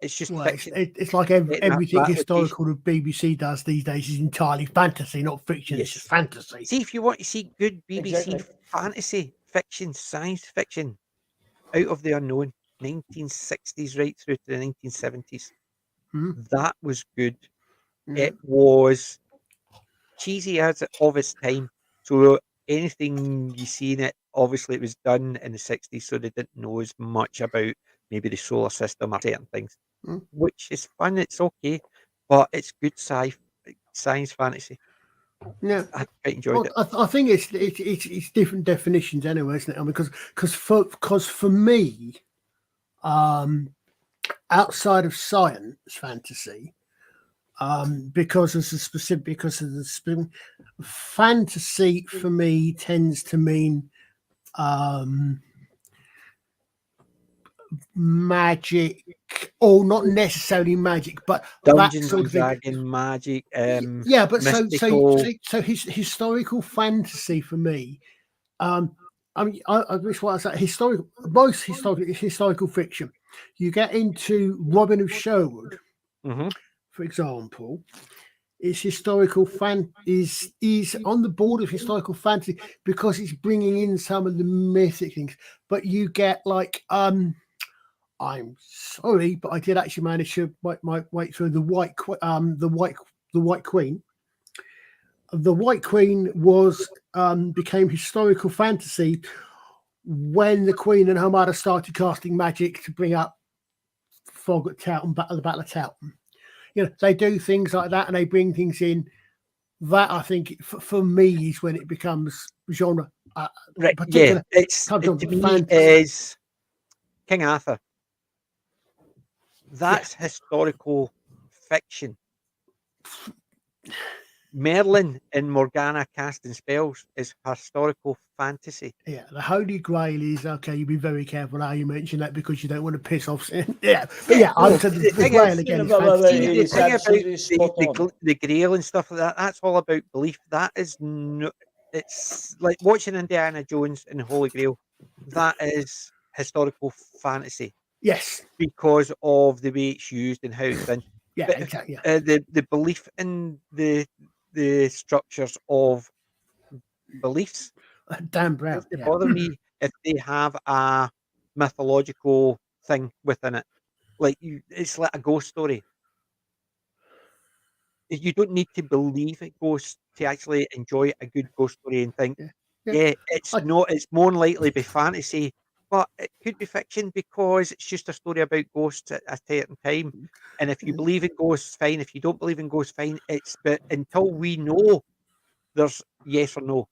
it's just Well, fiction it's like in everything that location. historical the BBC does these days is entirely fantasy, not fiction. It's just Yes. fantasy. See, if you want to see good BBC Exactly. fantasy fiction, science fiction, Out of the Unknown, 1960s right through to the 1970s, Hmm. that was good. Yeah. It was cheesy as of its time. So anything you see in it, obviously it was done in the 60s, so they didn't know as much about maybe the solar system or certain things, Hmm. which is fun. It's okay, but it's good science fantasy. Yeah. I quite enjoyed Well, it. I think it's different definitions anyway, isn't it? I mean, because for me, outside of science fantasy, because of the fantasy for me tends to mean um, magic, or not necessarily magic, but that Dungeons sort and of thing. Dragon, magic, Yeah, but mystical. his historical fantasy for me. I mean, this what I say. Most historical fiction. You get into Robin of Sherwood, Hmm. for example. Is historical is on the border of historical fantasy because it's bringing in some of the mythic things. But you get like I'm sorry, but I did actually manage to my way through the White Queen. The White Queen was became historical fantasy when the Queen and her mother started casting magic to bring up Fog at Towton, the Battle of Towton. You know, they do things like that and they bring things in. That I think for me is when it becomes genre, Right, yeah. particular It, comes on to to me fantasy. is King Arthur. Yeah, That's historical fiction. Merlin and Morgana casting spells is historical fantasy. yeah. The Holy Grail is okay. You be very careful how you mention that because you don't want to piss off. Yeah, but Yeah, yeah, I no, would say the the thing Grail is, again is see, fantasy. the It's thing about absolutely spot on. the Grail and stuff like that, that's all about belief. That is no, it's like watching Indiana Jones and the Holy Grail. That is historical fantasy Yes, because of the way it's used and how it's done. yeah, But if, exactly. Yeah. the belief in the structures of beliefs Dan Brown. doesn't Yeah, bother me if they have a mythological thing within it. Like it's like a ghost story. You don't need to believe in ghosts to actually enjoy a good ghost story and think, yeah, yeah. yeah, it's I, not. It's more than likely be fantasy, but it could be fiction because it's just a story about ghosts at a certain time. And if you believe in ghosts, fine. If you don't believe in ghosts, fine. It's but until we know there's yes or no.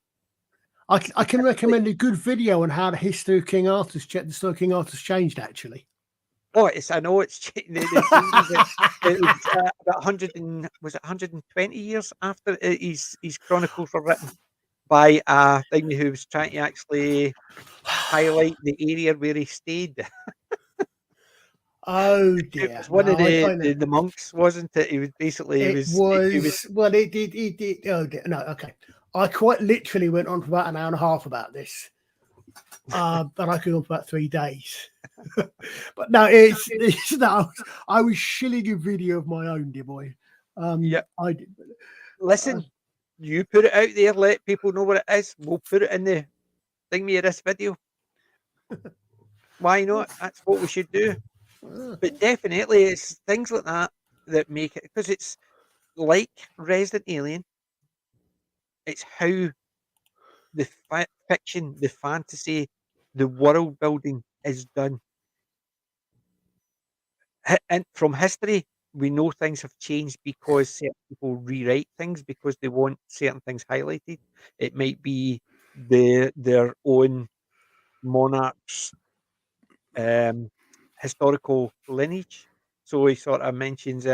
I can Typically, recommend a good video on how the history of King Arthur's changed actually. oh, it's I know it's the series. It was about 100 and was it 120 years after his chronicles were written by a thing who was trying to actually highlight the area where he stayed. Oh It dear. was one No, of I know. the monks, wasn't it? He was basically It he was was, well, it did. Oh dear. No, okay. I quite literally went on for about an hour and a half about this. But I could go on for about 3 days. But no, it's no, I was shilling a video of my own, dear boy. Yeah. I did. Listen, you put it out there, let people know what it is. We'll put it in the thing me of this video. Why not? That's what we should do. But definitely, it's things like that that make it, because it's like Resident Alien. It's how the fiction, the fantasy, the world building is done. And from history, we know things have changed because certain people rewrite things because they want certain things highlighted. It might be their own monarch's historical lineage. So he sort of mentions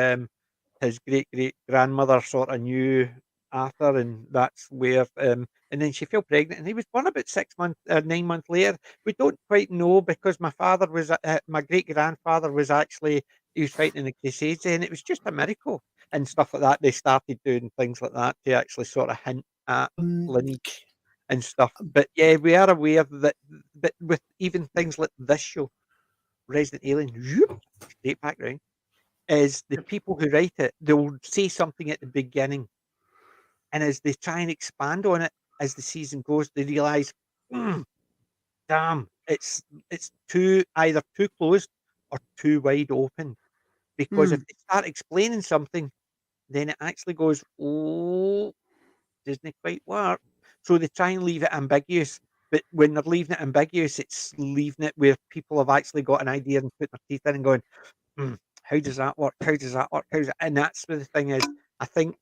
his great grandmother sort of knew Arthur, and that's where. And then she fell pregnant, and he was born about 6 months or 9 months later. We don't quite know because my father was my great grandfather was actually he was fighting in the Crusades, and it was just a miracle and stuff like that. They started doing things like that to actually sort of hint at lineage and stuff. But yeah, we are aware that with even things like this show, Resident Alien, straight back round, is the people who write it, they'll say something at the beginning, and as they try and expand on it as the season goes, they realise, damn, it's either too closed or too wide open. Because if they start explaining something, then it actually goes, oh, doesn't quite work. So they try and leave it ambiguous. But when they're leaving it ambiguous, it's leaving it where people have actually got an idea and put their teeth in and going, how does that work? How does that work? And that's where the thing is. I think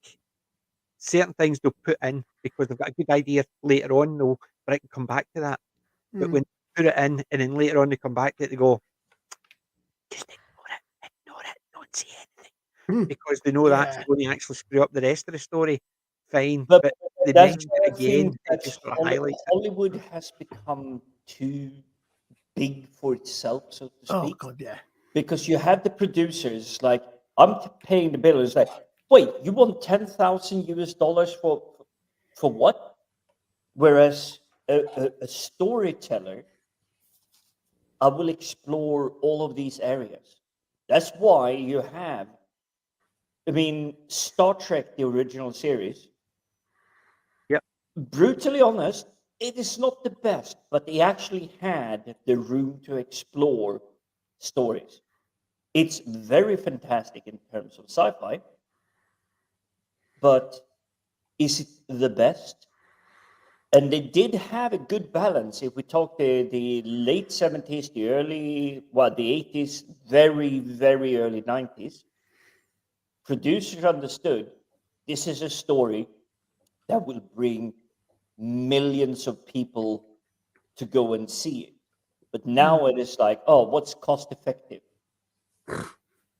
certain things they'll put in because they've got a good idea later on, they'll right, come back to that. But when they put it in and then later on they come back to it, they go, just ignore it, don't say anything. Because they know that's going to actually screw up the rest of the story. Fine. But But they that's mention where it I think again, it that just sort of highlights it. Hollywood has become too big for itself, so to Oh speak. God, yeah. Because you have the producers like, I'm paying the bill. It's like, wait, you want $10,000 for what? Whereas a storyteller, I will explore all of these areas. That's why you have, I mean, Star Trek, the original series. Yep. Brutally honest, it is not the best, but they actually had the room to explore stories. It's very fantastic in terms of sci-fi, but is it the best? And they did have a good balance. If we talk the late 70s, the 80s, very early 90s, producers understood this is a story that will bring millions of people to go and see it. But now it is like, oh, what's cost effective?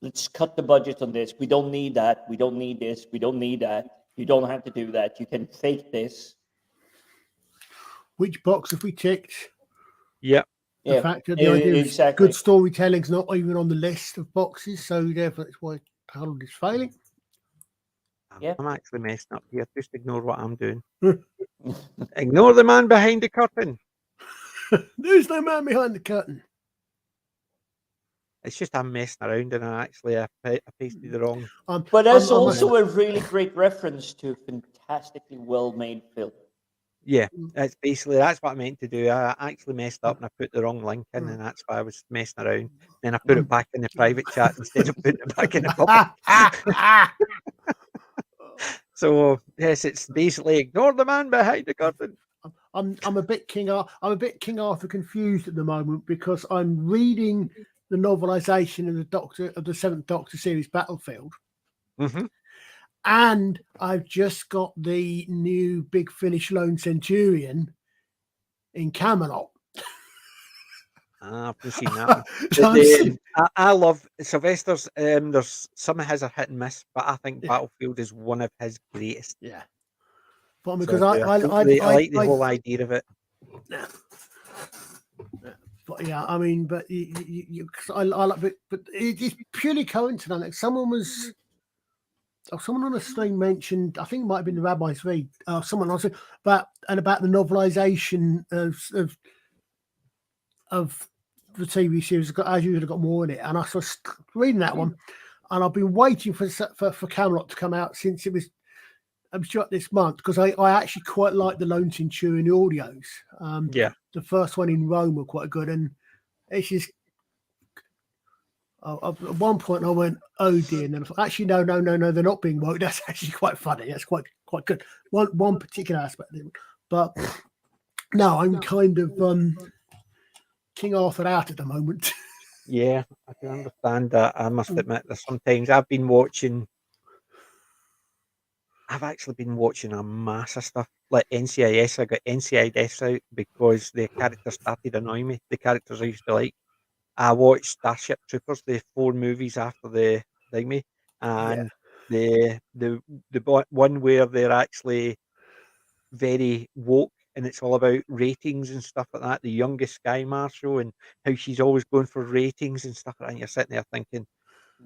Let's cut the budget on this. We don't need that. We don't need this. We don't need that. You don't have to do that. You can fake this. Which box have we ticked? Yep. The fact that the idea of good storytelling's not even on the list of boxes, so therefore that's why Harold is failing. Yeah. I'm actually messing up here. Just ignore what I'm doing. Ignore the man behind the curtain. There's no man behind the curtain. It's just I'm messing around and I pasted the wrong. But that's also a really great reference to a fantastically well-made film. Yeah, that's what I meant to do. I actually messed up and I put the wrong link in, and that's why I was messing around. Then I put it back in the private chat instead of putting it back in the public. So yes, it's basically ignore the man behind the curtain. I'm a bit King Arthur confused at the moment because I'm reading the novelization of the Seventh Doctor series Battlefield. Mm-hmm. And I've just got the new Big Finish Lone Centurion in Camelot. I've not seen that one. I love Sylvester's. There's some of his are hit and miss, but I think Battlefield is one of his greatest. Yeah, but because I like the whole idea of it. But yeah, I mean, but I like, but it's purely coincidental. Like someone on the stream mentioned, I think it might have been the Rabbi's Read, someone else about the novelization of the TV series. As usual, got more in it, and I was reading that one, and I've been waiting for Camelot to come out since it was. I'm sure this month because I actually quite like the Lone Centurion audios. Yeah. The first one in Rome were quite good, and it's just at one point I went, oh dear, and then I thought, actually no, they're not being woke. That's actually quite funny. That's quite good. One particular aspect of it, but no, I'm kind of King Arthur out at the moment. Yeah, I can understand that. I must admit that sometimes I've actually been watching a mass of stuff like NCIS. I got NCIS out because the characters started annoying me. The characters I used to like. I watched Starship Troopers, the 4 movies after the thingy, Yeah. and the one where they're actually very woke and it's all about ratings and stuff like that. The youngest Sky Marshal and how she's always going for ratings and stuff like that. And you're sitting there thinking,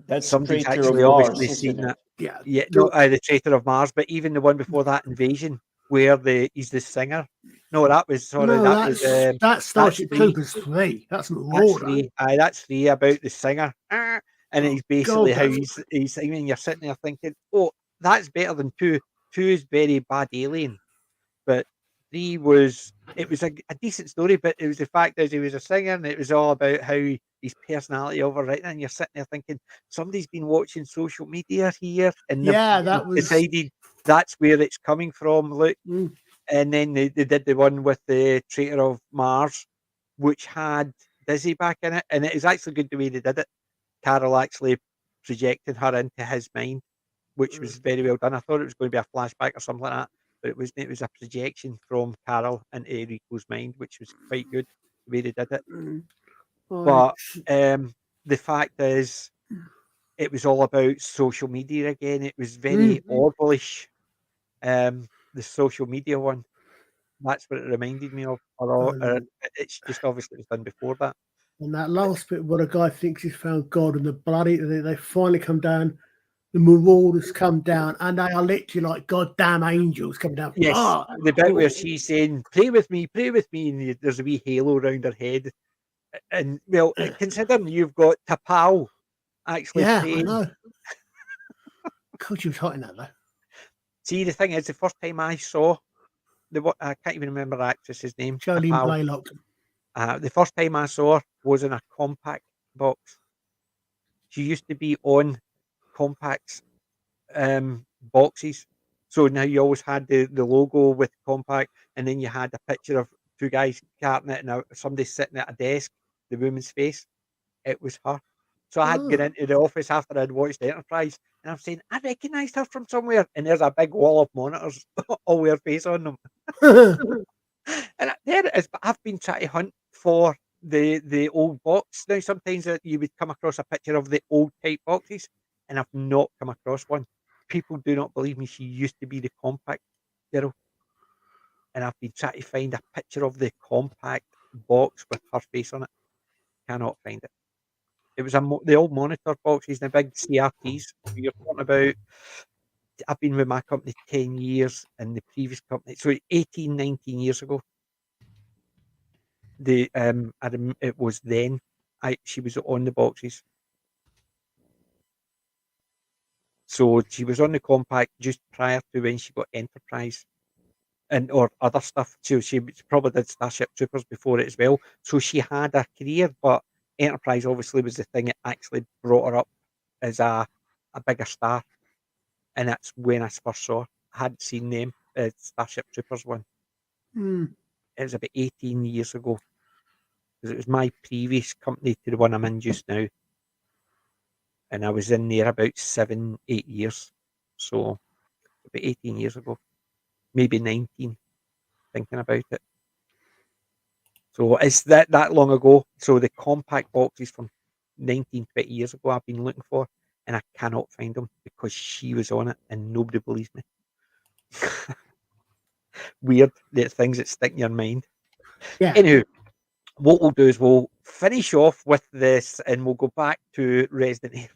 That's somebody's Traitor of actually obviously Mars, seen isn't that. it? Yeah. Yeah, no, the Traitor of Mars, but even the one before that, Invasion, where he's the singer. No, that was sorry, No, that's that's Starship 3. Troopers 3. That's That's Marauder. 3. Aye, that's 3 about the singer. And he's basically God, how he's singing. And you're sitting there thinking, oh, that's better than 2. 2 is very bad alien, but 3 was it was a decent story, but it was the fact that he was a singer and it was all about how his personality overridden. And you're sitting there thinking, somebody's been watching social media here and yeah, they've that was. decided that's where it's coming from. Look, Mm, and then they did the one with the Traitor of Mars, which had Dizzy back in it, and it is actually good the way they did it. Carol actually projected her into his mind, which was very well done. I thought it was going to be a flashback or something like that, but it wasn't. It was a projection from Carol into Rico's mind, which was quite good the way they did it. mm, But right. the fact is, it was all about social media again. It was very Mm, Orwellish. The social media one. That's what it reminded me of. and, It's just obviously it was done before that. and that last bit where a guy thinks he's found God and the bloody they finally come down, the marauders come down, and they are literally like goddamn angels coming down. Yes, Oh, the bit where she's saying, pray with me," and there's a wee halo around her head. And well, considering you've got Tapao actually yeah, I praying. know. God, she was hot in that though. See, the thing is, the first time I saw I can't even remember the actress's name, Jolene Tapao. Blaylock. The first time I saw her was in a compact box. She used to be on compacts boxes. So now you always had the logo with compact, and then you had a picture of 2 guys carting it, and somebody sitting at a desk, the woman's face. It was her. So I had Oh. gone into the office after I'd watched Enterprise, and I'm saying, I recognised her from somewhere. And there's a big wall of monitors, all with her face on them. And there it is. But I've been trying to hunt for the old box. Now, sometimes you would come across a picture of the old type boxes, and I've not come across one. People do not believe me. She used to be the compact girl, and I've been trying to find a picture of the compact box with her face on it. Cannot find it. It was the old monitor boxes, the big CRTs. You're talking about. I've been with my company 10 years, and the previous company, so 18, 19 years ago. It was then. She was on the boxes, so she was on the compact just prior to when she got Enterprise and or other stuff. She probably did Starship Troopers before it as well. So she had a career, but Enterprise obviously was the thing that actually brought her up as a bigger star, and that's when I first saw her. I hadn't seen them Starship Troopers one. Hmm. It was about 18 years ago. It was my previous company to the one I'm in just now. And I was in there about 7, 8 years. So about 18 years ago, maybe 19, thinking about it. So it's that long ago. So the compact boxes from 19, 20 years ago I've been looking for, and I cannot find them because she was on it and nobody believes me. Weird, the things that stick in your mind. Yeah. Anywho, what we'll do is we'll finish off with this, and we'll go back to Resident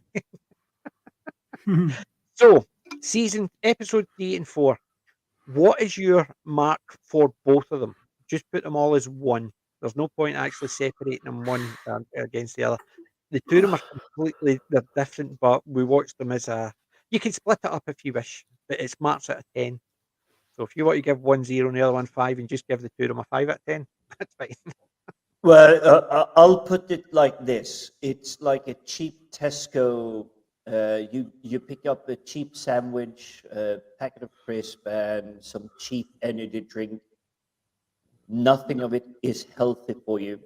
Evil. So, episode 3 and 4. What is your mark for both of them? Just put them all as one. There's no point actually separating them one against the other. The two of them are they're different, but we watched them as a. You can split it up if you wish, but it's marks out of 10. So if you want to give 1 0 and the other one 5, and just give the two of them a 5 out of 10, that's fine. Well, I'll put it like this: it's like a cheap Tesco. You pick up a cheap sandwich, a packet of crisp, and some cheap energy drink. Nothing of it is healthy for you,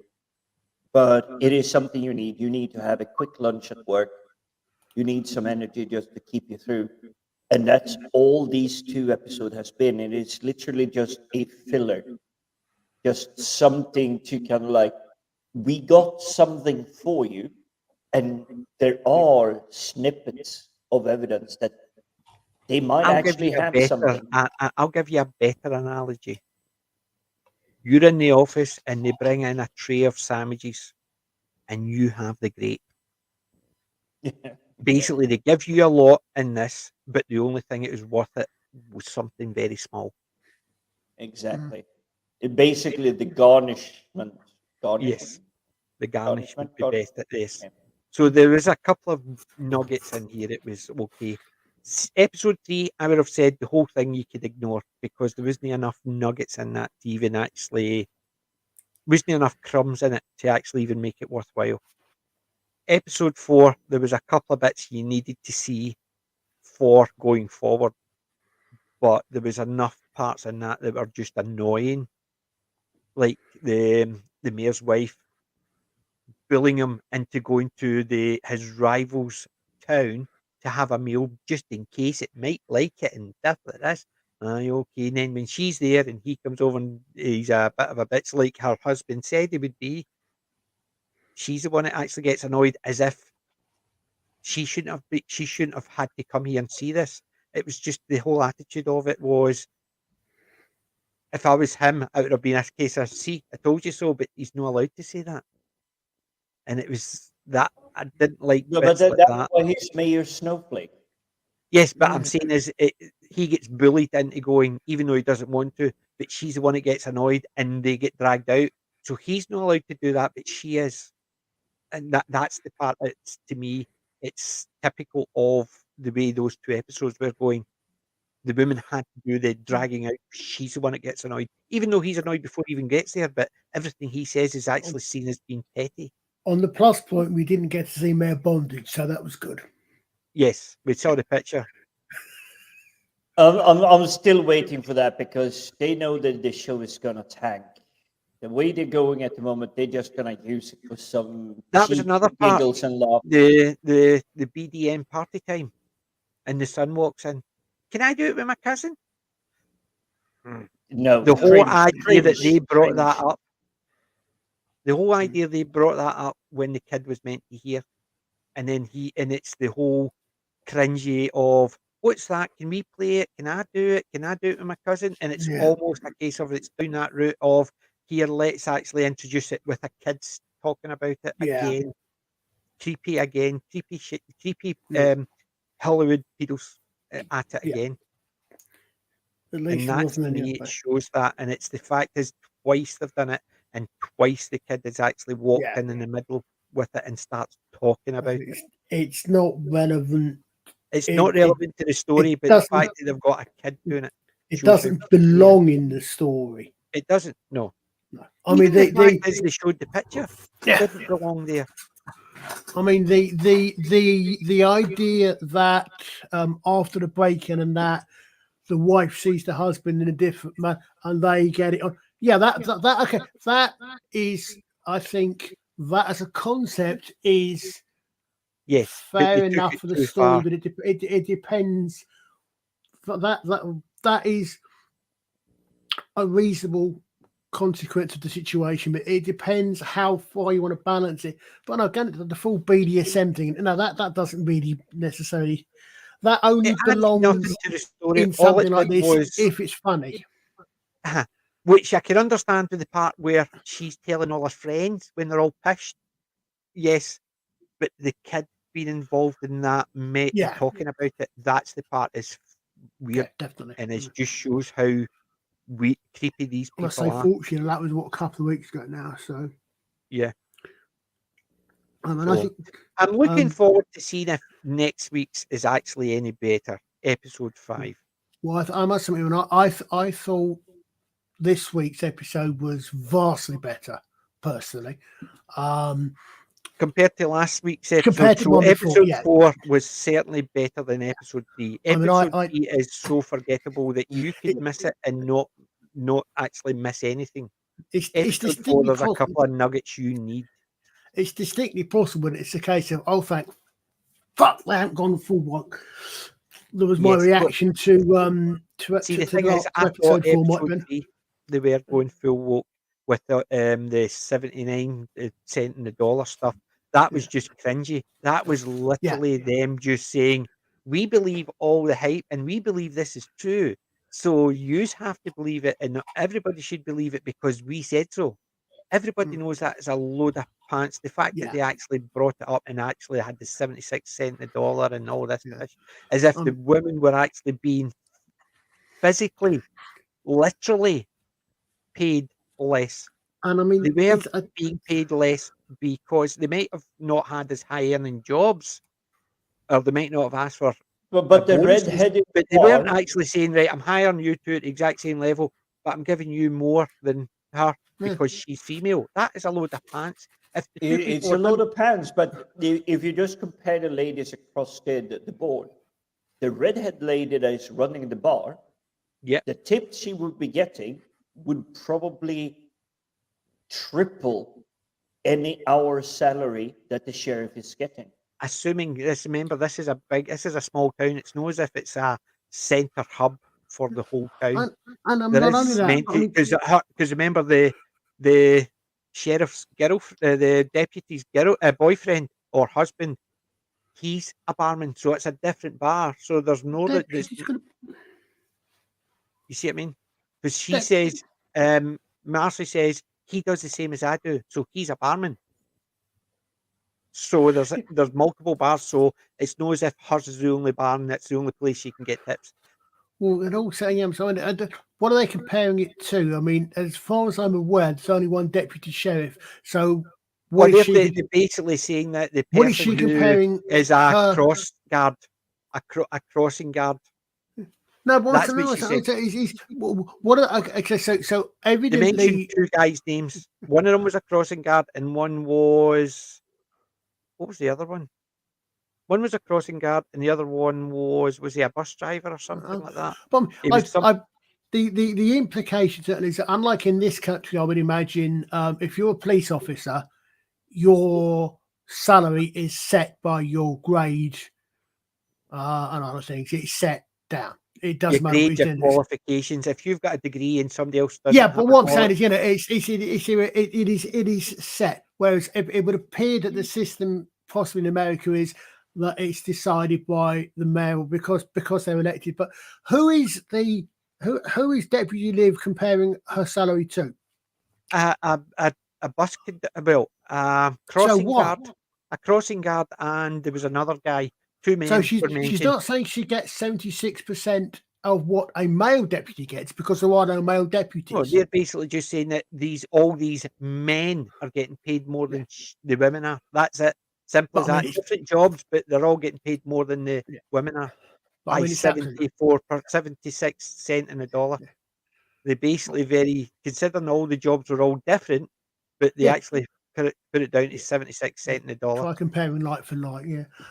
but it is something you need. You need to have a quick lunch at work. You need some energy just to keep you through. And that's all these 2 episodes has been. And it's literally just a filler, just something to kind of like, we got something for you. And there are snippets of evidence that they might actually have something. I'll give you a better analogy. You're in the office and they bring in a tray of sandwiches and you have the grape. Basically, they give you a lot in this, but the only thing it was worth it was something very small. Exactly. Basically, the garnishment. Yes, the garnish would be best at this. Yeah. So there was a couple of nuggets in here. It was okay. Episode 3, I would have said the whole thing you could ignore because there wasn't enough nuggets in that to even actually, wasn't enough crumbs in it to actually even make it worthwhile. Episode 4, there was a couple of bits you needed to see for going forward, but there was enough parts in that were just annoying, like the mayor's wife bullying him into going to his rival's town to have a meal just in case it might like it and stuff like this. Okay. And then when she's there and he comes over and he's a bit of a bitch like her husband said he would be, she's the one that actually gets annoyed as if she shouldn't have had to come here and see this. It was just the whole attitude of it was, if I was him, it would have been a case of, see, I told you so, but he's not allowed to say that. And it was that I didn't like No, bits but like that's that. why he's Mayor Snowflake. Yes, but I'm saying is he gets bullied into going, even though he doesn't want to, but she's the one that gets annoyed and they get dragged out. So he's not allowed to do that, but she is. And that's the part that's, to me, it's typical of the way those 2 episodes were going. The woman had to do the dragging out. She's the one that gets annoyed, even though he's annoyed before he even gets there. But everything he says is actually seen as being petty. On the plus point, we didn't get to see Mayor Bondage, so that was good. Yes, we saw the picture. I'm still waiting for that because they know that the show is gonna tank. The way they're going at the moment, they're just gonna use it for some. That was another part. Giggles and laughs. The BDM party time, and the son walks in. Can I do it with my cousin? No, The whole idea cringe, that they brought cringe. that up. The whole idea they brought that up when the kid was meant to hear, and then it's the whole cringy of, what's that? Can we play it? Can I do it? Can I do it with my cousin? And it's almost a case of it's down that route of, here, let's actually introduce it with a kids talking about it again. Creepy again, creepy shit, creepy Hollywood pedos at it again. At least And that's, to me, it shows that, and it's the fact is twice they've done it, and twice the kid has actually walked in the middle with it and starts talking about it. It's not relevant. It's not relevant to the story, but the fact that they've got a kid doing it. It doesn't belong in the story. It doesn't, no. I mean, the fact is they showed the picture. It didn't belong there. I mean, the idea that after the break-in and that the wife sees the husband in a different man and they get it on. Yeah, that is, I think, that as a concept is fair enough for the story, but it depends. That is a reasonable consequence of the situation, but it depends how far you want to balance it. But no, again, the full BDSM thing, no, that doesn't really necessarily. That only belongs to the story. in something like this if it's funny. which I can understand with the part where she's telling all her friends when they're all pissed. Yes, but the kid being involved in that, mate, and Yeah, talking about it, that's the part is weird, yeah, definitely. and it just shows how creepy these Well, I people say are. fortunately, that was what, a couple of weeks ago now. So, Yeah. and I So think I'm looking forward to seeing if next week's is actually any better. Episode 5. well, I must admit, I thought this week's episode was vastly better, personally. Compared to last week's episode, Compared to so one before, episode yeah. 4 was certainly better than episode 3. I mean, Episode 3 is so forgettable that you could miss it and not actually miss anything. It's Episode 4, distinctly there's a possible. couple of nuggets you need. It's distinctly possible, and it's a case of, oh, thank fuck, they haven't gone full one. There was my Yes, but reaction to see, the to thing is, I thought episode 4 might episode have been. 3, they were going full woke with the 79 cent in the dollar stuff. That was just cringy. That was literally them just saying, we believe all the hype and we believe this is true. So you have to believe it, and everybody should believe it because we said so. Everybody knows that is a load of pants. The fact that they actually brought it up and actually had the 76 cent in the dollar and all this fish, as if the women were actually being physically, literally paid less. And I mean, They weren't being paid less because they might have not had as high earning jobs, or they might not have asked for But the bonuses, red-headed but they weren't one, actually saying, right, I'm hiring you two at the exact same level, but I'm giving you more than her because she's female. That is a load of pants. If the two it's people a load of pants. But if you just compare the ladies across the board, the redhead lady that is running the bar, the tips she would be getting would probably triple any hour salary that the sheriff is getting. Assuming this, remember, this is a small town. It's not as if it's a centre hub for the whole town. And I'm There not only is that, meant to, because remember the sheriff's the deputy's boyfriend or husband, he's a barman, so it's a different bar. So there's no that. You see what I mean? Because she says, Marcy says he does the same as I do, so he's a barman. So there's multiple bars, so it's not as if hers is the only bar and that's the only place she can get tips. Well, and also, what are they comparing it to? I mean, as far as I'm aware, there's only one deputy sheriff. So Well, they're basically saying that the person what is she comparing is a cross guard, a crossing guard. No, but that's what she said. What are, okay, so evidently they mentioned two guys' names. One of them was a crossing guard, and one was, what was the other one? One was a crossing guard, and the other one was he a bus driver or something like that? But the implication certainly is that, unlike in this country, I would imagine if you're a police officer, your salary is set by your grade and other things. It's set down. It doesn't matter your qualifications. If you've got a degree and somebody else doesn't, yeah. But what I'm saying is, it is set. Whereas it would appear that the system, possibly in America, is that it's decided by the mayor because they're elected. But who is Deputy Liv comparing her salary to? A bus crossing guard, a crossing guard, and there was another guy. Two men. So she's not saying she gets 76% of what a male deputy gets because there are no male deputies. Well, they're basically just saying that all these men are getting paid more than the women are. That's it. Simple as that. Different jobs, but they're all getting paid more than the women are. By 76 cents in a dollar. Yeah. They basically considering all the jobs are all different, but they actually put it down to 76 cents in the dollar. Try comparing like for like,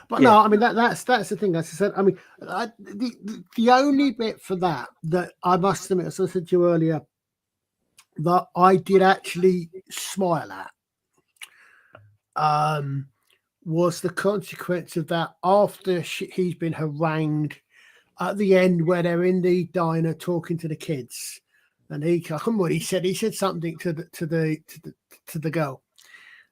But no, I mean that's the thing. As I said, I mean the only bit for that I must admit, as I said to you earlier, that I did actually smile at was the consequence of that after he's been harangued at the end where they're in the diner talking to the kids, and I can't remember what he said. He said something to the girl.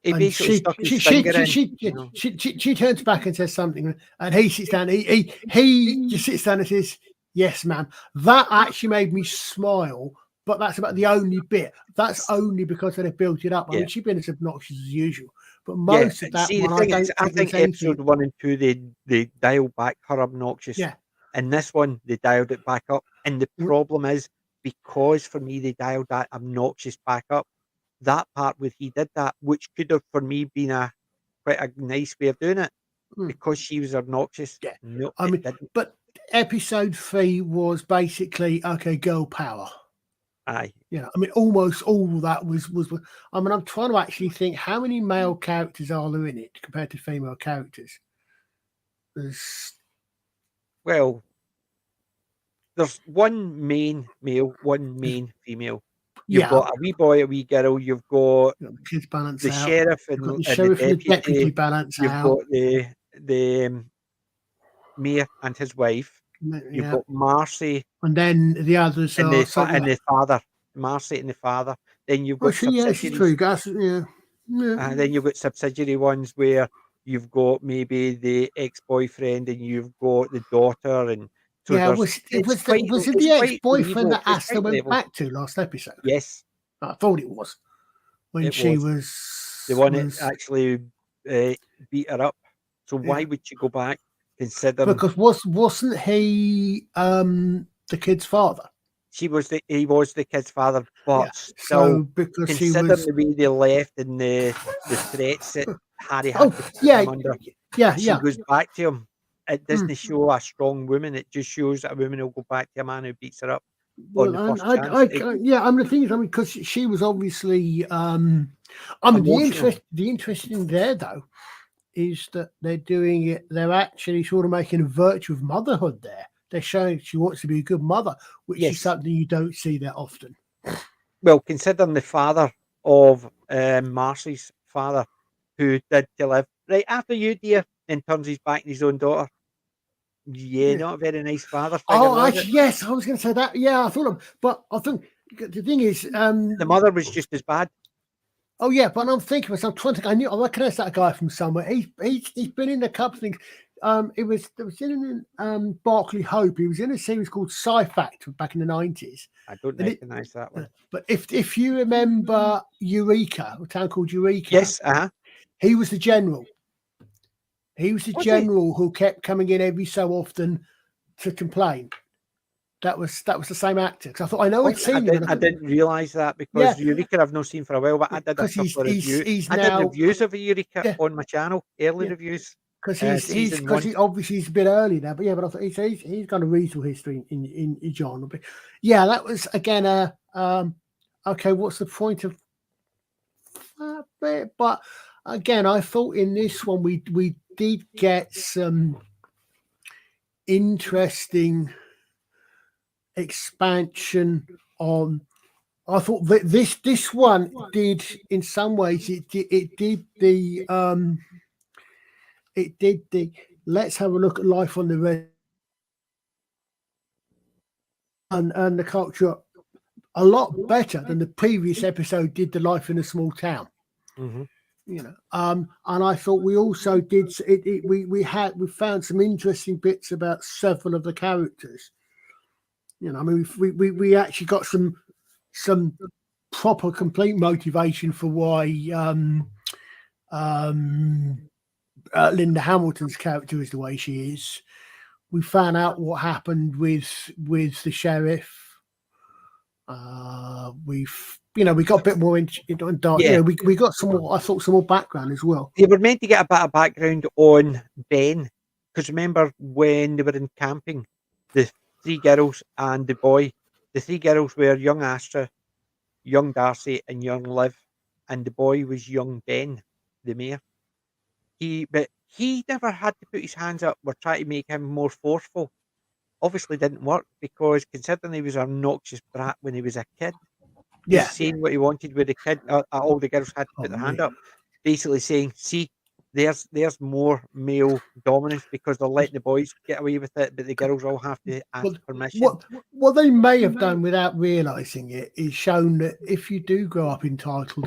He basically stuck his finger in. She turns back and says something, and he sits down. He just sits down and says, "Yes, ma'am." That actually made me smile but that's about the only bit. That's only because they built it up. I Yeah. mean, she's been as obnoxious as usual, but Yeah, most of that see, the one, I thing don't is, I think think there's anything. episode 1 and 2, they dialed back her obnoxious. Yeah. And this one, they dialed it back up. And the Mm. problem is, because for me, they dialed that obnoxious back up, that part where he did that, which could have, for me, been quite a nice way of doing it, Mm. because she was obnoxious. Yeah. No, I it mean, didn't. but episode 3 was basically, okay, girl power. Aye. Yeah, I mean, almost all that was. I mean, I'm trying to actually think how many male characters are there in it compared to female characters. Well, there's one main male, one main female. You've got a wee boy, a wee girl. You've got the kids balance the out. sheriff You've got the and sheriff the and the deputy deputy. balance You've out. got the mayor and his wife. You've got Marcy and then the others and are the father. Marcy and the father. Then you've got she's subsidiaries. true. Yeah. Then you've got subsidiary ones where you've got maybe the ex-boyfriend and you've got the daughter, and so was it the ex-boyfriend that Asta went back to last episode? Yes, I thought it was when she was the one that actually beat her up. So why would she go back? Considering because wasn't he the kid's father? He was the kid's father, but so because considering the way they left and the threats that Harry had to put him under, she goes back to him. It doesn't show a strong woman. It just shows that a woman will go back to a man who beats her up. Well, I mean, the thing is, I mean, because she was obviously, I mean, the interesting there though is that they're doing it. They're actually sort of making a virtue of motherhood there. They're showing she wants to be a good mother, which is something you don't see that often. Well, considering the father of Marcy's father, who did to live right after you, dear, and turns his back on his own daughter. Yeah, not a very nice father figure. Yes, I was going to say that. Yeah, I thought, but I think the thing is, the mother was just as bad. Oh yeah, but I'm thinking, I'm trying to think. I recognize that guy from somewhere. He's been in a couple of things. It was in Barclay Hope. He was in a series called Sci Factor back in the 90s. I don't recognize that one. But if you remember Eureka, a town called Eureka, yes, he was the general. He was the general who kept coming in every so often to complain. That was the same actor. Because I thought I know I'd seen him. I didn't realise that because Eureka I've not seen for a while, but I did a couple of reviews. I did reviews of Eureka on my channel, early reviews. Because he obviously he's a bit early now, but I thought he's got a reasonable history in John. But yeah, that was again okay. What's the point of that bit? But again, I thought in this one we did get some interesting expansion on. I thought that this one did in some ways it did the let's have a look at life on the red and the culture a lot better than the previous episode did the life in a small town. Mm-hmm. And I thought we also did we found some interesting bits about several of the characters. I mean we actually got some proper complete motivation for why Linda Hamilton's character is the way she is. We found out what happened with the sheriff. We got a bit more into dark. Yeah. We got some more. I thought some more background as well. They were meant to get a bit of background on Ben, because remember when they were in camping, the three girls and the boy. The three girls were young Astra, young Darcy, and young Liv, and the boy was young Ben, the mayor. But he never had to put his hands up. We're trying to make him more forceful. Obviously didn't work because considering he was an obnoxious brat when he was a kid, he's saying what he wanted with the kid. All the girls had to put their hand up, basically saying, "See, there's more male dominance because they're letting the boys get away with it, but the girls all have to ask permission." What they may have done without realizing it is shown that if you do grow up entitled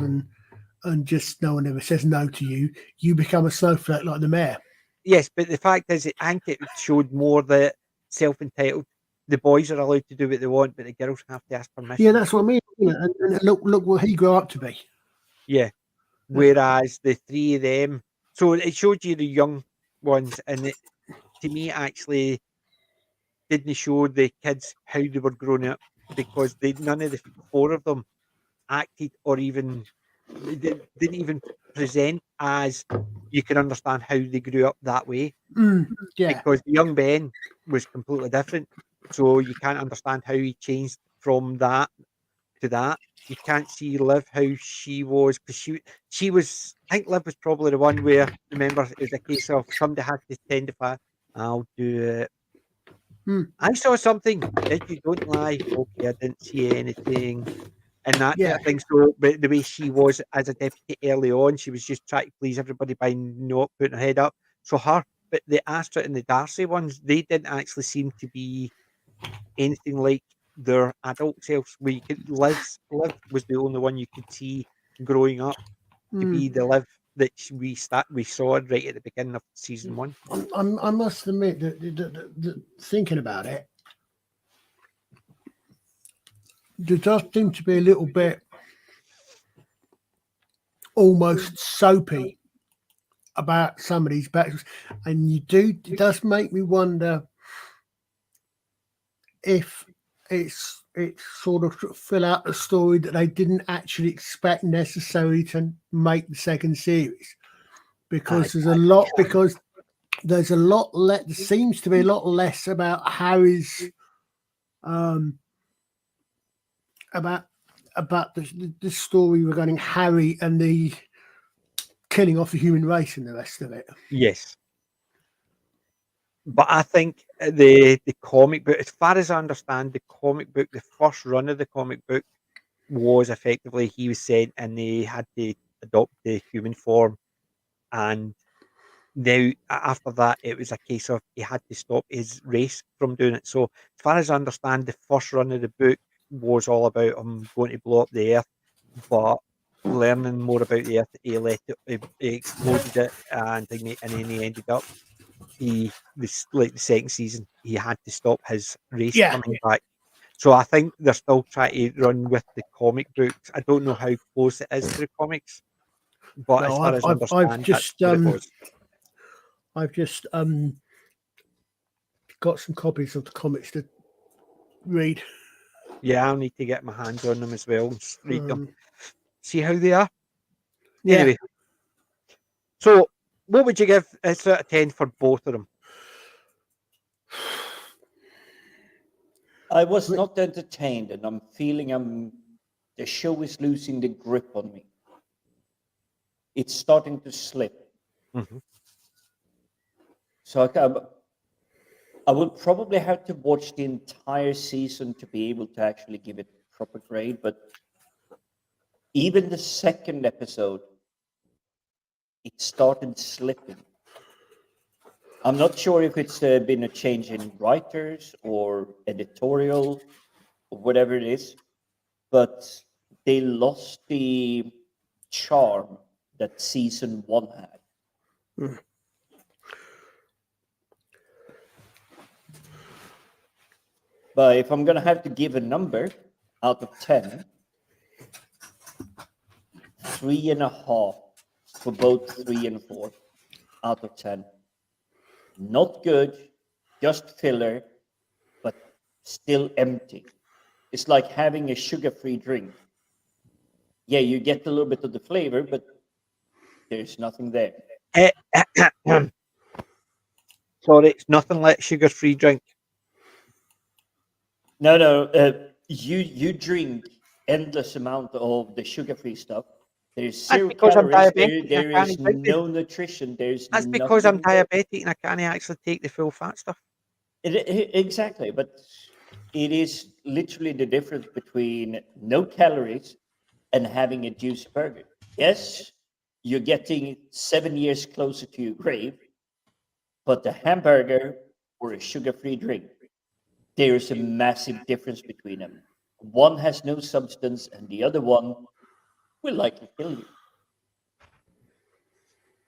and just no one ever says no to you, you become a snowflake like the mayor. Yes, but the fact is, I think it showed more that self-entitled the boys are allowed to do what they want, but the girls have to ask permission. Yeah, that's what I mean. You know, and look what he grew up to be. Yeah. Whereas the three of them, so it showed you the young ones, and to me, actually didn't show the kids how they were growing up because none of the four of them acted or even didn't even present as you can understand how they grew up that way Yeah. because the young Ben was completely different. So you can't understand how he changed from that to that. You can't see Liv how she was because she was. I think Liv was probably the one where remember it was a case of somebody had to testify. I'll do it. I saw something. Did you? Don't lie. Okay, I didn't see anything. And that kind Yeah. of thing. So, but the way she was as a deputy early on, she was just trying to please everybody by not putting her head up. So but the Astra and the Darcy ones, they didn't actually seem to be anything like their adult selves. Where you could Liv was the only one you could see growing up to be the Liv that we saw right at the beginning of season 1. I must admit that thinking about it, there does seem to be a little bit almost soapy about some of these battles, and it does make me wonder if it's sort of to fill out a story that they didn't actually expect necessarily to make the second series, because there's a lot there seems to be a lot less about Harry's about the story regarding Harry and the killing off the human race and the rest of it. Yes. But I think the comic book, as far as I understand, the comic book, the first run of the comic book was effectively he was sent and they had to adopt the human form. And now after that, it was a case of he had to stop his race from doing it. So as far as I understand, the first run of the book was all about him going to blow up the earth, but learning more about the earth, he exploded it, and then he ended up this like the second season, he had to stop his race Yeah. coming back. So I think they're still trying to run with the comic books. I don't know how close it is to the comics, but as No, far as I I've understand, that's just what it was. I've just got some copies of the comics to read. Yeah, I'll need to get my hands on them as well and read them, see how they are. Yeah. Anyway, so what would you give a sort of 10 for both of them? I was not entertained, and I'm feeling the show is losing the grip on me. It's starting to slip. Mm-hmm. So I will probably have to watch the entire season to be able to actually give it a proper grade. But even the second episode, it started slipping. I'm not sure if it's been a change in writers or editorial or whatever it is, but they lost the charm that season 1 had. But if I'm going to have to give a number out of 10, 3.5 for both 3 and 4 out of 10. Not good, just filler, but still empty. It's like having a sugar-free drink. Yeah, you get a little bit of the flavor, but there's nothing there. Sorry, it's nothing like sugar-free drink. No. You drink endless amount of the sugar-free stuff. There's That's zero because I'm calories. diabetic and I There can't is drink it. no nutrition. There's That's because I'm nothing. diabetic and I can't actually take the full fat stuff. Exactly, but it is literally the difference between no calories and having a juicy burger. Yes, you're getting 7 years closer to your grave, but a hamburger or a sugar-free drink, there is a massive difference between them. One has no substance, and the other one will likely kill you.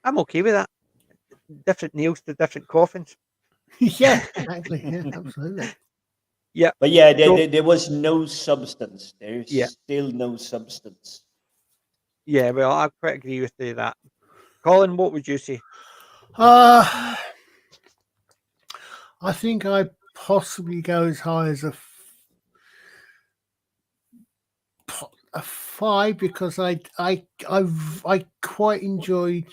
I'm okay with that. Different nails to different coffins. Yeah, exactly. Yeah, absolutely. Yeah. But yeah, So, there was no substance. There's yeah. still no substance. Yeah, well, I quite agree with you that. Colin, what would you say? I think I possibly go as high as a 5 because I quite enjoyed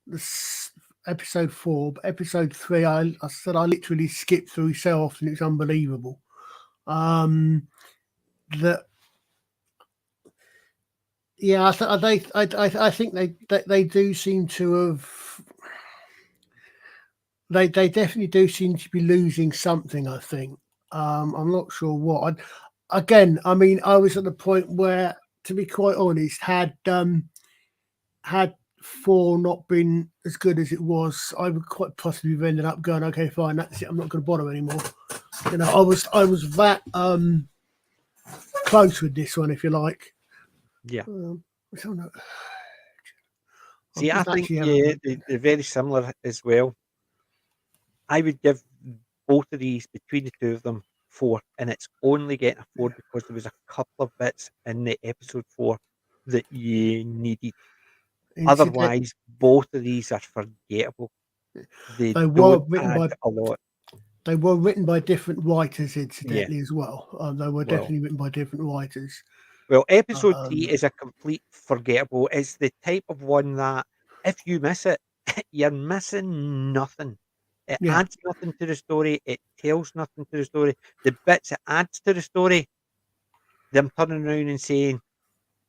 this episode 4, but episode 3 I said I literally skipped through so often it's unbelievable. That yeah, I think they do seem to have. They definitely do seem to be losing something. I think. I'm not sure what. Again, I mean, I was at the point where, to be quite honest, had 4 not been as good as it was, I would quite possibly have ended up going, okay, fine, that's it. I'm not going to bother anymore. You know, I was that close with this one, if you like. Yeah. I don't know. See, I think they're very similar as well. I would give both of these between the two of them 4, and it's only getting a 4 because there was a couple of bits in the episode 4 that you needed. Otherwise, both of these are forgettable. They were don't add a lot. They were written by different writers, incidentally, as well. They were definitely written by different writers. Well, episode 3 is a complete forgettable. It's the type of one that if you miss it, you're missing nothing. It adds nothing to the story. It tells nothing to the story. The bits it adds to the story, them turning around and saying,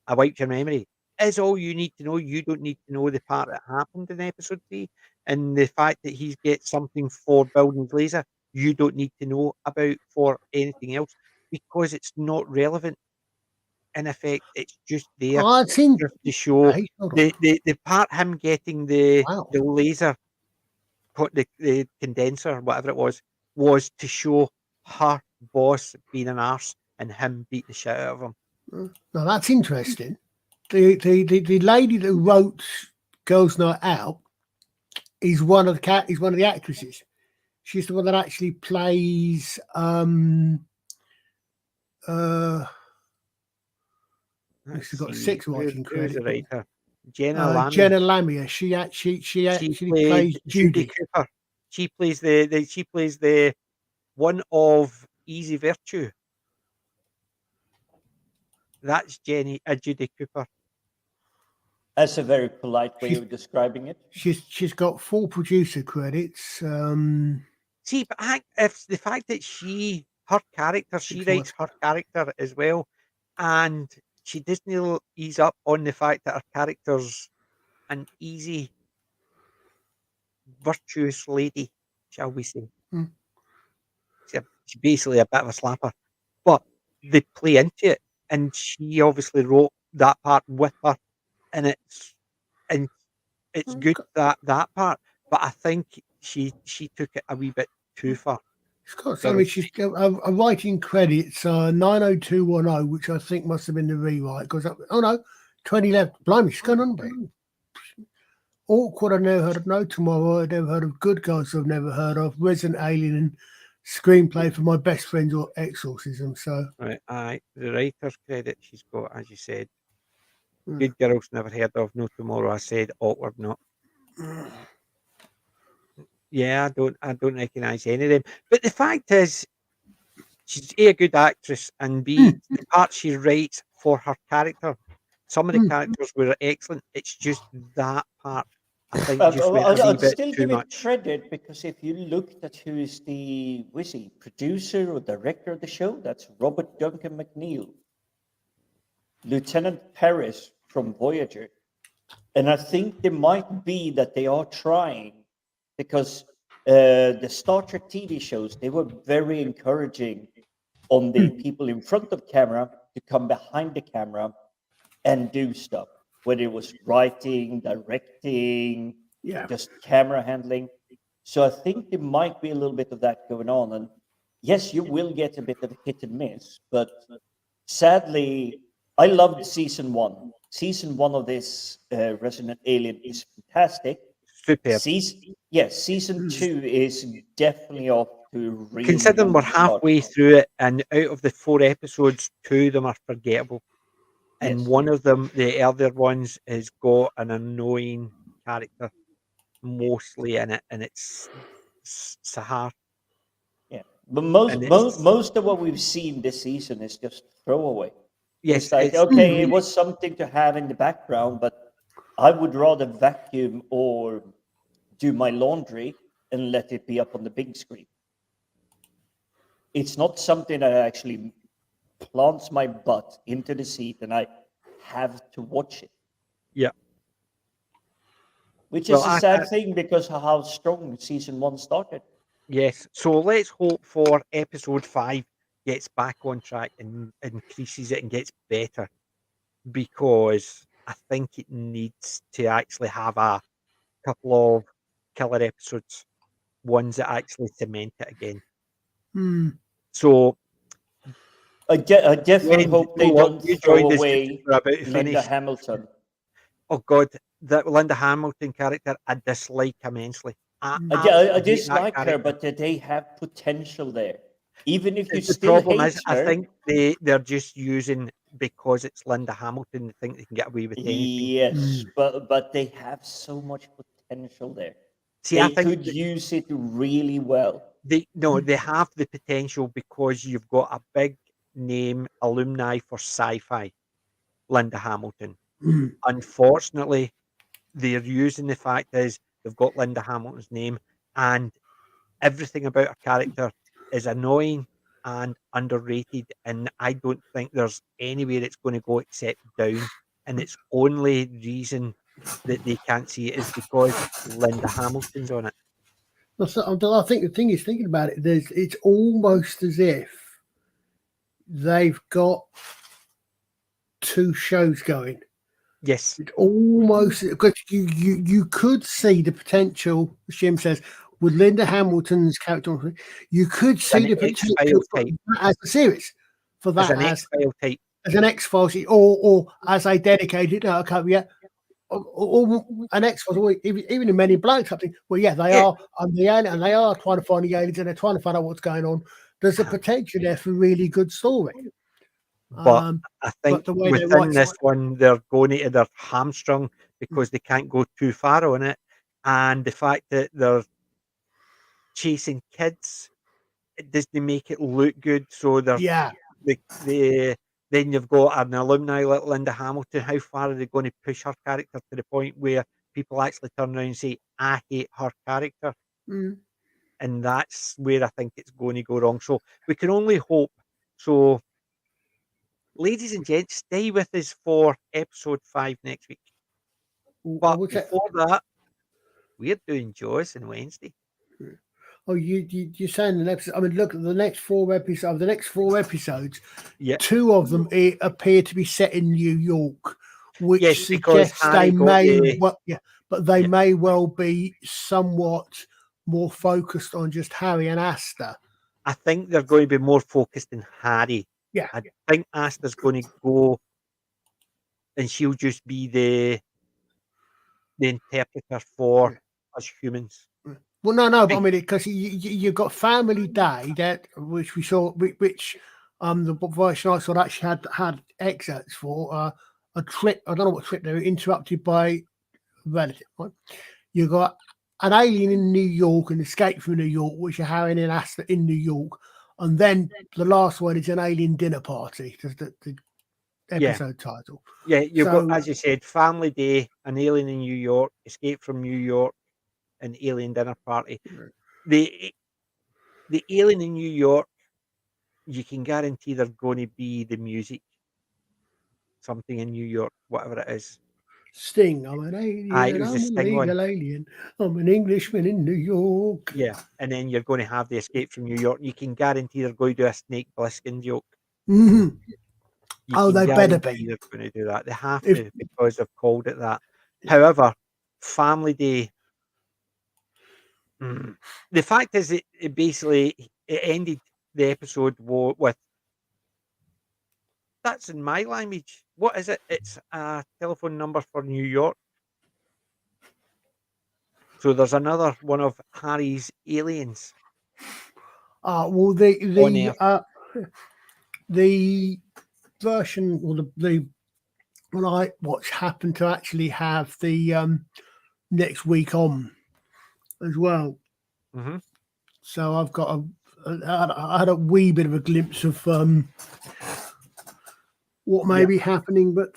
I wiped your memory, is all you need to know. You don't need to know the part that happened in episode 3. And the fact that he gets something for building his laser, you don't need to know about for anything else because it's not relevant. In effect, it's just there just to show the part him getting the laser, the condenser, whatever it was to show her boss being an arse and him beat the shit out of him. Now that's interesting. The lady that wrote Girls Night Out is one of the actresses. She's the one that actually plays she's got 6 writing credits. Jenna Lamia. Jenna Lamia. She actually plays Judy Cooper. She plays the one of Easy Virtue. That's Judy Cooper. That's a very polite way of describing it. She's got 4 producer credits. See, but if the fact that she writes her character as well, and she doesn't ease up on the fact that her character's an easy, virtuous lady, shall we say. She's basically a bit of a slapper. But they play into it, and she obviously wrote that part with her, and it's good that part. But I think she took it a wee bit too far. I mean, she's got a writing credits 90210, which I think must have been the rewrite. Because 2011. Blimey, she's gone on a bit. Awkward, I've never heard of. No Tomorrow, I've never heard of. Good Guys, I've never heard of. Resident Alien, and screenplay for My Best Friends or Exorcism. So right, the writer's credit she's got, as you said. Good Girls, never heard of. No Tomorrow, I said. Awkward, not. Yeah, I don't recognise any of them. But the fact is, she's A, a good actress, and B, the part she writes for her character. Some of the characters were excellent. It's just that part, I think, just went a wee bit still too give much. it credit because if you looked at who is the producer or director of the show, that's Robert Duncan McNeil, Lieutenant Paris from Voyager. And I think there might be that they are trying because the Star Trek TV shows, they were very encouraging on the people in front of camera to come behind the camera and do stuff, whether it was writing, directing, just camera handling. So I think there might be a little bit of that going on. And yes, you will get a bit of hit and miss, but sadly, I loved season 1. Season 1 of this Resident Alien is fantastic. Superb. Season 2 is definitely off to really Considering we're start halfway from. through it, and out of the 4 episodes, 2 of them are forgettable, and Yes. one of them, the earlier ones, has got an annoying character mostly in it, and it's Sahar, Yeah, but and it's most of what we've seen this season is just throwaway. It's yes, like, it's okay, it really was something to have in the background, but I would rather vacuum or do my laundry and let it be up on the big screen. It's not something that actually plants my butt into the seat and I have to watch it, yeah. which Well, is a sad thing because of how strong season 1 started. yes. So let's hope for episode 5 gets back on track and increases it and gets better, because I think it needs to actually have a couple of killer episodes, ones that actually cement it again. Hmm. So I definitely when hope they look, don't you throw joined us just as away we were about to Linda finish. Hamilton. Oh God, that Linda Hamilton character, I dislike immensely. I I absolutely hate that dislike her, character. but they have potential there. Even if you The still problem is, hate I her, think they're just using, because it's Linda Hamilton, they think they can get away with anything. yes, but they have so much potential there. See, I They think could use it really well. they have the potential, because you've got a big name alumni for sci-fi, Linda Hamilton. Hmm. Unfortunately, they're using the fact is they've got Linda Hamilton's name, and everything about her character is annoying and underrated, and I don't think there's anywhere it's going to go except down. And its only reason that they can't see it is because Linda Hamilton's on it. I think the thing is, thinking about it, it's almost as if they've got 2 shows going. Yes, It's almost because you could see the potential, as Jim says, with Linda Hamilton's character. You could as see an the X potential File for type, that as a series, for as that an X File type. as an X Files, or as a dedicated. Okay, yeah, or an X Files, or even in Men in Black something. Well, yeah, they Yeah, are on the alien, and they are trying to find the aliens, and they're trying to find out what's going on. There's a potential there for really good story. but I But think the way they within write this it, one, they're going to their hamstrung, because they can't go too far on it, and the fact that they're chasing kids, it doesn't make it look good. So they're yeah. the then you've got an alumni like Linda Hamilton. How far are they going to push her character to the point where people actually turn around and say, "I hate her character," Mm. and that's where I think it's going to go wrong. So we can only hope. So, ladies and gents, stay with us for episode 5 next week. I But would say, before that, we're doing Jaws on Wednesday. oh, you're saying the next. I mean, look at the next 4 episodes. The next 4 episodes, Yeah. 2 of them appear to be set in New York, which Yes, because suggests Harry they got may, the well, yeah, but they yeah. may well be somewhat more focused on just Harry and Asta. I think they're going to be more focused on Harry. Yeah. I think Asta's going to go, and she'll just be the interpreter for us humans. Well, no, but I Be- mean, because you've got Family Day, that which we saw, which the version I saw actually had excerpts for a trip. I don't know what trip they were interrupted by a relative. Right? You got an alien in New York, an escape from New York, which are Harry and Asta in New York, and then the last one is an alien dinner party. That's the yeah, episode title. yeah. You've got, So as you said, Family Day, an alien in New York, Escape from New York, an alien dinner party. The the alien in New York, you can guarantee there's going to be the music, something in New York, whatever it is. Sting, I'm an It alien, was the I'm a Sting one. legal alien, I'm an Englishman in New York. Yeah, and then you're going to have the Escape from New York. You can guarantee they're going to do a Snake Plissken joke. Hmm. You Oh, can they better guarantee be. they're going to do that. They have If to, because they've called it that. However, Family Day, the fact is, it basically it ended the episode with that's in my language. What is it? It's a telephone number for New York. So there's another one of Harry's aliens. Well, the version or the when I watch happened to actually have the next week on as well. Mm-hmm. So I've got I had a wee bit of a glimpse of what may be happening, but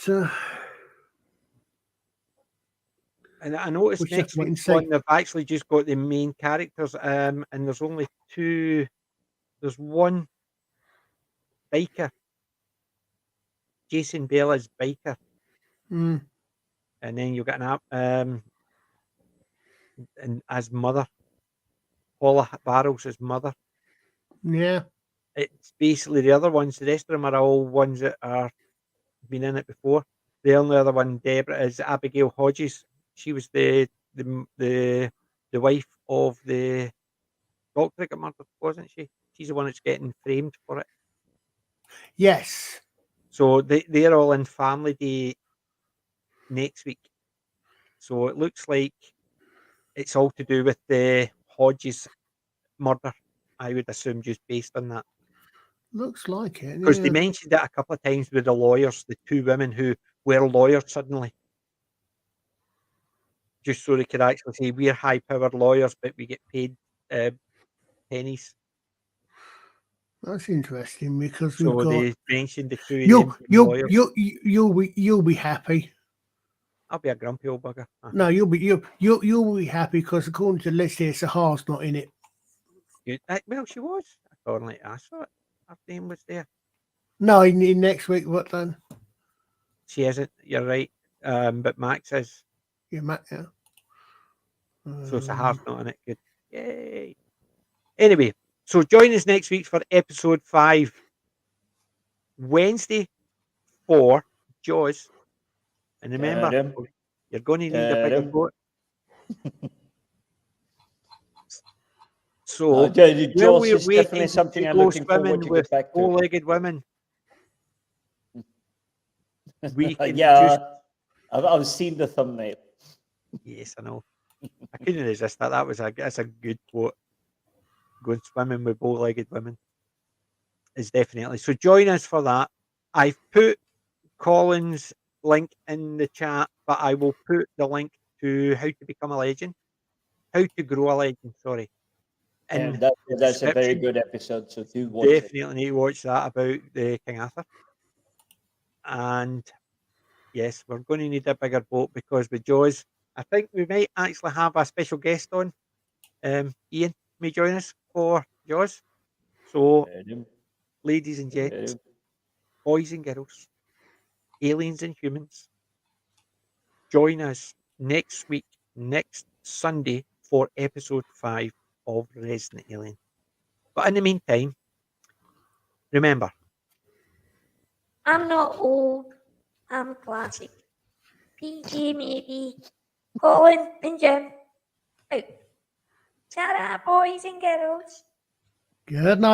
And I noticed we just have next to wait and week's see. one, they've actually just got the main characters, and there's only two. There's one biker, Jason Bell as biker, Mm, and then you've got and as mother, Paula Barrels as mother. yeah, It's basically the other ones. The rest of them are all ones that are been in it before. The only other one, Deborah, is Abigail Hodges. She was the the the wife of the doctor that got murdered, wasn't she? She's the one that's getting framed for it. yes, So they're all in Family Day next week. So it looks like it's all to do with the Hodges murder. I would assume just based on that. looks like it. Because they Yeah, mentioned it a couple of times with the lawyers, the two women who were lawyers suddenly, just so they could actually say we're high-powered lawyers, but we get paid pennies. that's interesting because we've So got they mentioned the two of them being lawyers. you'll be happy. I'll be a grumpy old bugger. No, you'll be happy because according to the list here, Sahar's not in it. Well, she was. I thought like I saw it. Her name was there. No, in next week. What then? She isn't. You're right. But Max is. Yeah, Matt. Yeah. So Sahar's not in it. Good. Yay. Anyway, so join us next week for episode 5. Wednesday for Jaws. And remember, Ta-dum. you're going to need a bigger Ta-dum. boat. So while Jaws we're is definitely waiting something to I'm go looking forward swimming to with get back to. bow-legged women, we can Yeah, just I've seen the thumbnail. yes, I know. I couldn't resist that. That's a good quote. Going swimming with bow-legged women is definitely so. Join us for that. I've put Colin's link in the chat, but I will put the link to how to become a legend, how to grow a legend. Sorry, in And the that's a very description. good episode, so do watch it. Definitely need to watch that about the King Arthur. And yes, we're going to need a bigger boat because with Jaws, I think we might actually have a special guest on. Ian may join us for Jaws. So, Ta-dum. ladies and gents, Ta-dum. boys and girls, aliens and humans, join us next week, next Sunday, for episode 5 of Resident Alien. But in the meantime, remember, I'm not old. I'm classic. PG maybe. Colin and Jim. Out. Ta-da, boys and girls. Good night.